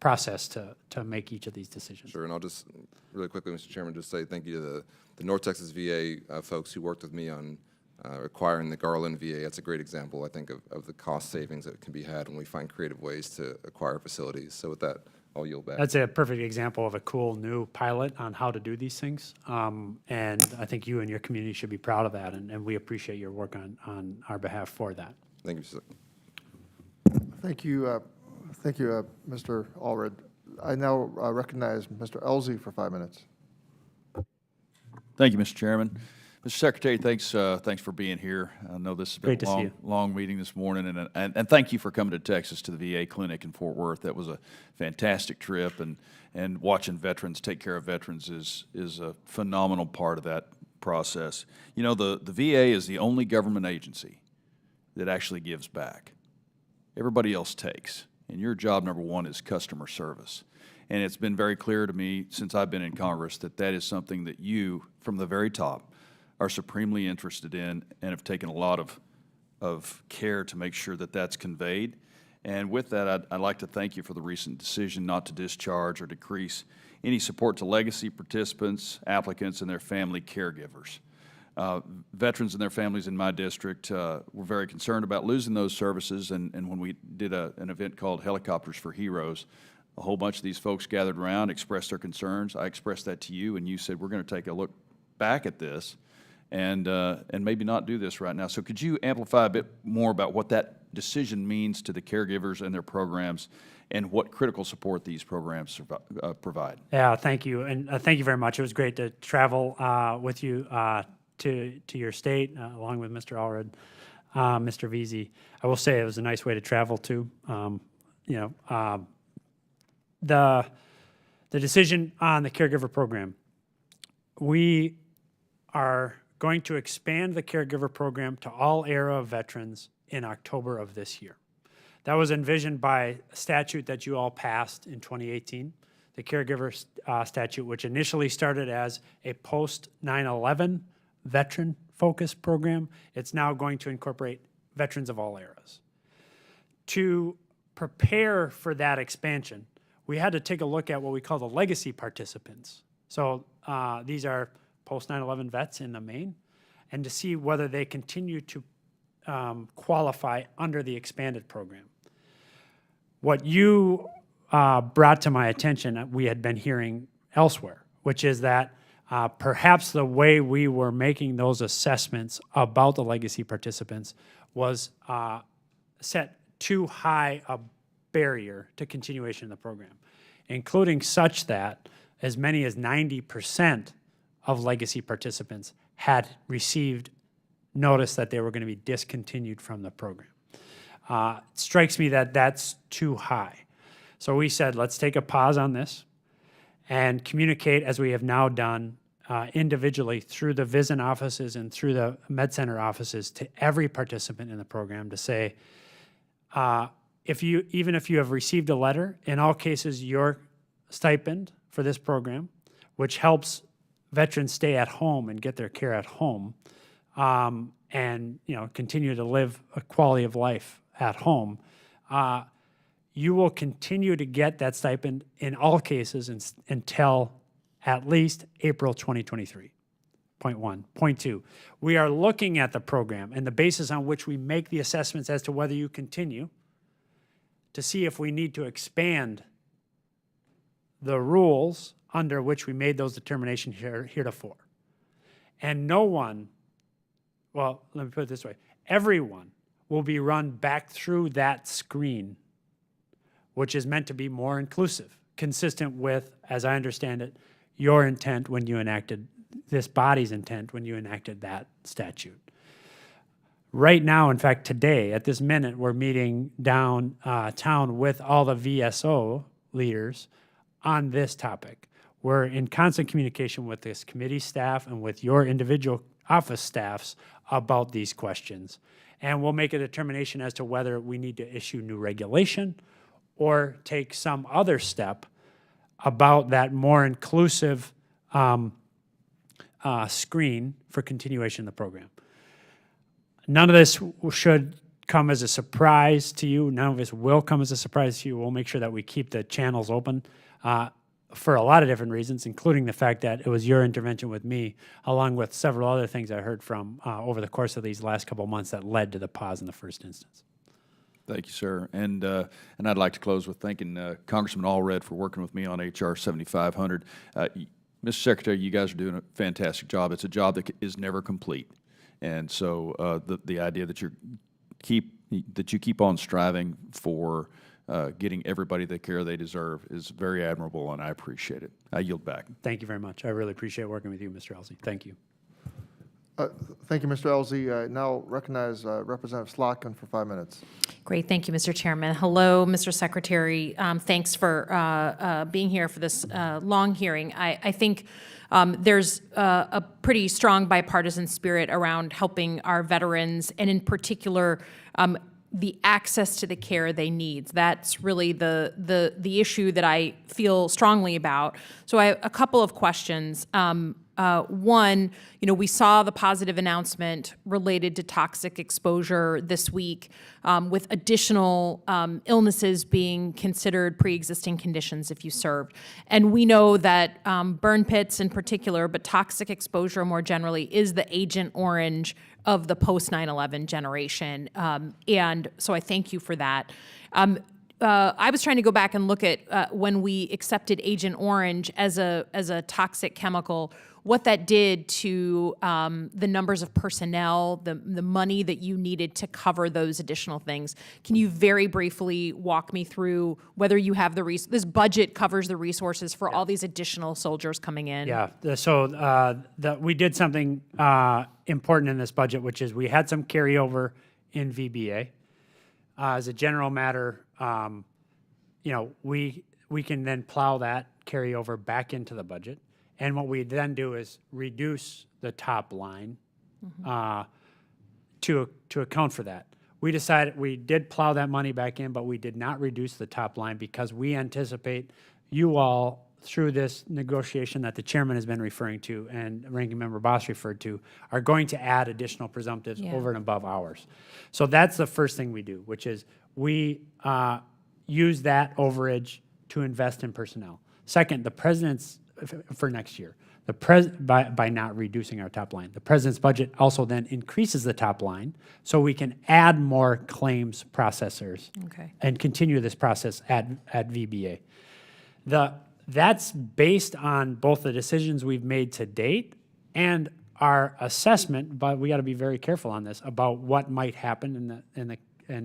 process to make each of these decisions. Sure, and I'll just, really quickly, Mr. Chairman, just say thank you to the North Texas VA folks who worked with me on acquiring the Garland VA. That's a great example, I think, of the cost savings that can be had when we find creative ways to acquire facilities. So with that, I'll yield back. That's a perfect example of a cool new pilot on how to do these things. And I think you and your community should be proud of that, and we appreciate your work on our behalf for that. Thank you, sir. Thank you, Mr. Allred. I now recognize Mr. Elzey for 5 minutes. Thank you, Mr. Chairman. Mr. Secretary, thanks for being here. I know this has been a long meeting this morning, and thank you for coming to Texas to the VA clinic in Fort Worth. That was a fantastic trip, and watching veterans take care of veterans is a phenomenal part of that process. You know, the VA is the only government agency that actually gives back. Everybody else takes, and your job number one is customer service. And it's been very clear to me since I've been in Congress that that is something that you, from the very top, are supremely interested in and have taken a lot of care to make sure that that's conveyed. And with that, I'd like to thank you for the recent decision not to discharge or decrease any support to legacy participants, applicants, and their family caregivers. Veterans and their families in my district were very concerned about losing those services, and when we did an event called Helicopters for Heroes, a whole bunch of these folks gathered around, expressed their concerns. I expressed that to you, and you said, we're going to take a look back at this and maybe not do this right now. So could you amplify a bit more about what that decision means to the caregivers and their programs and what critical support these programs provide? Yeah, thank you. And thank you very much. It was great to travel with you to your state, along with Mr. Allred, Mr. Veazey. I will say it was a nice way to travel too. The decision on the caregiver program, we are going to expand the caregiver program to all era veterans in October of this year. That was envisioned by a statute that you all passed in 2018, the caregiver statute, which initially started as a post 9/11 veteran-focused program. It's now going to incorporate veterans of all eras. To prepare for that expansion, we had to take a look at what we call the legacy participants. So these are post 9/11 vets in the main, and to see whether they continue to qualify under the expanded program. What you brought to my attention, we had been hearing elsewhere, which is that perhaps the way we were making those assessments about the legacy participants was set too high a barrier to continuation of the program, including such that as many as 90% of legacy participants had received notice that they were going to be discontinued from the program. It strikes me that that's too high. So we said, let's take a pause on this and communicate, as we have now done, individually through the VISN offices and through the Med Center offices to every participant in the program to say, even if you have received a letter, in all cases, your stipend for this program, which helps veterans stay at home and get their care at home, and continue to live a quality of life at home, you will continue to get that stipend in all cases until at least April 2023. Point one. Point two, we are looking at the program and the basis on which we make the assessments as to whether you continue to see if we need to expand the rules under which we made those determinations heretofore. And no one, well, let me put it this way, everyone will be run back through that screen, which is meant to be more inclusive, consistent with, as I understand it, your intent when you enacted, this body's intent when you enacted that statute. Right now, in fact, today, at this minute, we're meeting downtown with all the VSO leaders on this topic. We're in constant communication with this committee staff and with your individual office staffs about these questions. And we'll make a determination as to whether we need to issue new regulation or take some other step about that more inclusive screen for continuation of the program. None of this should come as a surprise to you. None of this will come as a surprise to you. We'll make sure that we keep the channels open for a lot of different reasons, including the fact that it was your intervention with me, along with several other things I heard from over the course of these last couple of months that led to the pause in the first instance. Thank you, sir. And I'd like to close with thanking Congressman Allred for working with me on H.R. 7500. Mr. Secretary, you guys are doing a fantastic job. It's a job that is never complete. And so the idea that you keep on striving for getting everybody the care they deserve is very admirable, and I appreciate it. I yield back. Thank you very much. I really appreciate working with you, Mr. Elsie. Thank you. Thank you, Mr. Elsie. Now recognize Representative Slotkin for 5 minutes. Great. Thank you, Mr. Chairman. Hello, Mr. Secretary. Thanks for being here for this long hearing. I think there's a pretty strong bipartisan spirit around helping our veterans, and in particular, the access to the care they need. That's really the issue that I feel strongly about. So I have a couple of questions. One, we saw the positive announcement related to toxic exposure this week, with additional illnesses being considered pre-existing conditions if you served. And we know that burn pits in particular, but toxic exposure more generally, is the Agent Orange of the post-9/11 generation. And so I thank you for that. I was trying to go back and look at when we accepted Agent Orange as a toxic chemical, what that did to the numbers of personnel, the money that you needed to cover those additional things. Can you very briefly walk me through whether you have this budget covers the resources for all these additional soldiers coming in? Yeah, so we did something important in this budget, which is we had some carryover in VBA. As a general matter, we can then plow that carryover back into the budget. And what we then do is reduce the top line to account for that. We decided we did plow that money back in, but we did not reduce the top line because we anticipate you all, through this negotiation that the chairman has been referring to and Ranking Member Boss referred to, are going to add additional presumptives over and above ours. So that's the first thing we do, which is we use that overage to invest in personnel. Second, the president's, for next year, by not reducing our top line, the president's budget also then increases the top line so we can add more claims processors and continue this process at VBA. That's based on both the decisions we've made to date and our assessment, but we got to be very careful on this, about what might happen in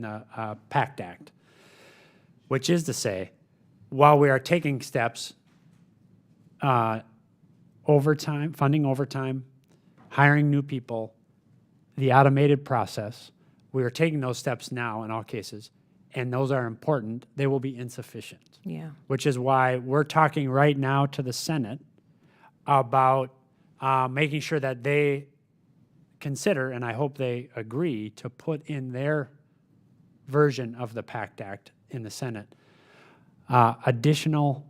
the PACT Act, which is to say, while we are taking steps, overtime, funding overtime, hiring new people, the automated process, we are taking those steps now in all cases, and those are important. They will be insufficient. Yeah. Which is why we're talking right now to the Senate about making sure that they consider, and I hope they agree, to put in their version of the PACT Act in the Senate additional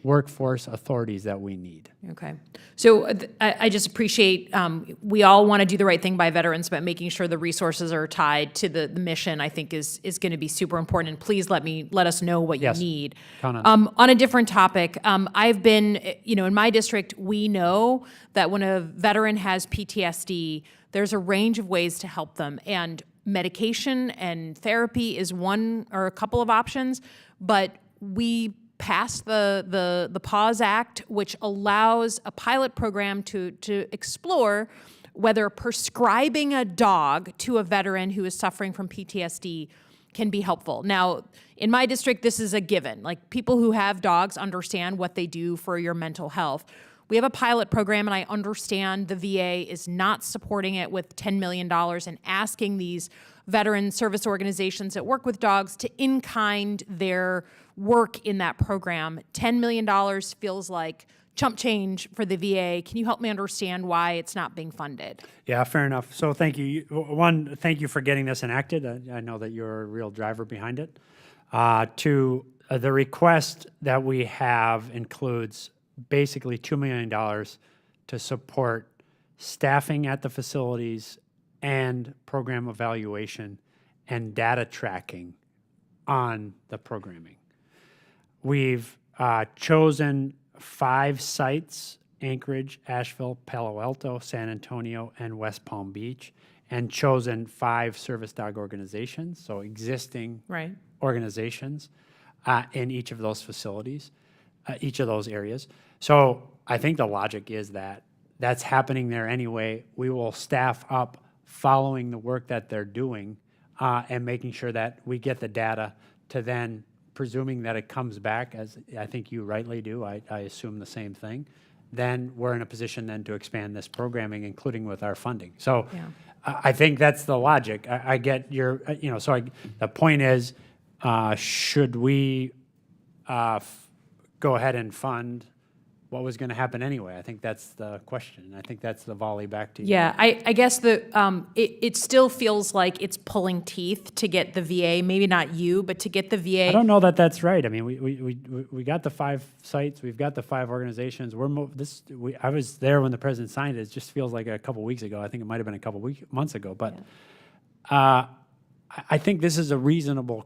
workforce authorities that we need. Okay. So I just appreciate, we all want to do the right thing by veterans, but making sure the resources are tied to the mission, I think is going to be super important. And please let us know what you need. Count on. On a different topic, I've been, in my district, we know that when a veteran has PTSD, there's a range of ways to help them. And medication and therapy is one or a couple of options, but we passed the PAWS Act, which allows a pilot program to explore whether prescribing a dog to a veteran who is suffering from PTSD can be helpful. Now, in my district, this is a given. Like, people who have dogs understand what they do for your mental health. We have a pilot program, and I understand the VA is not supporting it with $10 million and asking these veteran service organizations that work with dogs to in-kind their work in that program. $10 million feels like chump change for the VA. Can you help me understand why it's not being funded? Yeah, fair enough. So thank you. One, thank you for getting this enacted. I know that you're a real driver behind it. The request that we have includes basically $2 million to support staffing at the facilities and program evaluation and data tracking on the programming. We've chosen 5 sites: Anchorage, Asheville, Palo Alto, San Antonio, and West Palm Beach, and chosen 5 service dog organizations, so existing Right. organizations in each of those facilities, each of those areas. So I think the logic is that that's happening there anyway. We will staff up following the work that they're doing and making sure that we get the data to then, presuming that it comes back, as I think you rightly do, I assume the same thing, then we're in a position then to expand this programming, including with our funding. So Yeah. I think that's the logic. I get your, the point is, should we go ahead and fund what was going to happen anyway? I think that's the question. I think that's the volley back to you. Yeah, I guess it still feels like it's pulling teeth to get the VA, maybe not you, but to get the VA. I don't know that that's right. I mean, we got the 5 sites, we've got the 5 organizations. I was there when the president signed it. It just feels like a couple weeks ago. I think it might have been a couple months ago. But I think this is a reasonable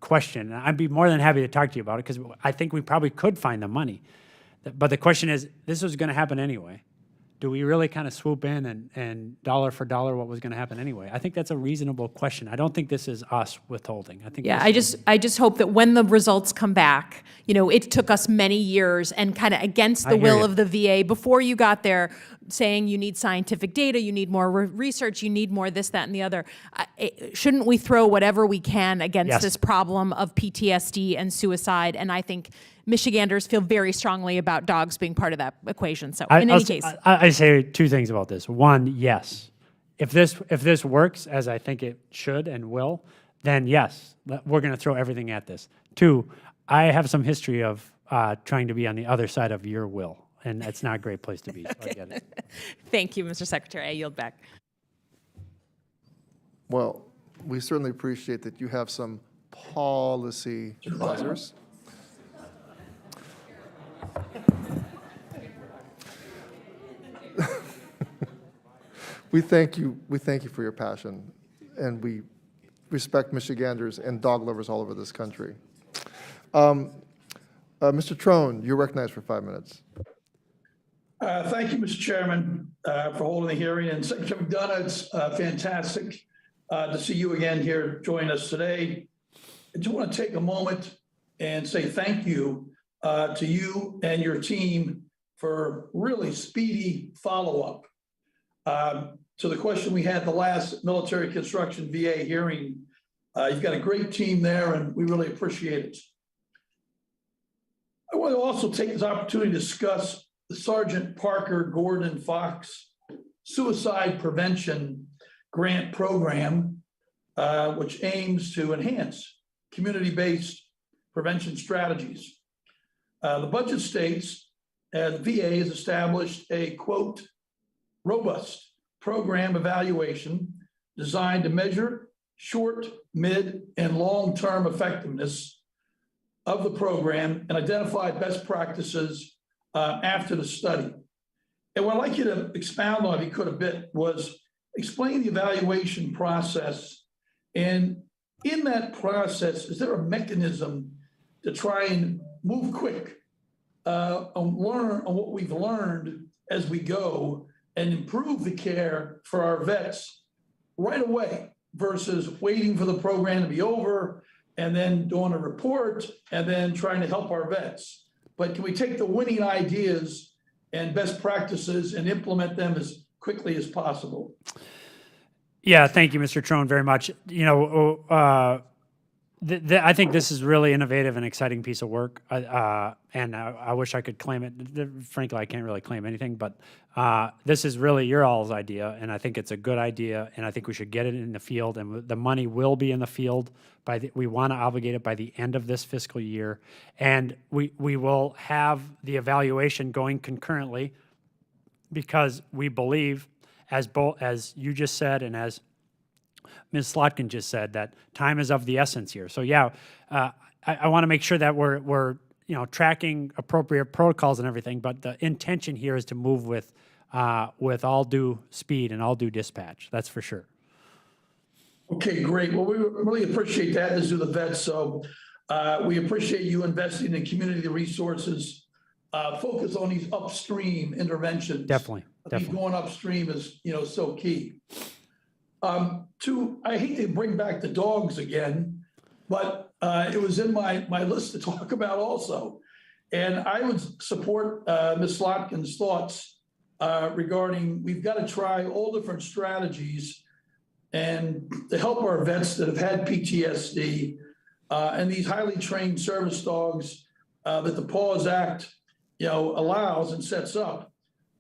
question. I'd be more than happy to talk to you about it because I think we probably could find the money. But the question is, this was going to happen anyway. Do we really kind of swoop in and dollar for dollar what was going to happen anyway? I think that's a reasonable question. I don't think this is us withholding. I think. Yeah, I just hope that when the results come back, it took us many years and kind of against the will of the VA before you got there, saying you need scientific data, you need more research, you need more this, that, and the other. Shouldn't we throw whatever we can against this problem of PTSD and suicide? And I think Michiganders feel very strongly about dogs being part of that equation. So in any case. I say 2 things about this. One, yes. If this works, as I think it should and will, then yes, we're going to throw everything at this. 2, I have some history of trying to be on the other side of your will, and it's not a great place to be. So I get it. Thank you, Mr. Secretary. I yield back. Well, we certainly appreciate that you have some policy advisors. We thank you for your passion, and we respect Michiganders and dog lovers all over this country. Mr. Trone, you're recognized for 5 minutes. Thank you, Mr. Chairman, for holding the hearing. And Secretary McDonough, it's fantastic to see you again here join us today. I just want to take a moment and say thank you to you and your team for really speedy follow-up to the question we had the last military construction VA hearing. You've got a great team there, and we really appreciate it. I want to also take this opportunity to discuss the Sergeant Parker Gordon Fox Suicide Prevention Grant Program, which aims to enhance community-based prevention strategies. The budget states the VA has established a, quote, robust program evaluation designed to measure short, mid, and long-term effectiveness of the program and identify best practices after the study. And what I'd like you to expound on, if you could a bit, was explain the evaluation process. And in that process, is there a mechanism to try and move quick and learn on what we've learned as we go and improve the care for our vets right away versus waiting for the program to be over and then doing a report and then trying to help our vets? But can we take the winning ideas and best practices and implement them as quickly as possible? Yeah, thank you, Mr. Trone, very much. I think this is really innovative and exciting piece of work, and I wish I could claim it. Frankly, I can't really claim anything, but this is really your all's idea, and I think it's a good idea, and I think we should get it in the field, and the money will be in the field. We want to obligate it by the end of this fiscal year, and we will have the evaluation going concurrently because we believe, as you just said and as Ms. Slotkin just said, that time is of the essence here. So yeah, I want to make sure that we're tracking appropriate protocols and everything, but the intention here is to move with all due speed and all due dispatch. That's for sure. Okay, great. Well, we really appreciate that, as do the vets. So we appreciate you investing in community resources. Focus on these upstream interventions. Definitely, I think definitely. going upstream is, so key. I hate to bring back the dogs again, but it was in my list to talk about also. And I would support Ms. Slotkin's thoughts regarding we've got to try all different strategies and to help our vets that have had PTSD and these highly trained service dogs that the PAWS Act, allows and sets up.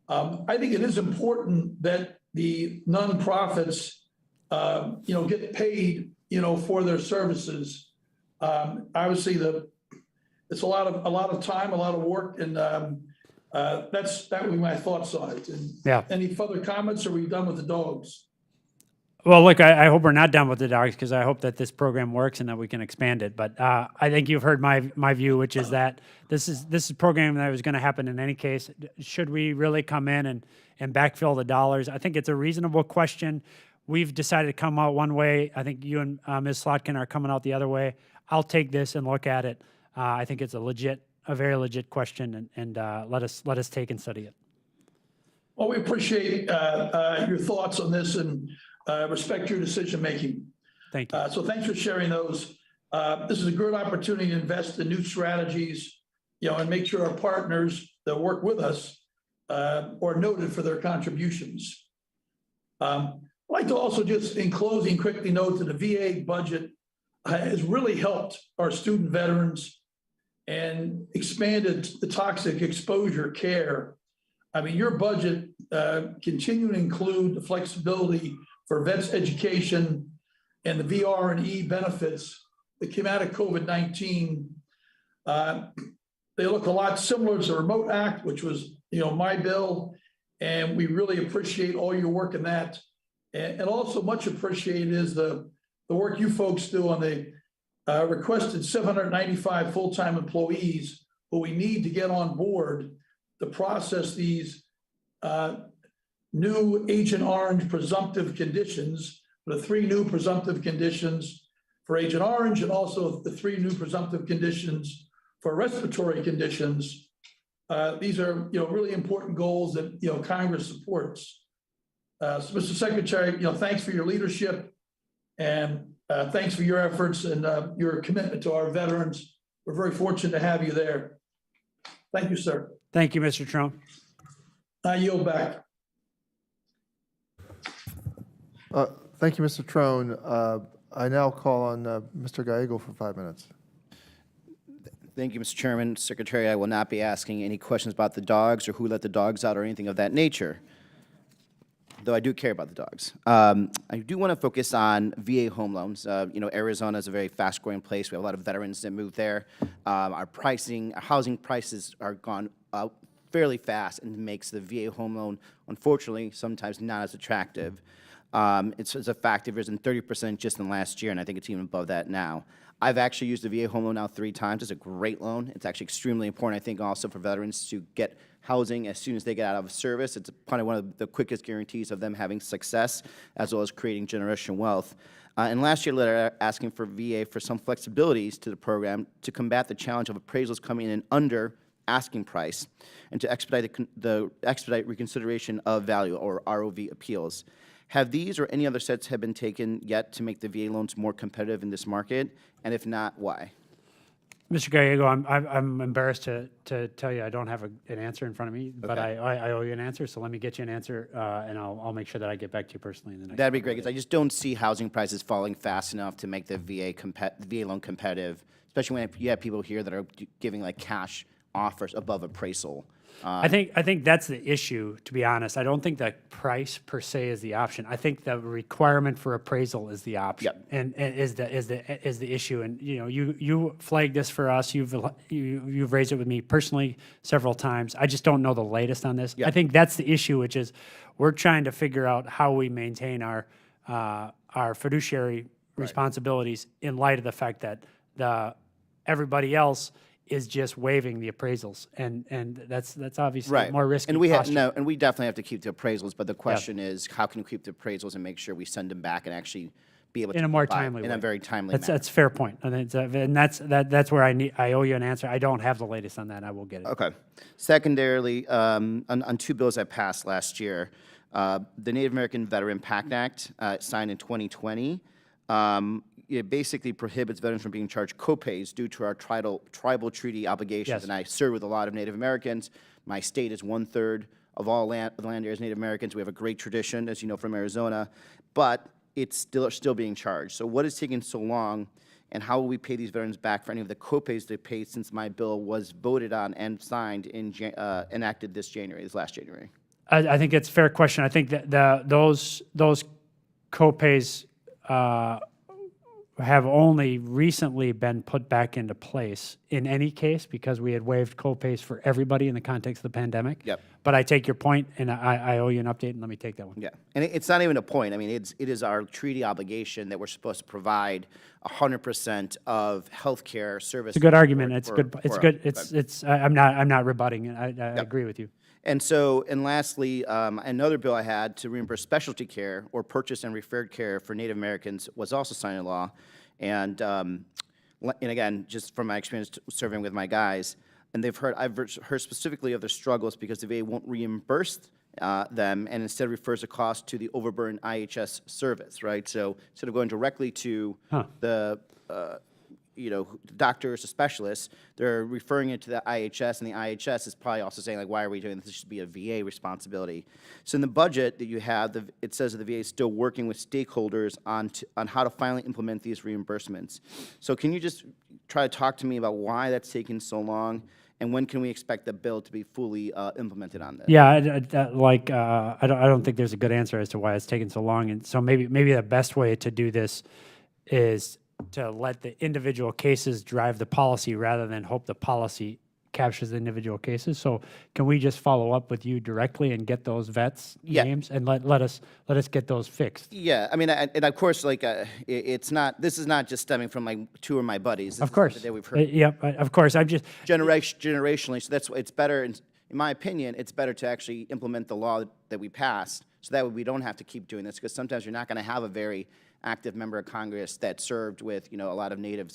I think it is important that the nonprofits, get paid, for their services. Obviously, it's a lot of time, a lot of work, and that would be my thoughts on it. And Yeah. any further comments? Or are we done with the dogs? Well, look, I hope we're not done with the dogs because I hope that this program works and that we can expand it. But I think you've heard my view, which is that this is a program that was going to happen in any case. Should we really come in and backfill the dollars? I think it's a reasonable question. We've decided to come out one way. I think you and Ms. Slotkin are coming out the other way. I'll take this and look at it. I think it's a very legit question, and let us take and study it. Well, we appreciate your thoughts on this and respect your decision-making. Thank you. So thanks for sharing those. This is a good opportunity to invest in new strategies, and make sure our partners that work with us are noted for their contributions. I'd like to also just, in closing, quickly note that the VA budget has really helped our student veterans and expanded the toxic exposure care. I mean, your budget continue to include the flexibility for vets education and the VR&E benefits that came out of COVID-19. They look a lot similar to the Remote Act, which was, my bill, and we really appreciate all your work in that. And also much appreciated is the work you folks do on the requested 795 full-time employees who we need to get on board to process these new Agent Orange presumptive conditions, the 3 new presumptive conditions for Agent Orange, and also the 3 new presumptive conditions for respiratory conditions. These are, really important goals that, Congress supports. So, Mr. Secretary, thanks for your leadership, and thanks for your efforts and your commitment to our veterans. We're very fortunate to have you there. Thank you, sir. Thank you, Mr. Trone. I yield back. Thank you, Mr. Trone. I now call on Mr. Gallego for 5 minutes. Thank you, Mr. Chairman. Secretary, I will not be asking any questions about the dogs or who let the dogs out or anything of that nature, though I do care about the dogs. I do want to focus on VA home loans. Arizona is a very fast-growing place. We have a lot of veterans that move there. Our housing prices are gone up fairly fast, and makes the VA home loan, unfortunately, sometimes not as attractive. It's a fact they've risen 30% just in the last year, and I think it's even above that now. I've actually used the VA home loan now 3 times. It's a great loan. It's actually extremely important, I think, also for veterans to get housing as soon as they get out of service. It's kind of one of the quickest guarantees of them having success, as well as creating generational wealth. And last year, letter asking for VA for some flexibilities to the program to combat the challenge of appraisals coming in under asking price, and to expedite reconsideration of value, or ROV appeals. Have these or any other steps have been taken yet to make the VA loans more competitive in this market? And if not, why? Mr. Gallego, I'm embarrassed to tell you I don't have an answer in front of me, but Okay. I owe you an answer. So let me get you an answer, and I'll make sure that I get back to you personally in the next. That'd be great, because I just don't see housing prices falling fast enough to make the VA loan competitive, especially when you have people here that are giving like cash offers above appraisal. I think that's the issue, to be honest. I don't think that price per se is the option. I think the requirement for appraisal is the option, and is the issue. And you flagged this for us. You've raised it with me personally several times. I just don't know the latest on this. I think that's the issue, which is we're trying to figure out how we maintain our fiduciary responsibilities in light of the fact that everybody else is just waiving the appraisals, and that's obviously more risky. And we definitely have to keep the appraisals. But the question is, how can we keep the appraisals and make sure we send them back and actually be able to in a more provide timely way. in a very timely That's manner. that's a fair point, and that's where I owe you an answer. I don't have the latest on that. I will get it. Okay. Secondarily, on two bills that passed last year, the Native American Veteran PACT Act, signed in 2020, it basically prohibits veterans from being charged copays due to our tribal treaty obligations. Yes. And I serve with a lot of Native Americans. My state is 1/3 of all land areas Native Americans. We have a great tradition, as you know, from Arizona, but it's still being charged. So what is taking so long, and how will we pay these veterans back for any of the copays they paid since my bill was voted on and signed in enacted this last January? I think it's a fair question. I think that those copays have only recently been put back into place in any case because we had waived copays for everybody in the context of the pandemic. Yep. But I take your point, and I owe you an update, and let me take that one. Yeah, and it's not even a point. I mean, it is our treaty obligation that we're supposed to provide 100% of healthcare services. It's a good argument. It's for- good. It's for- good. I'm not rebutting it. I agree with you. And so, and lastly, another bill I had to reimburse specialty care or purchase and referred care for Native Americans was also signed into law. And again, just from my experience serving with my guys, and I've heard specifically of their struggles because the VA won't reimburse them and instead refers the cost to the overburdened IHS service, right? So instead of going directly to the doctors or specialists, they're referring it to the IHS, and the IHS is probably also saying, like, why are we doing this? This should be a VA responsibility. So in the budget that you have, it says that the VA is still working with stakeholders on how to finally implement these reimbursements. So can you just try to talk to me about why that's taking so long, and when can we expect the bill to be fully implemented on this? Yeah, I don't think there's a good answer as to why it's taking so long, and so maybe the best way to do this is to let the individual cases drive the policy rather than hope the policy captures the individual cases. So can we just follow up with you directly and get those vets names and let us get those fixed? Yeah, I mean, and of course, like, it's not. This is not just stemming from like two of my buddies. This Of course. is something that we've heard. Yep, of course. I'm just generationally. So that's it's better. In my opinion, it's better to actually implement the law that we passed, so that way we don't have to keep doing this. Because sometimes you're not going to have a very active member of Congress that served with a lot of Native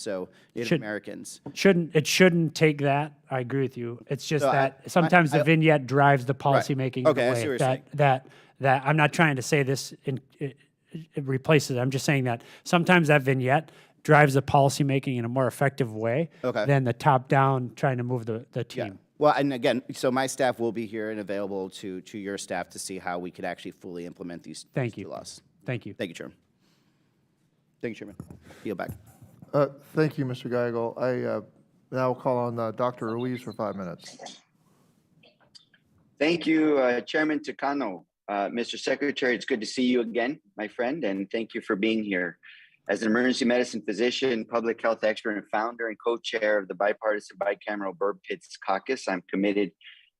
Americans. It shouldn't take that. I agree with you. It's just So that sometimes the vignette drives the policy making Okay, I see in what a you're way that I'm not trying to say this it replaces it. I'm just saying that sometimes that vignette drives the policy making in a more effective way than the top down trying to move the team. Yeah. Well, and again, so my staff will be here and available to your staff to see how we could actually fully implement these laws. Thank you. Thank you, Chairman. Thank you, Chairman. Yield back. Thank you, Mr. Geigel. I now will call on Dr. Ruiz for 5 minutes. Thank you, Chairman Takano. Mr. Secretary, it's good to see you again, my friend, and thank you for being here. As an emergency medicine physician, public health expert, and founder and co-chair of the bipartisan bicameral Burn Pits Caucus, I'm committed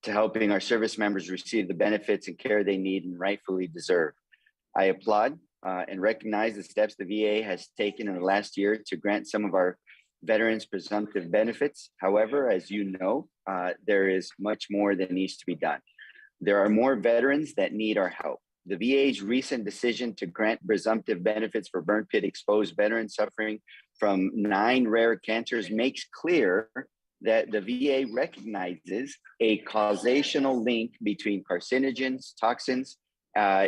to helping our service members receive the benefits and care they need and rightfully deserve. I applaud and recognize the steps the VA has taken in the last year to grant some of our veterans presumptive benefits. However, as you know, there is much more that needs to be done. There are more veterans that need our help. The VA's recent decision to grant presumptive benefits for burn pit exposed veterans suffering from 9 rare cancers makes clear that the VA recognizes a causational link between carcinogens, toxins,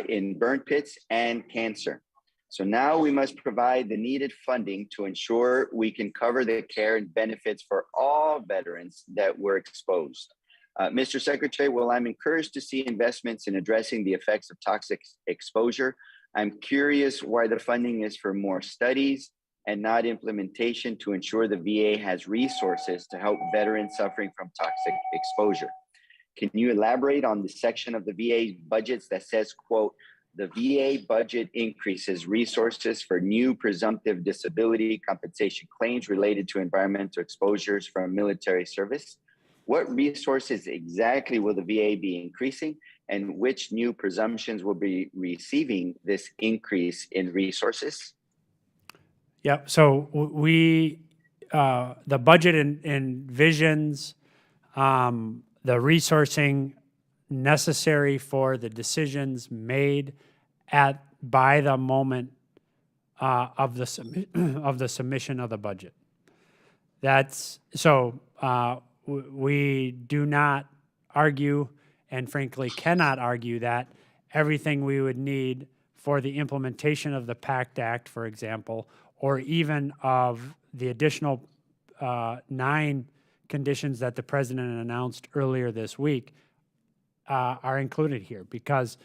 in burn pits and cancer. So now we must provide the needed funding to ensure we can cover the care and benefits for all veterans that were exposed. Mr. Secretary, while I'm encouraged to see investments in addressing the effects of toxic exposure, I'm curious why the funding is for more studies and not implementation to ensure the VA has resources to help veterans suffering from toxic exposure. Can you elaborate on the section of the VA budgets that says, quote, the VA budget increases resources for new presumptive disability compensation claims related to environmental exposures from military service? What resources exactly will the VA be increasing, and which new presumptions will be receiving this increase in resources? Yeah, so the budget envisions the resourcing necessary for the decisions made by the moment of the submission of the budget. That's so we do not argue, and frankly cannot argue, that everything we would need for the implementation of the PACT Act, for example, or even of the additional 9 conditions that the president announced earlier this week are included here, because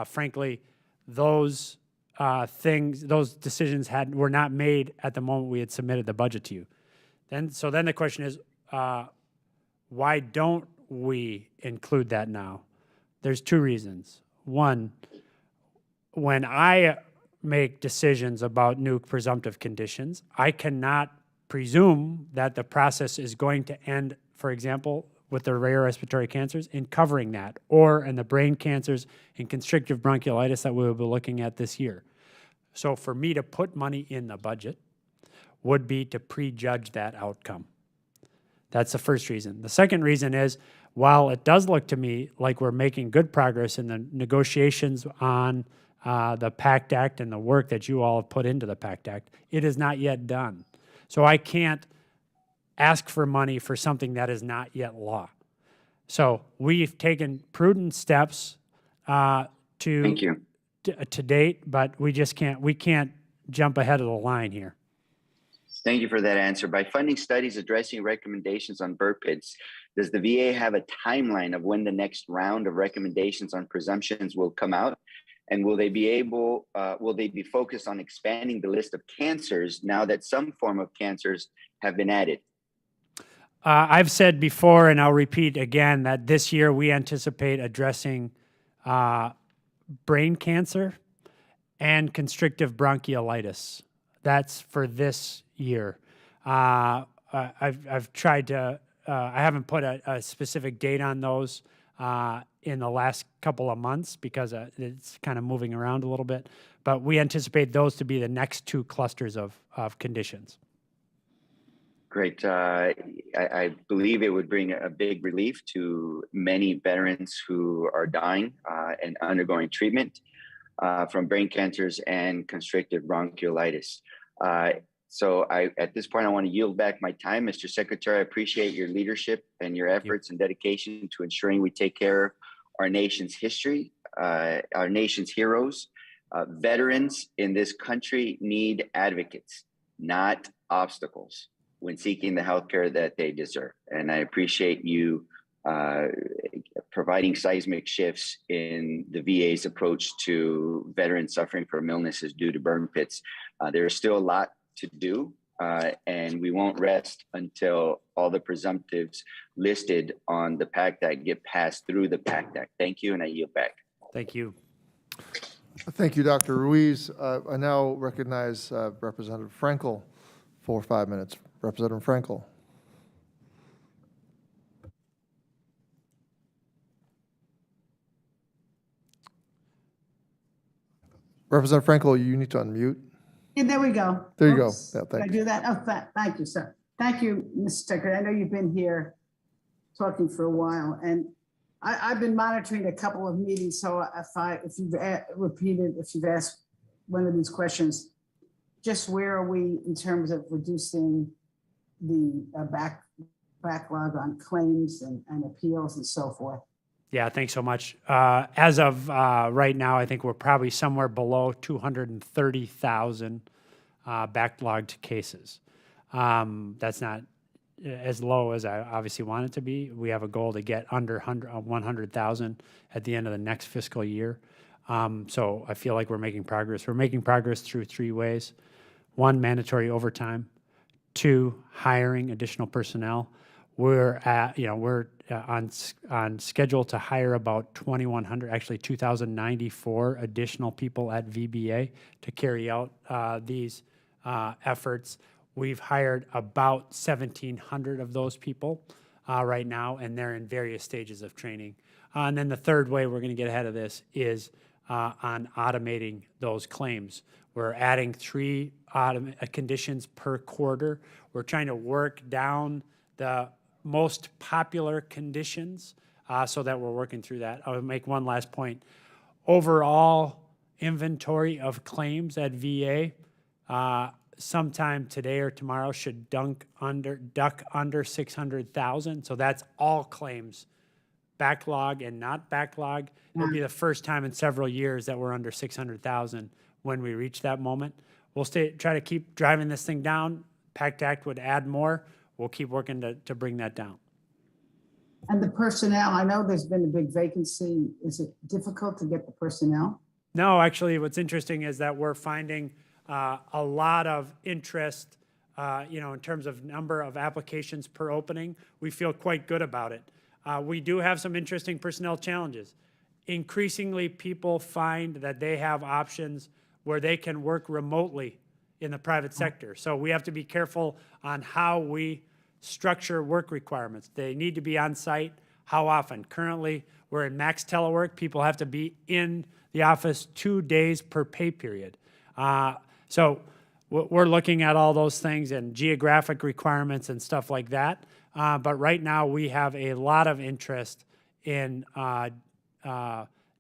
frankly, those those decisions were not made at the moment we had submitted the budget to you. Then the question is, why don't we include that now? There's 2 reasons. One, when I make decisions about new presumptive conditions, I cannot presume that the process is going to end, for example, with the rare respiratory cancers, in covering that, or in the brain cancers and constrictive bronchiolitis that we will be looking at this year. So for me to put money in the budget would be to prejudge that outcome. That's the first reason. The second reason is, while it does look to me like we're making good progress in the negotiations on the PACT Act and the work that you all have put into the PACT Act, it is not yet done. So I can't ask for money for something that is not yet law. So we've taken prudent steps to date, but we can't jump ahead of the line here. Thank you for that answer. By funding studies addressing recommendations on BPIDs, does the VA have a timeline of when the next round of recommendations on presumptions will come out? And will they be focused on expanding the list of cancers now that some form of cancers have been added? I've said before, and I'll repeat again, that this year we anticipate addressing brain cancer and constrictive bronchiolitis. That's for this year. I've tried to, I haven't put a specific date on those in the last couple of months because it's kind of moving around a little bit, but we anticipate those to be the next 2 clusters of conditions. Great. I believe it would bring a big relief to many veterans who are dying and undergoing treatment from brain cancers and constrictive bronchiolitis. So at this point, I want to yield back my time. Mr. Secretary, I appreciate your leadership and your efforts and dedication to ensuring we take care of our nation's history, our nation's heroes. Veterans in this country need advocates, not obstacles, when seeking the health care that they deserve. And I appreciate you providing seismic shifts in the VA's approach to veterans suffering from illnesses due to burn pits. There's still a lot to do, and we won't rest until all the presumptives listed on the PACT Act get passed through the PACT Act. Thank you, and I yield back. Thank you. Thank you, Dr. Ruiz. I now recognize Representative Frankel for 5 minutes. Representative Frankel. Representative Frankel, you need to unmute. Yeah, there we go. There you Oops. go. Yeah, Did I do that? Oh, thank you, sir. Thank you, Mr. Secretary. I know you've been here talking for a while, and I've been monitoring a couple of meetings. So if you've asked one of these questions, just where are we in terms of reducing the backlog on claims and appeals and so forth? Yeah, thanks so much. As of right now, I think we're probably somewhere below 230,000 backlogged cases. That's not as low as I obviously want it to be. We have a goal to get under 100,000 at the end of the next fiscal year. So I feel like we're making progress. We're making progress through 3 ways. 1, mandatory overtime. 2, hiring additional personnel. We're on schedule to hire about 2,100, actually 2,094 additional people at VBA to carry out these efforts. We've hired about 1,700 of those people right now, and they're in various stages of training. And then the third way we're going to get ahead of this is on automating those claims. We're adding 3 conditions per quarter. We're trying to work down the most popular conditions so that we're working through that. I'll make one last point. Overall inventory of claims at VA sometime today or tomorrow should duck under 600,000. So that's all claims, backlog and not backlog. It'll be the first time in several years that we're under 600,000 when we reach that moment. We'll try to keep driving this thing down. PACT Act would add more. We'll keep working to bring that down. And the personnel, I know there's been a big vacancy. Is it difficult to get the personnel? No, actually, what's interesting is that we're finding a lot of interest, in terms of number of applications per opening. We feel quite good about it. We do have some interesting personnel challenges. Increasingly, people find that they have options where they can work remotely in the private sector. So we have to be careful on how we structure work requirements. They need to be on site. How often? Currently, we're in max telework. People have to be in the office 2 days per pay period. So we're looking at all those things and geographic requirements and stuff like that. But right now, we have a lot of interest in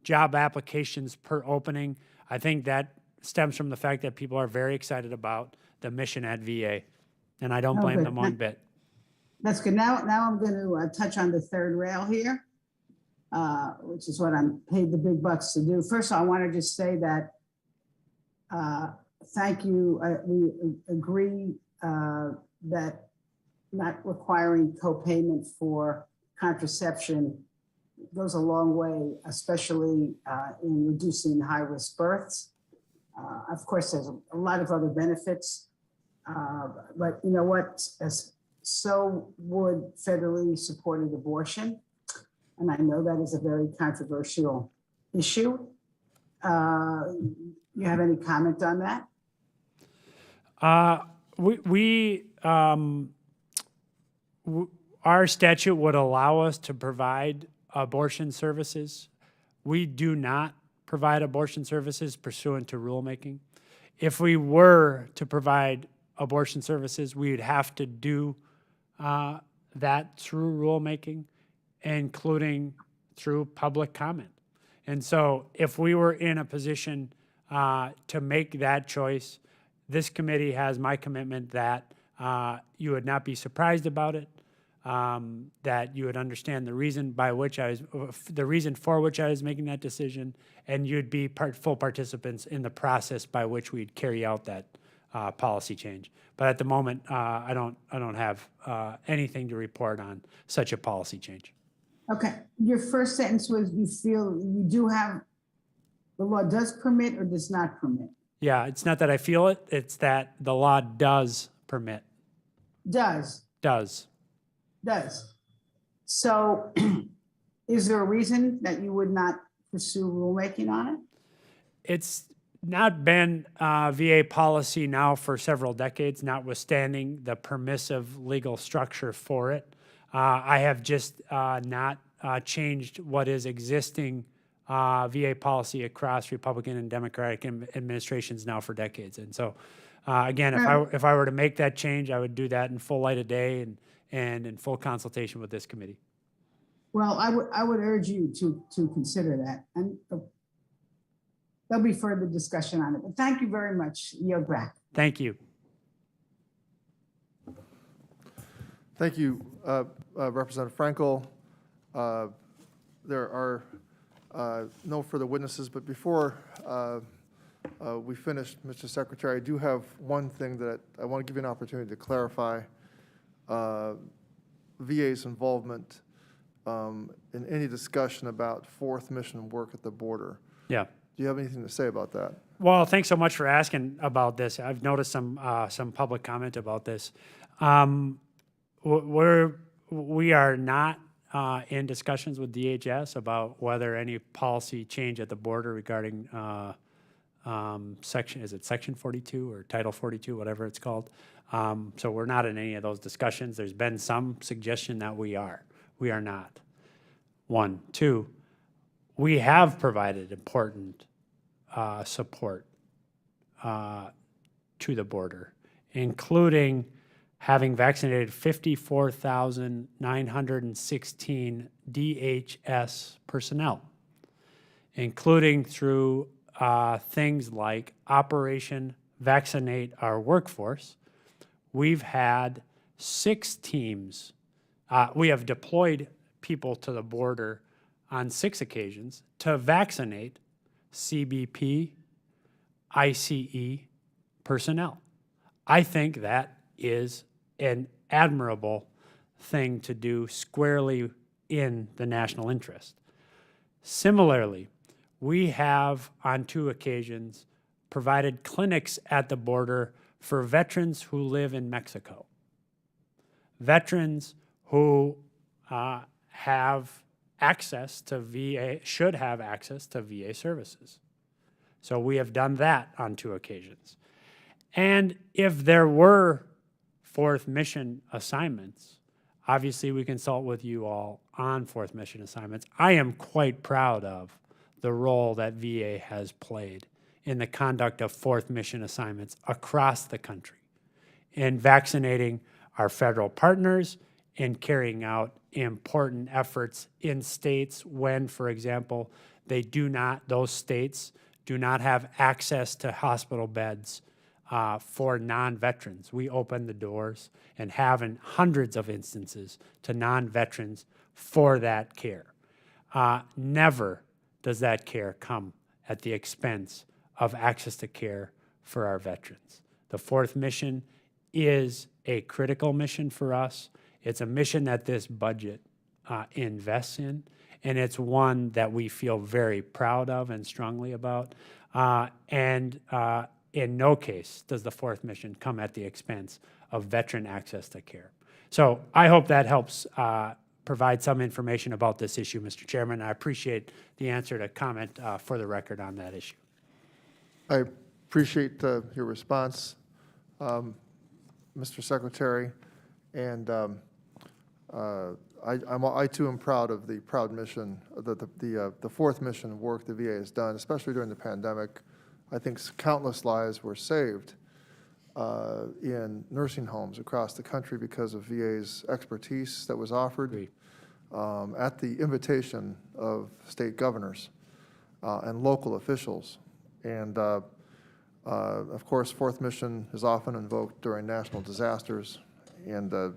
job applications per opening. I think that stems from the fact that people are very excited about the mission at VA, and I don't blame them one bit. That's good. Now I'm going to touch on the third rail here, which is what I'm paid the big bucks to do. First, I want to just say that thank you. We agree that not requiring co-payment for contraception goes a long way, especially in reducing high-risk births. Of course, there's a lot of other benefits, but you know what? So would federally supported abortion, and I know that is a very controversial issue. You have any comment on that? Our statute would allow us to provide abortion services. We do not provide abortion services pursuant to rulemaking. If we were to provide abortion services, we would have to do that through rulemaking, including through public comment. And so if we were in a position to make that choice, this committee has my commitment that you would not be surprised about it, that you would understand the reason for which I was making that decision, and you'd be full participants in the process by which we'd carry out that policy change. But at the moment, I don't have anything to report on such a policy change. Okay, your first sentence was you feel you do have, the law does permit or does not permit? Yeah, it's not that I feel it, it's that the law does permit. Does. Does. So is there a reason that you would not pursue rulemaking on it? It's not been VA policy now for several decades, notwithstanding the permissive legal structure for it. I have just not changed what is existing VA policy across Republican and Democratic administrations now for decades. And so, again, if I were to make that change, I would do that in full light of day and in full consultation with this committee. Well, I would urge you to consider that, and there'll be further discussion on it. But thank you very much. Yield back. Thank you. Thank you, Representative Frankel. There are no further witnesses, but before we finish, Mr. Secretary, I do have one thing that I want to give you an opportunity to clarify. VA's involvement in any discussion about fourth mission work at the border. Yeah. Do you have anything to say about that? Well, thanks so much for asking about this. I've noticed some public comment about this. We are not in discussions with DHS about whether any policy change at the border regarding Section 42 or Title 42, whatever it's called. So we're not in any of those discussions. There's been some suggestion that we are. We are not. 1. 2, we have provided important support to the border, including having vaccinated 54,916 DHS personnel, including through things like Operation vaccinate our workforce, we've had 6 teams. We have deployed people to the border on 6 occasions to vaccinate CBP, ICE personnel. I think that is an admirable thing to do squarely in the national interest. Similarly, we have on 2 occasions provided clinics at the border for veterans who live in Mexico. Veterans who have access to VA, should have access to VA services. So we have done that on 2 occasions. And if there were 4th mission assignments, obviously we consult with you all on 4th mission assignments. I am quite proud of the role that VA has played in the conduct of 4th mission assignments across the country, in vaccinating our federal partners, in carrying out important efforts in states when, for example, those states do not have access to hospital beds for non-veterans. We open the doors and have in hundreds of instances to non-veterans for that care. Never does that care come at the expense of access to care for our veterans. The 4th mission is a critical mission for us. It's a mission that this budget invests in, and it's one that we feel very proud of and strongly about. In no case does the 4th mission come at the expense of veteran access to care. So I hope that helps provide some information about this issue, Mr. Chairman. I appreciate the answer to comment for the record on that issue. I appreciate your response, Mr. Secretary, and I too am proud of the proud mission, the 4th mission work the VA has done, especially during the pandemic. I think countless lives were saved in nursing homes across the country because of VA's expertise that was offered at the invitation of state governors and local officials. And of course, 4th mission is often invoked during national disasters, and the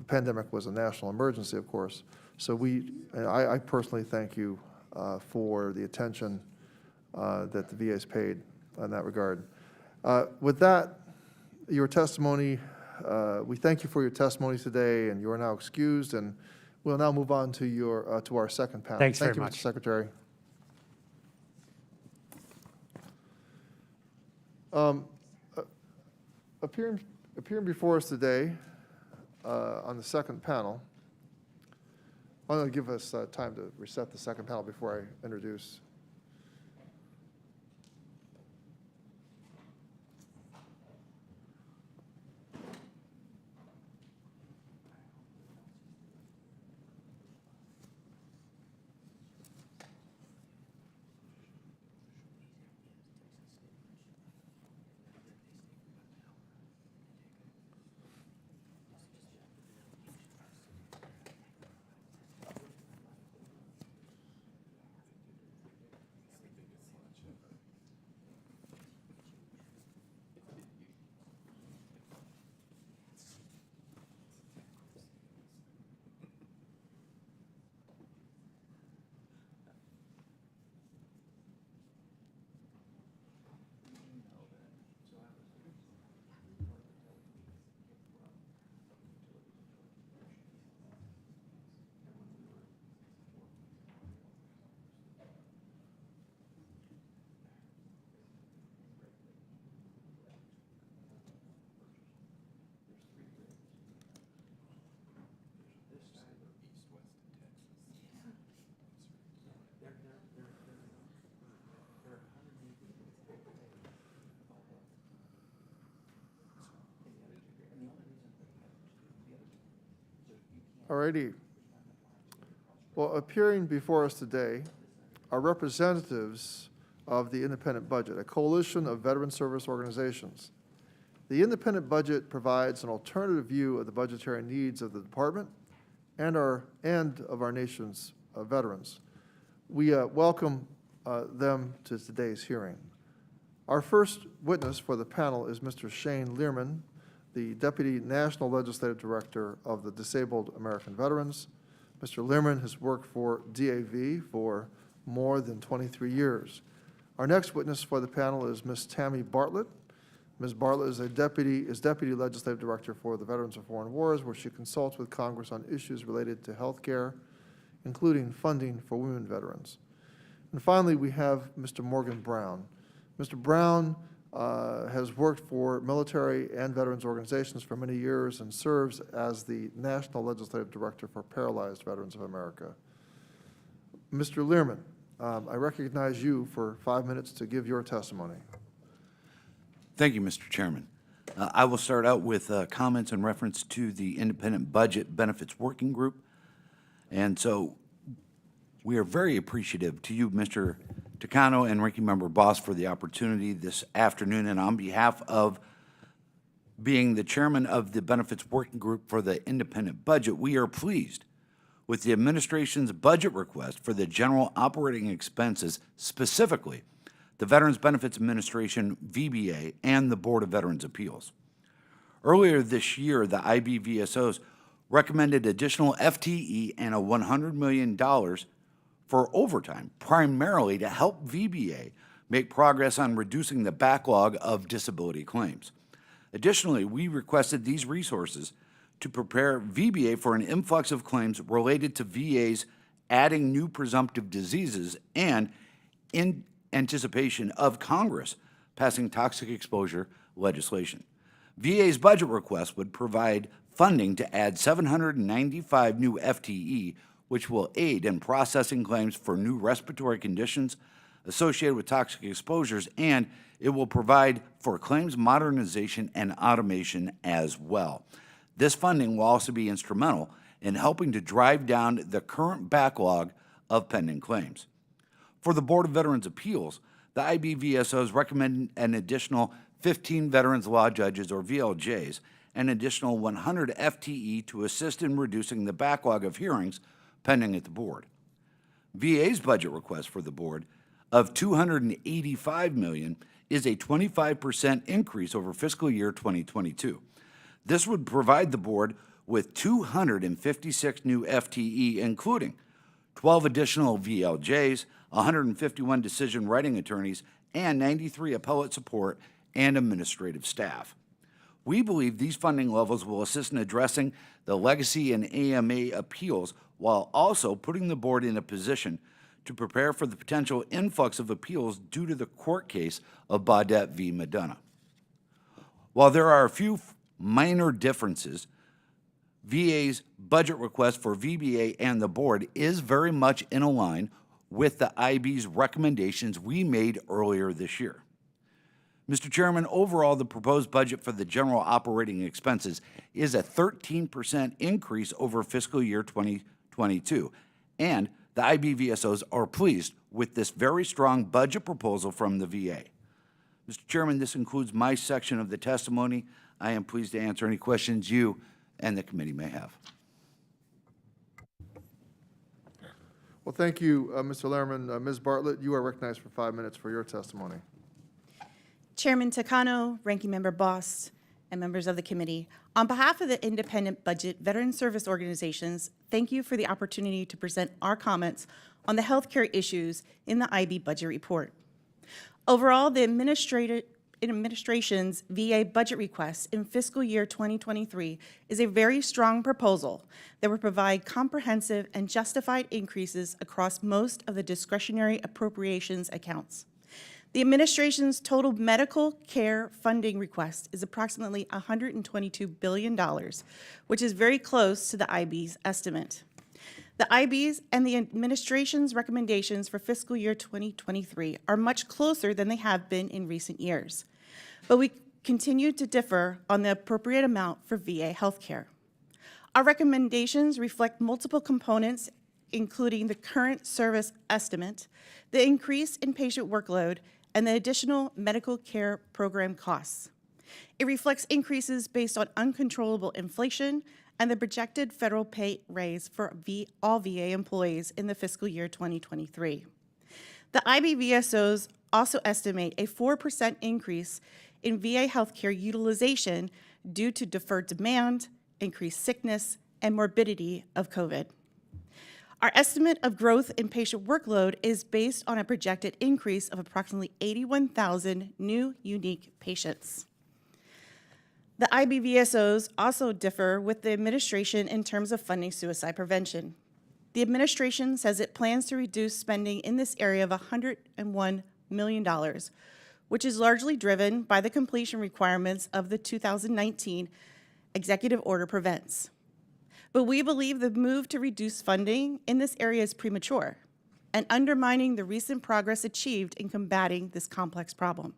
pandemic was a national emergency, of course. So I personally thank you for the attention that the VA has paid in that regard. With that, your testimony, we thank you for your testimony today, and you are now excused, and we'll now move on to our second panel. Thanks Thank very you, much. Mr. Secretary. Appearing before us today on the second panel, I'm going to give us time to reset the second panel before I introduce. All righty. Well, appearing before us today are representatives of the Independent Budget, a coalition of veteran service organizations. The Independent Budget provides an alternative view of the budgetary needs of the department and of our nation's veterans. We welcome them to today's hearing. Our first witness for the panel is Mr. Shane Learman, the Deputy National Legislative Director of the Disabled American Veterans. Mr. Learman has worked for DAV for more than 23 years. Our next witness for the panel is Ms. Tammy Bartlett. Ms. Bartlett is Deputy Legislative Director for the Veterans of Foreign Wars, where she consults with Congress on issues related to health care, including funding for women veterans. And finally, we have Mr. Morgan Brown. Mr. Brown has worked for military and veterans organizations for many years and serves as the National Legislative Director for Paralyzed Veterans of America. Mr. Learman, I recognize you for 5 minutes to give your testimony. Thank you, Mr. Chairman. I will start out with comments in reference to the Independent Budget Benefits Working Group. And so we are very appreciative to you, Mr. Takano and Ranking Member Boss, for the opportunity this afternoon. And on behalf of being the chairman of the Benefits Working Group for the Independent Budget, we are pleased with the administration's budget request for the general operating expenses, specifically the Veterans Benefits Administration, VBA, and the Board of Veterans Appeals. Earlier this year, the IBVSOs recommended additional FTE and a $100 million for overtime, primarily to help VBA make progress on reducing the backlog of disability claims. Additionally, we requested these resources to prepare VBA for an influx of claims related to VAs adding new presumptive diseases and in anticipation of Congress passing toxic exposure legislation. VA's budget request would provide funding to add 795 new FTE, which will aid in processing claims for new respiratory conditions associated with toxic exposures, and it will provide for claims modernization and automation as well. This funding will also be instrumental in helping to drive down the current backlog of pending claims. For the Board of Veterans Appeals, the IBVSOs recommend an additional 15 Veterans Law Judges, or VLJs, an additional 100 FTE to assist in reducing the backlog of hearings pending at the Board. VA's budget request for the Board of $285 million is a 25% increase over fiscal year 2022. This would provide the Board with 256 new FTE, including 12 additional VLJs, 151 decision writing attorneys, and 93 appellate support and administrative staff. We believe these funding levels will assist in addressing the legacy and AMA appeals while also putting the Board in a position to prepare for the potential influx of appeals due to the court case of Baudet v. Madonna. While there are a few minor differences, VA's budget request for VBA and the Board is very much in line with the IB's recommendations we made earlier this year. Mr. Chairman, overall, the proposed budget for the general operating expenses is a 13% increase over fiscal year 2022, and the IBVSOs are pleased with this very strong budget proposal from the VA. Mr. Chairman, this concludes my section of the testimony. I am pleased to answer any questions you and the committee may have. Well, thank you, Mr. Lehrman. Ms. Bartlett, you are recognized for 5 minutes for your testimony. Chairman Takano, Ranking Member Boss, and members of the committee, on behalf of the Independent Budget Veteran Service Organizations, thank you for the opportunity to present our comments on the healthcare issues in the IB budget report. Overall, the administration's VA budget request in fiscal year 2023 is a very strong proposal that will provide comprehensive and justified increases across most of the discretionary appropriations accounts. The administration's total medical care funding request is approximately $122 billion, which is very close to the IB's estimate. The IB's and the administration's recommendations for fiscal year 2023 are much closer than they have been in recent years, but we continue to differ on the appropriate amount for VA healthcare. Our recommendations reflect multiple components, including the current service estimate, the increase in patient workload, and the additional medical care program costs. It reflects increases based on uncontrollable inflation and the projected federal pay raise for all VA employees in the fiscal year 2023. The IBVSOs also estimate a 4% increase in VA healthcare utilization due to deferred demand, increased sickness, and morbidity of COVID. Our estimate of growth in patient workload is based on a projected increase of approximately 81,000 new unique patients. The IBVSOs also differ with the administration in terms of funding suicide prevention. The administration says it plans to reduce spending in this area of $101 million, which is largely driven by the completion requirements of the 2019 Executive Order Prevents. But we believe the move to reduce funding in this area is premature and undermining the recent progress achieved in combating this complex problem.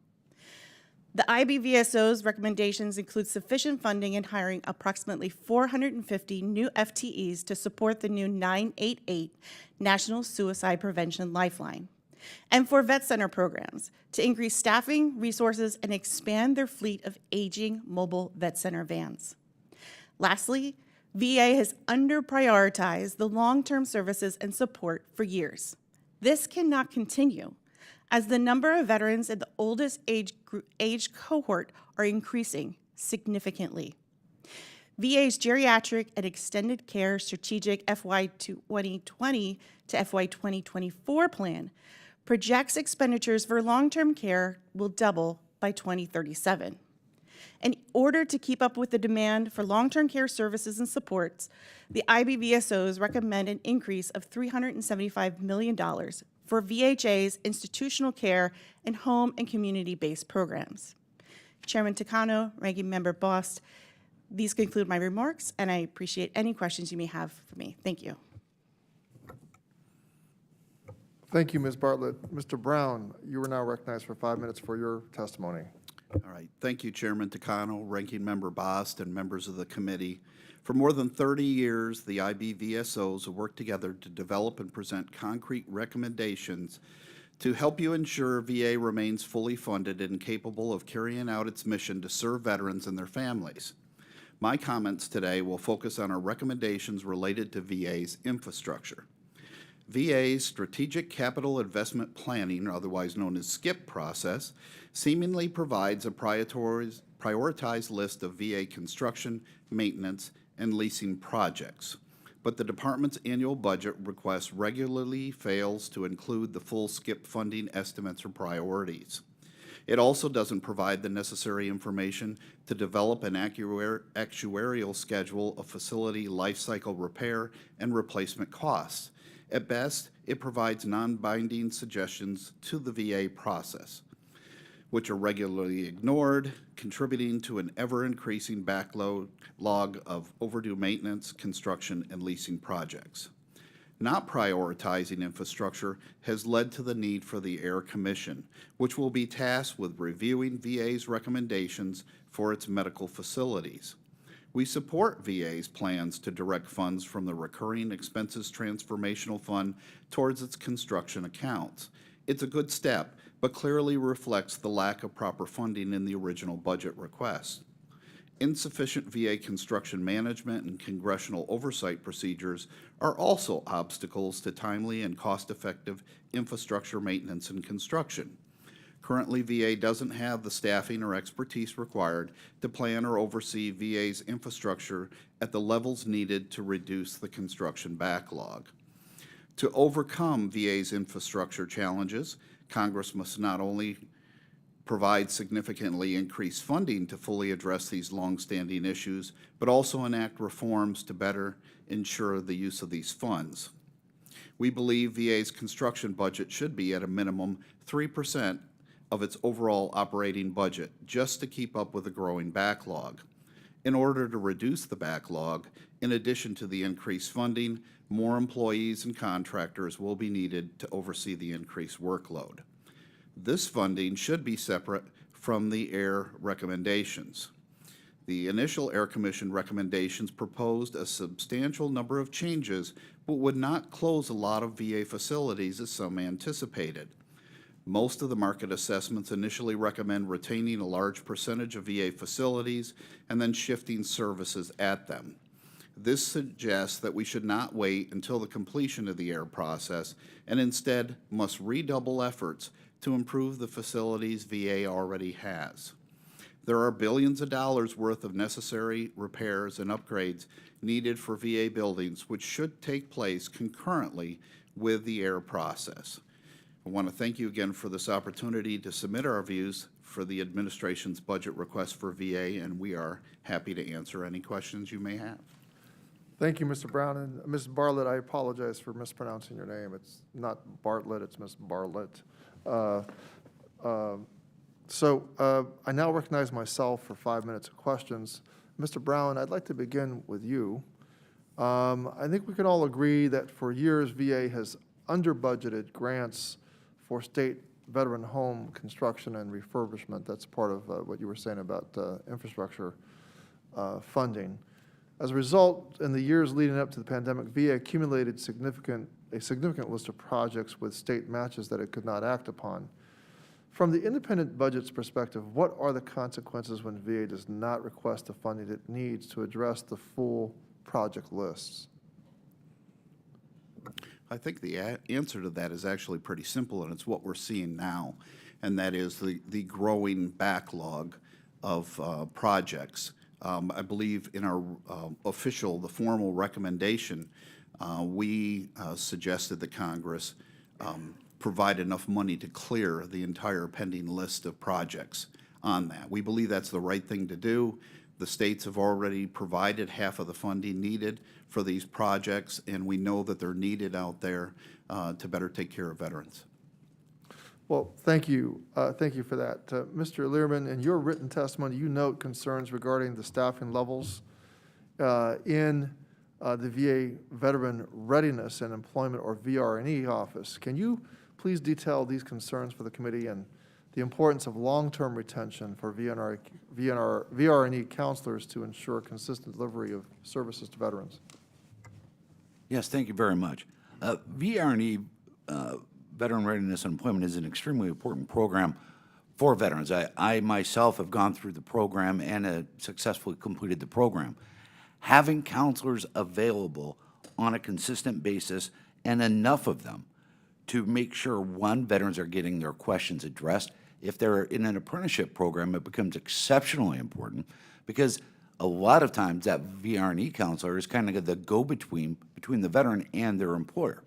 The IBVSO's recommendations include sufficient funding in hiring approximately 450 new FTEs to support the new 988 National Suicide Prevention Lifeline, and for vet center programs to increase staffing, resources, and expand their fleet of aging mobile vet center vans. Lastly, VA has underprioritized the long-term services and support for years. This cannot continue, as the number of veterans in the oldest age cohort are increasing significantly. VA's geriatric and extended care strategic FY 2020 to FY 2024 plan projects expenditures for long-term care will double by 2037. In order to keep up with the demand for long-term care services and supports, the IBVSOs recommend an increase of $375 million for VHA's institutional care and home and community-based programs. Chairman Takano, Ranking Member Bost, these conclude my remarks, and I appreciate any questions you may have for me. Thank you. Thank you, Ms. Bartlett. Mr. Brown, you are now recognized for 5 minutes for your testimony. All right. Thank you, Chairman Takano, Ranking Member Bost, and members of the committee. For more than 30 years, the IBVSOs have worked together to develop and present concrete recommendations to help you ensure VA remains fully funded and capable of carrying out its mission to serve veterans and their families. My comments today will focus on our recommendations related to VA's infrastructure. VA's Strategic Capital Investment Planning, otherwise known as SCIP process, seemingly provides a prioritized list of VA construction, maintenance, and leasing projects. But the department's annual budget request regularly fails to include the full SCIP funding estimates or priorities. It also doesn't provide the necessary information to develop an actuarial schedule of facility lifecycle repair and replacement costs. At best, it provides non-binding suggestions to the VA process, which are regularly ignored, contributing to an ever-increasing backlog of overdue maintenance, construction, and leasing projects. Not prioritizing infrastructure has led to the need for the Air Commission, which will be tasked with reviewing VA's recommendations for its medical facilities. We support VA's plans to direct funds from the Recurring Expenses Transformational Fund towards its construction accounts. It's a good step, but clearly reflects the lack of proper funding in the original budget request. Insufficient VA construction management and congressional oversight procedures are also obstacles to timely and cost-effective infrastructure maintenance and construction. Currently, VA doesn't have the staffing or expertise required to plan or oversee VA's infrastructure at the levels needed to reduce the construction backlog. To overcome VA's infrastructure challenges, Congress must not only provide significantly increased funding to fully address these longstanding issues, but also enact reforms to better ensure the use of these funds. We believe VA's construction budget should be at a minimum 3% of its overall operating budget, just to keep up with the growing backlog. In order to reduce the backlog, in addition to the increased funding, more employees and contractors will be needed to oversee the increased workload. This funding should be separate from the AIR recommendations. The initial Air Commission recommendations proposed a substantial number of changes, but would not close a lot of VA facilities as some anticipated. Most of the market assessments initially recommend retaining a large percentage of VA facilities and then shifting services at them. This suggests that we should not wait until the completion of the AIR process and instead must redouble efforts to improve the facilities VA already has. There are billions of dollars worth of necessary repairs and upgrades needed for VA buildings, which should take place concurrently with the AIR process. I want to thank you again for this opportunity to submit our views for the administration's budget request for VA, and we are happy to answer any questions you may have. Thank you, Mr. Brown. And Ms. Bartlett, I apologize for mispronouncing your name. It's not Bartlett, it's Ms. Bartlett. I now recognize myself for 5 minutes of questions. Mr. Brown, I'd like to begin with you. I think we can all agree that for years, VA has under-budgeted grants for state veteran home construction and refurbishment. That's part of what you were saying about infrastructure funding. As a result, in the years leading up to the pandemic, VA accumulated a significant list of projects with state matches that it could not act upon. From the independent budget's perspective, what are the consequences when VA does not request the funding it needs to address the full project lists? I think the answer to that is actually pretty simple, and it's what we're seeing now, and that is the growing backlog of projects. I believe in our the formal recommendation, we suggested that Congress provide enough money to clear the entire pending list of projects on that. We believe that's the right thing to do. The states have already provided half of the funding needed for these projects, and we know that they're needed out there to better take care of veterans. Well, thank you. Thank you for that. Mr. Learman, in your written testimony, you note concerns regarding the staffing levels in the VA Veteran Readiness and Employment, or VRE office. Can you please detail these concerns for the committee and the importance of long-term retention for VRE counselors to ensure consistent delivery of services to veterans? Yes, thank you very much. VRE, Veteran Readiness and Employment, is an extremely important program for veterans. I myself have gone through the program and successfully completed the program. Having counselors available on a consistent basis, and enough of them, to make sure, one, veterans are getting their questions addressed. If they're in an apprenticeship program, it becomes exceptionally important, because a lot of times that VRE counselor is kind of the go-between between the veteran and their employer.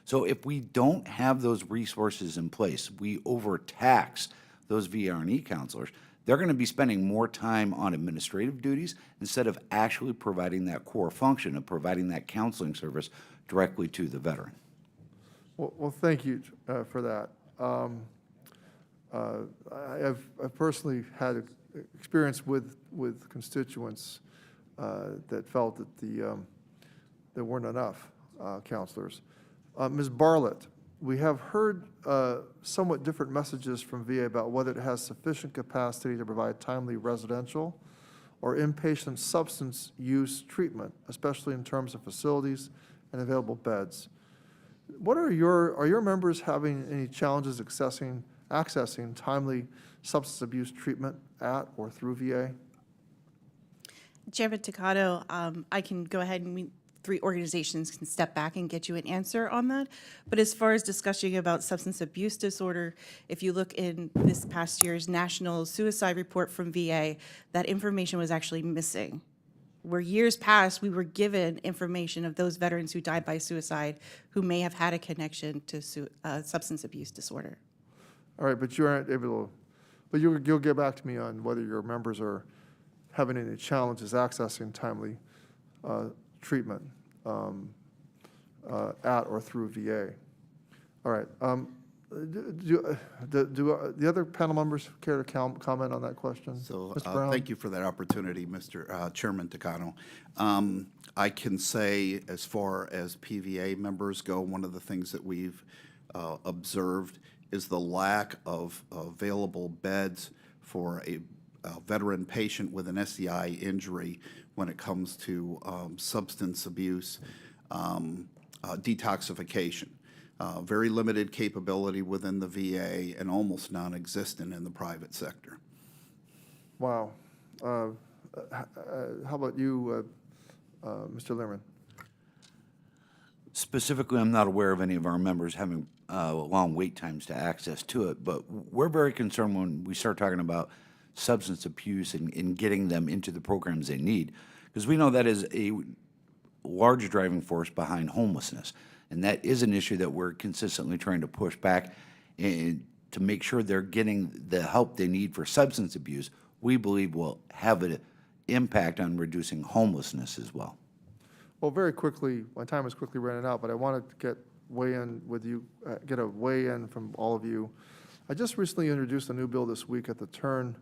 So if we don't have those resources in place, we overtax those VRE counselors, they're going to be spending more time on administrative duties instead of actually providing that core function of providing that counseling service directly to the veteran. Well, thank you for that. I've personally had experience with constituents that felt that there weren't enough counselors. Ms. Bartlett, we have heard somewhat different messages from VA about whether it has sufficient capacity to provide timely residential or inpatient substance use treatment, especially in terms of facilities and available beds. What are your members having any challenges accessing timely substance abuse treatment at or through VA? Chairman Takano, I can go ahead and three organizations can step back and get you an answer on that. But as far as discussing about substance abuse disorder, if you look in this past year's national suicide report from VA, that information was actually missing. Where years past, we were given information of those veterans who died by suicide who may have had a connection to substance abuse disorder. All right, but you aren't able to, but you'll get back to me on whether your members are having any challenges accessing timely treatment at or through VA. All right. Do the other panel members care to comment on that question? So Mr. Brown? thank you for that opportunity, Mr. Chairman Takano. I can say, as far as PVA members go, one of the things that we've observed is the lack of available beds for a veteran patient with an SCI injury when it comes to substance abuse detoxification. Very limited capability within the VA and almost non-existent in the private sector. Wow. How about you, Mr. Lehrman? Specifically, I'm not aware of any of our members having long wait times to access to it, but we're very concerned when we start talking about substance abuse and getting them into the programs they need, because we know that is a large driving force behind homelessness, and that is an issue that we're consistently trying to push back and to make sure they're getting the help they need for substance abuse. We believe will have an impact on reducing homelessness as well. Well, very quickly, my time is quickly running out, but I wanted to get a weigh in from all of you. I just recently introduced a new bill this week at the turn,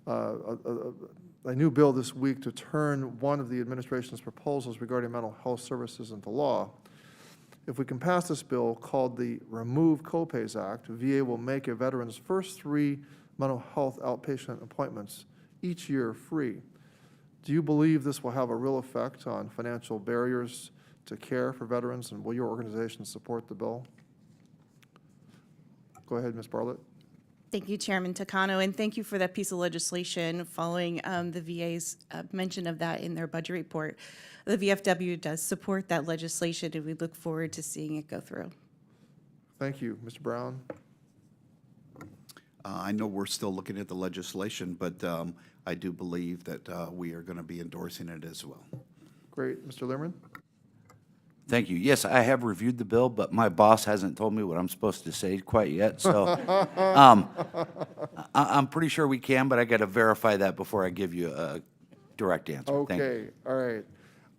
a new bill this week to turn one of the administration's proposals regarding mental health services into law. If we can pass this bill, called the Remove Copays Act, VA will make a veteran's first 3 mental health outpatient appointments each year free. Do you believe this will have a real effect on financial barriers to care for veterans, and will your organization support the bill? Go ahead, Ms. Bartlett. Thank you, Chairman Takano, and thank you for that piece of legislation following the VA's mention of that in their budget report. The VFW does support that legislation, and we look forward to seeing it go through. Thank you. Mr. Brown? I know we're still looking at the legislation, but I do believe that we are going to be endorsing it as well. Great. Mr. Lehrman? Thank you. Yes, I have reviewed the bill, but my boss hasn't told me what I'm supposed to say quite yet. So I'm pretty sure we can, but I got to verify that before I give you a direct answer. Thank you. Okay, all right.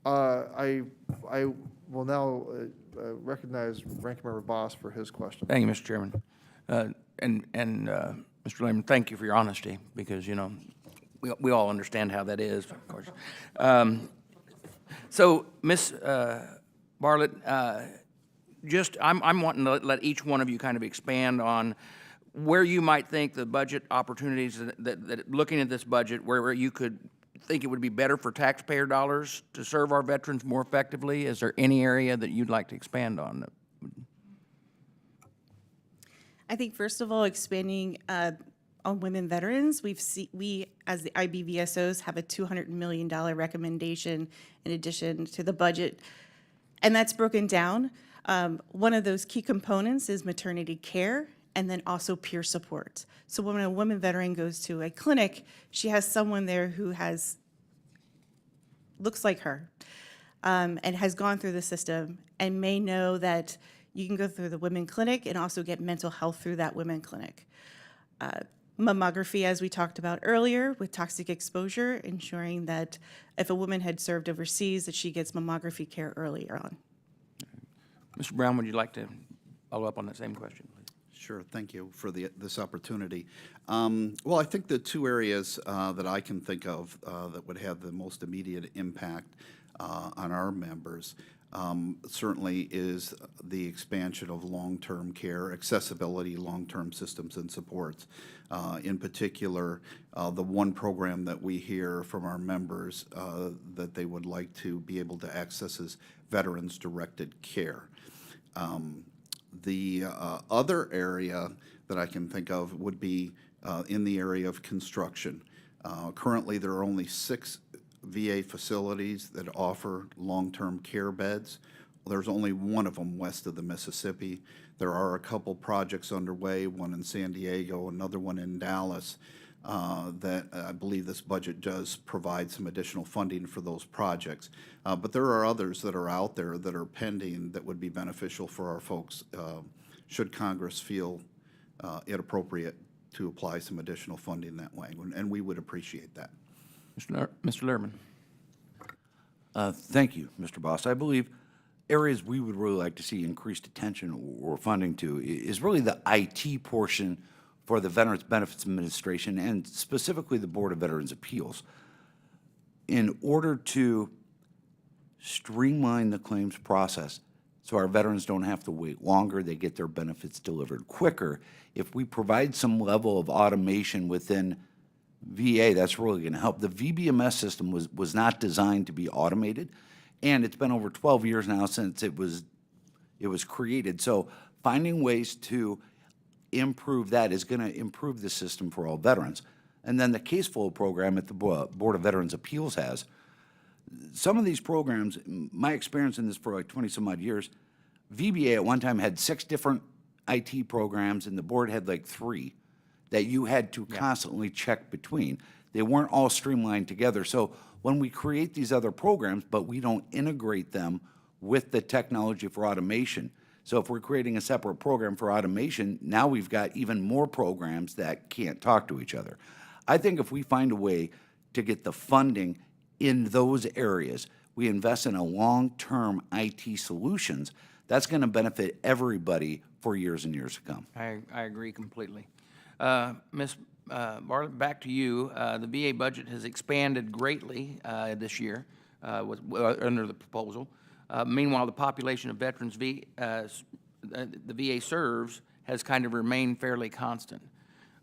I will now recognize Ranking Member Boss for his question. Thank you, Mr. Chairman. Mr. Lehman, thank you for your honesty, because, you know, we all understand how that is, of course. So, Ms. Bartlett, I'm wanting to let each one of you kind of expand on where you might think the budget opportunities that looking at this budget, where you could think it would be better for taxpayer dollars to serve our veterans more effectively. Is there any area that you'd like to expand on? I think, first of all, expanding on women veterans, we, as the IBVSOs, have a $200 million recommendation in addition to the budget, and that's broken down. One of those key components is maternity care, and then also peer support. So when a woman veteran goes to a clinic, she has someone there who looks like her, and has gone through the system and may know that you can go through the women clinic and also get mental health through that women clinic. Mammography, as we talked about earlier, with toxic exposure, ensuring that if a woman had served overseas, that she gets mammography care earlier on. Mr. Brown, would you like to follow up on that same question, please? Sure, thank you for this opportunity. Well, I think the 2 areas that I can think of that would have the most immediate impact on our members certainly is the expansion of long-term care, accessibility, long-term systems and supports. In particular, the one program that we hear from our members that they would like to be able to access is veterans-directed care. The other area that I can think of would be in the area of construction. Currently, there are only 6 VA facilities that offer long-term care beds. There's only one of them west of the Mississippi. There are a couple projects underway, one in San Diego, another one in Dallas, that I believe this budget does provide some additional funding for those projects. But there are others that are out there that are pending that would be beneficial for our folks should Congress feel it appropriate to apply some additional funding that way, and we would appreciate that. Mr. Lehrman. Thank you, Mr. Boss. I believe areas we would really like to see increased attention or funding to is really the IT portion for the Veterans Benefits Administration and specifically the Board of Veterans Appeals. In order to streamline the claims process so our veterans don't have to wait longer, they get their benefits delivered quicker, if we provide some level of automation within VA, that's really going to help. The VBMS system was not designed to be automated, and it's been over 12 years now since it was created. So finding ways to improve that is going to improve the system for all veterans. And then the case flow program that the Board of Veterans Appeals has. Some of these programs, my experience in this for like 20 some odd years, VBA at one time had 6 different IT programs, and the board had like 3 that you had to constantly check between. They weren't all streamlined together. So when we create these other programs, but we don't integrate them with the technology for automation. So if we're creating a separate program for automation, now we've got even more programs that can't talk to each other. I think if we find a way to get the funding in those areas, we invest in a long-term IT solutions, that's going to benefit everybody for years and years to come. I agree completely. Ms. Bartlett, back to you. The VA budget has expanded greatly this year under the proposal. Meanwhile, the population of veterans the VA serves has kind of remained fairly constant.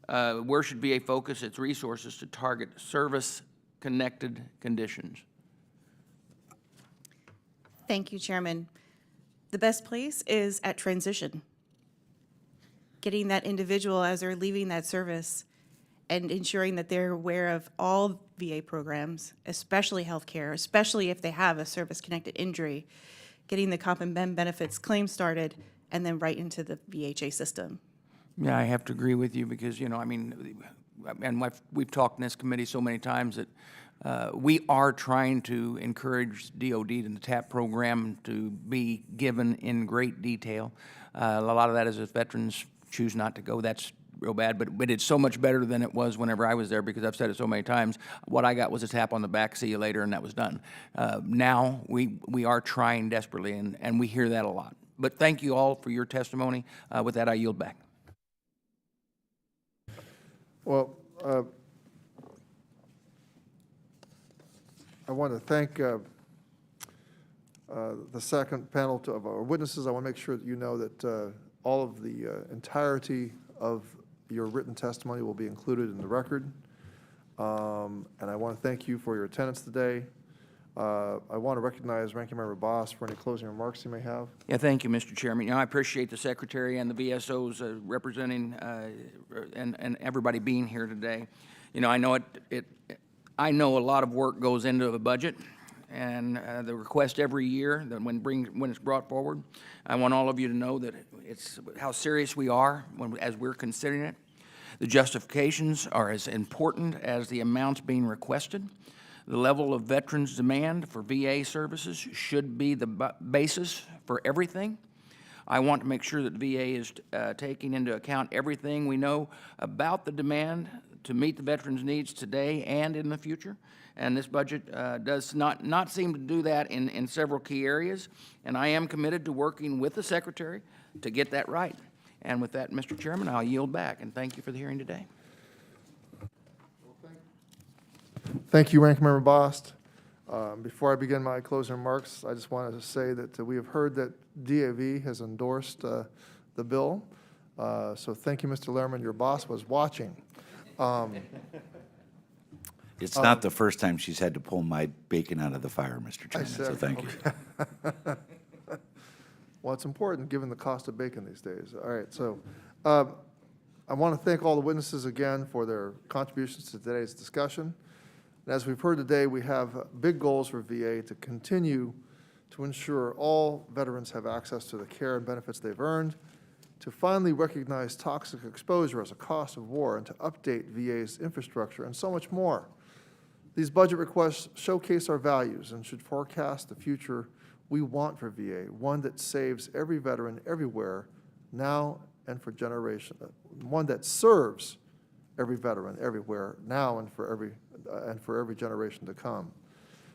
Where should VA focus its resources to target service-connected conditions? Thank you, Chairman. The best place is at transition. Getting that individual as they're leaving that service and ensuring that they're aware of all VA programs, especially healthcare, especially if they have a service-connected injury, getting the comp and ben benefits claim started, and then right into the VHA system. Yeah, I have to agree with you because, you know, I mean, and we've talked in this committee so many times that we are trying to encourage DOD and the TAP program to be given in great detail. A lot of that is if veterans choose not to go, that's real bad, but it's so much better than it was whenever I was there because I've said it so many times. What I got was a tap on the back, see you later, and that was done. Now we are trying desperately, and we hear that a lot. But thank you all for your testimony. With that, I yield back. Well, I want to thank the second panel of our witnesses. I want to make sure that you know that all of the entirety of your written testimony will be included in the record. And I want to thank you for your attendance today. I want to recognize Ranking Member Boss for any closing remarks he may have. Yeah, thank you, Mr. Chairman. You know, I appreciate the Secretary and the VSOs representing and everybody being here today. You know, I know I know a lot of work goes into the budget, and the request every year that when it's brought forward, I want all of you to know that it's how serious we are as we're considering it. The justifications are as important as the amounts being requested. The level of veterans' demand for VA services should be the basis for everything. I want to make sure that VA is taking into account everything we know about the demand to meet the veterans' needs today and in the future. And this budget does not seem to do that in several key areas. And I am committed to working with the Secretary to get that right. And with that, Mr. Chairman, I'll yield back, and thank you for the hearing today. Thank you, Ranking Member Bost. Before I begin my closing remarks, I just wanted to say that we have heard that DAV has endorsed the bill. So thank you, Mr. Lehrman. Your boss was watching. It's not the first time she's had to pull my bacon out of the fire, Mr. Chairman, so thank you. Well, it's important given the cost of bacon these days. All right, so I want to thank all the witnesses again for their contributions to today's discussion. And as we've heard today, we have big goals for VA to continue to ensure all veterans have access to the care and benefits they've earned, to finally recognize toxic exposure as a cost of war, and to update VA's infrastructure, and so much more. These budget requests showcase our values and should forecast the future we want for VA, one that saves every veteran everywhere, now and for generations, one that serves every veteran everywhere, now and for every generation to come.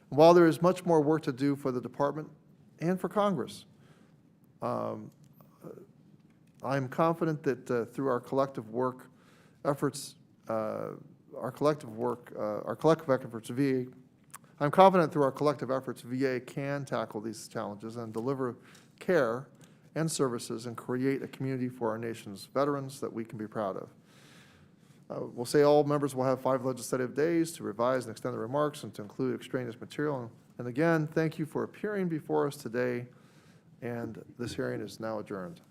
While there is much more work to do for the department and for Congress, I am confident that through our collective work efforts, I'm confident through our collective efforts, VA can tackle these challenges and deliver care and services and create a community for our nation's veterans that we can be proud of. We'll say all members will have 5 legislative days to revise and extend their remarks and to include extraneous material. And again, thank you for appearing before us today, and this hearing is now adjourned.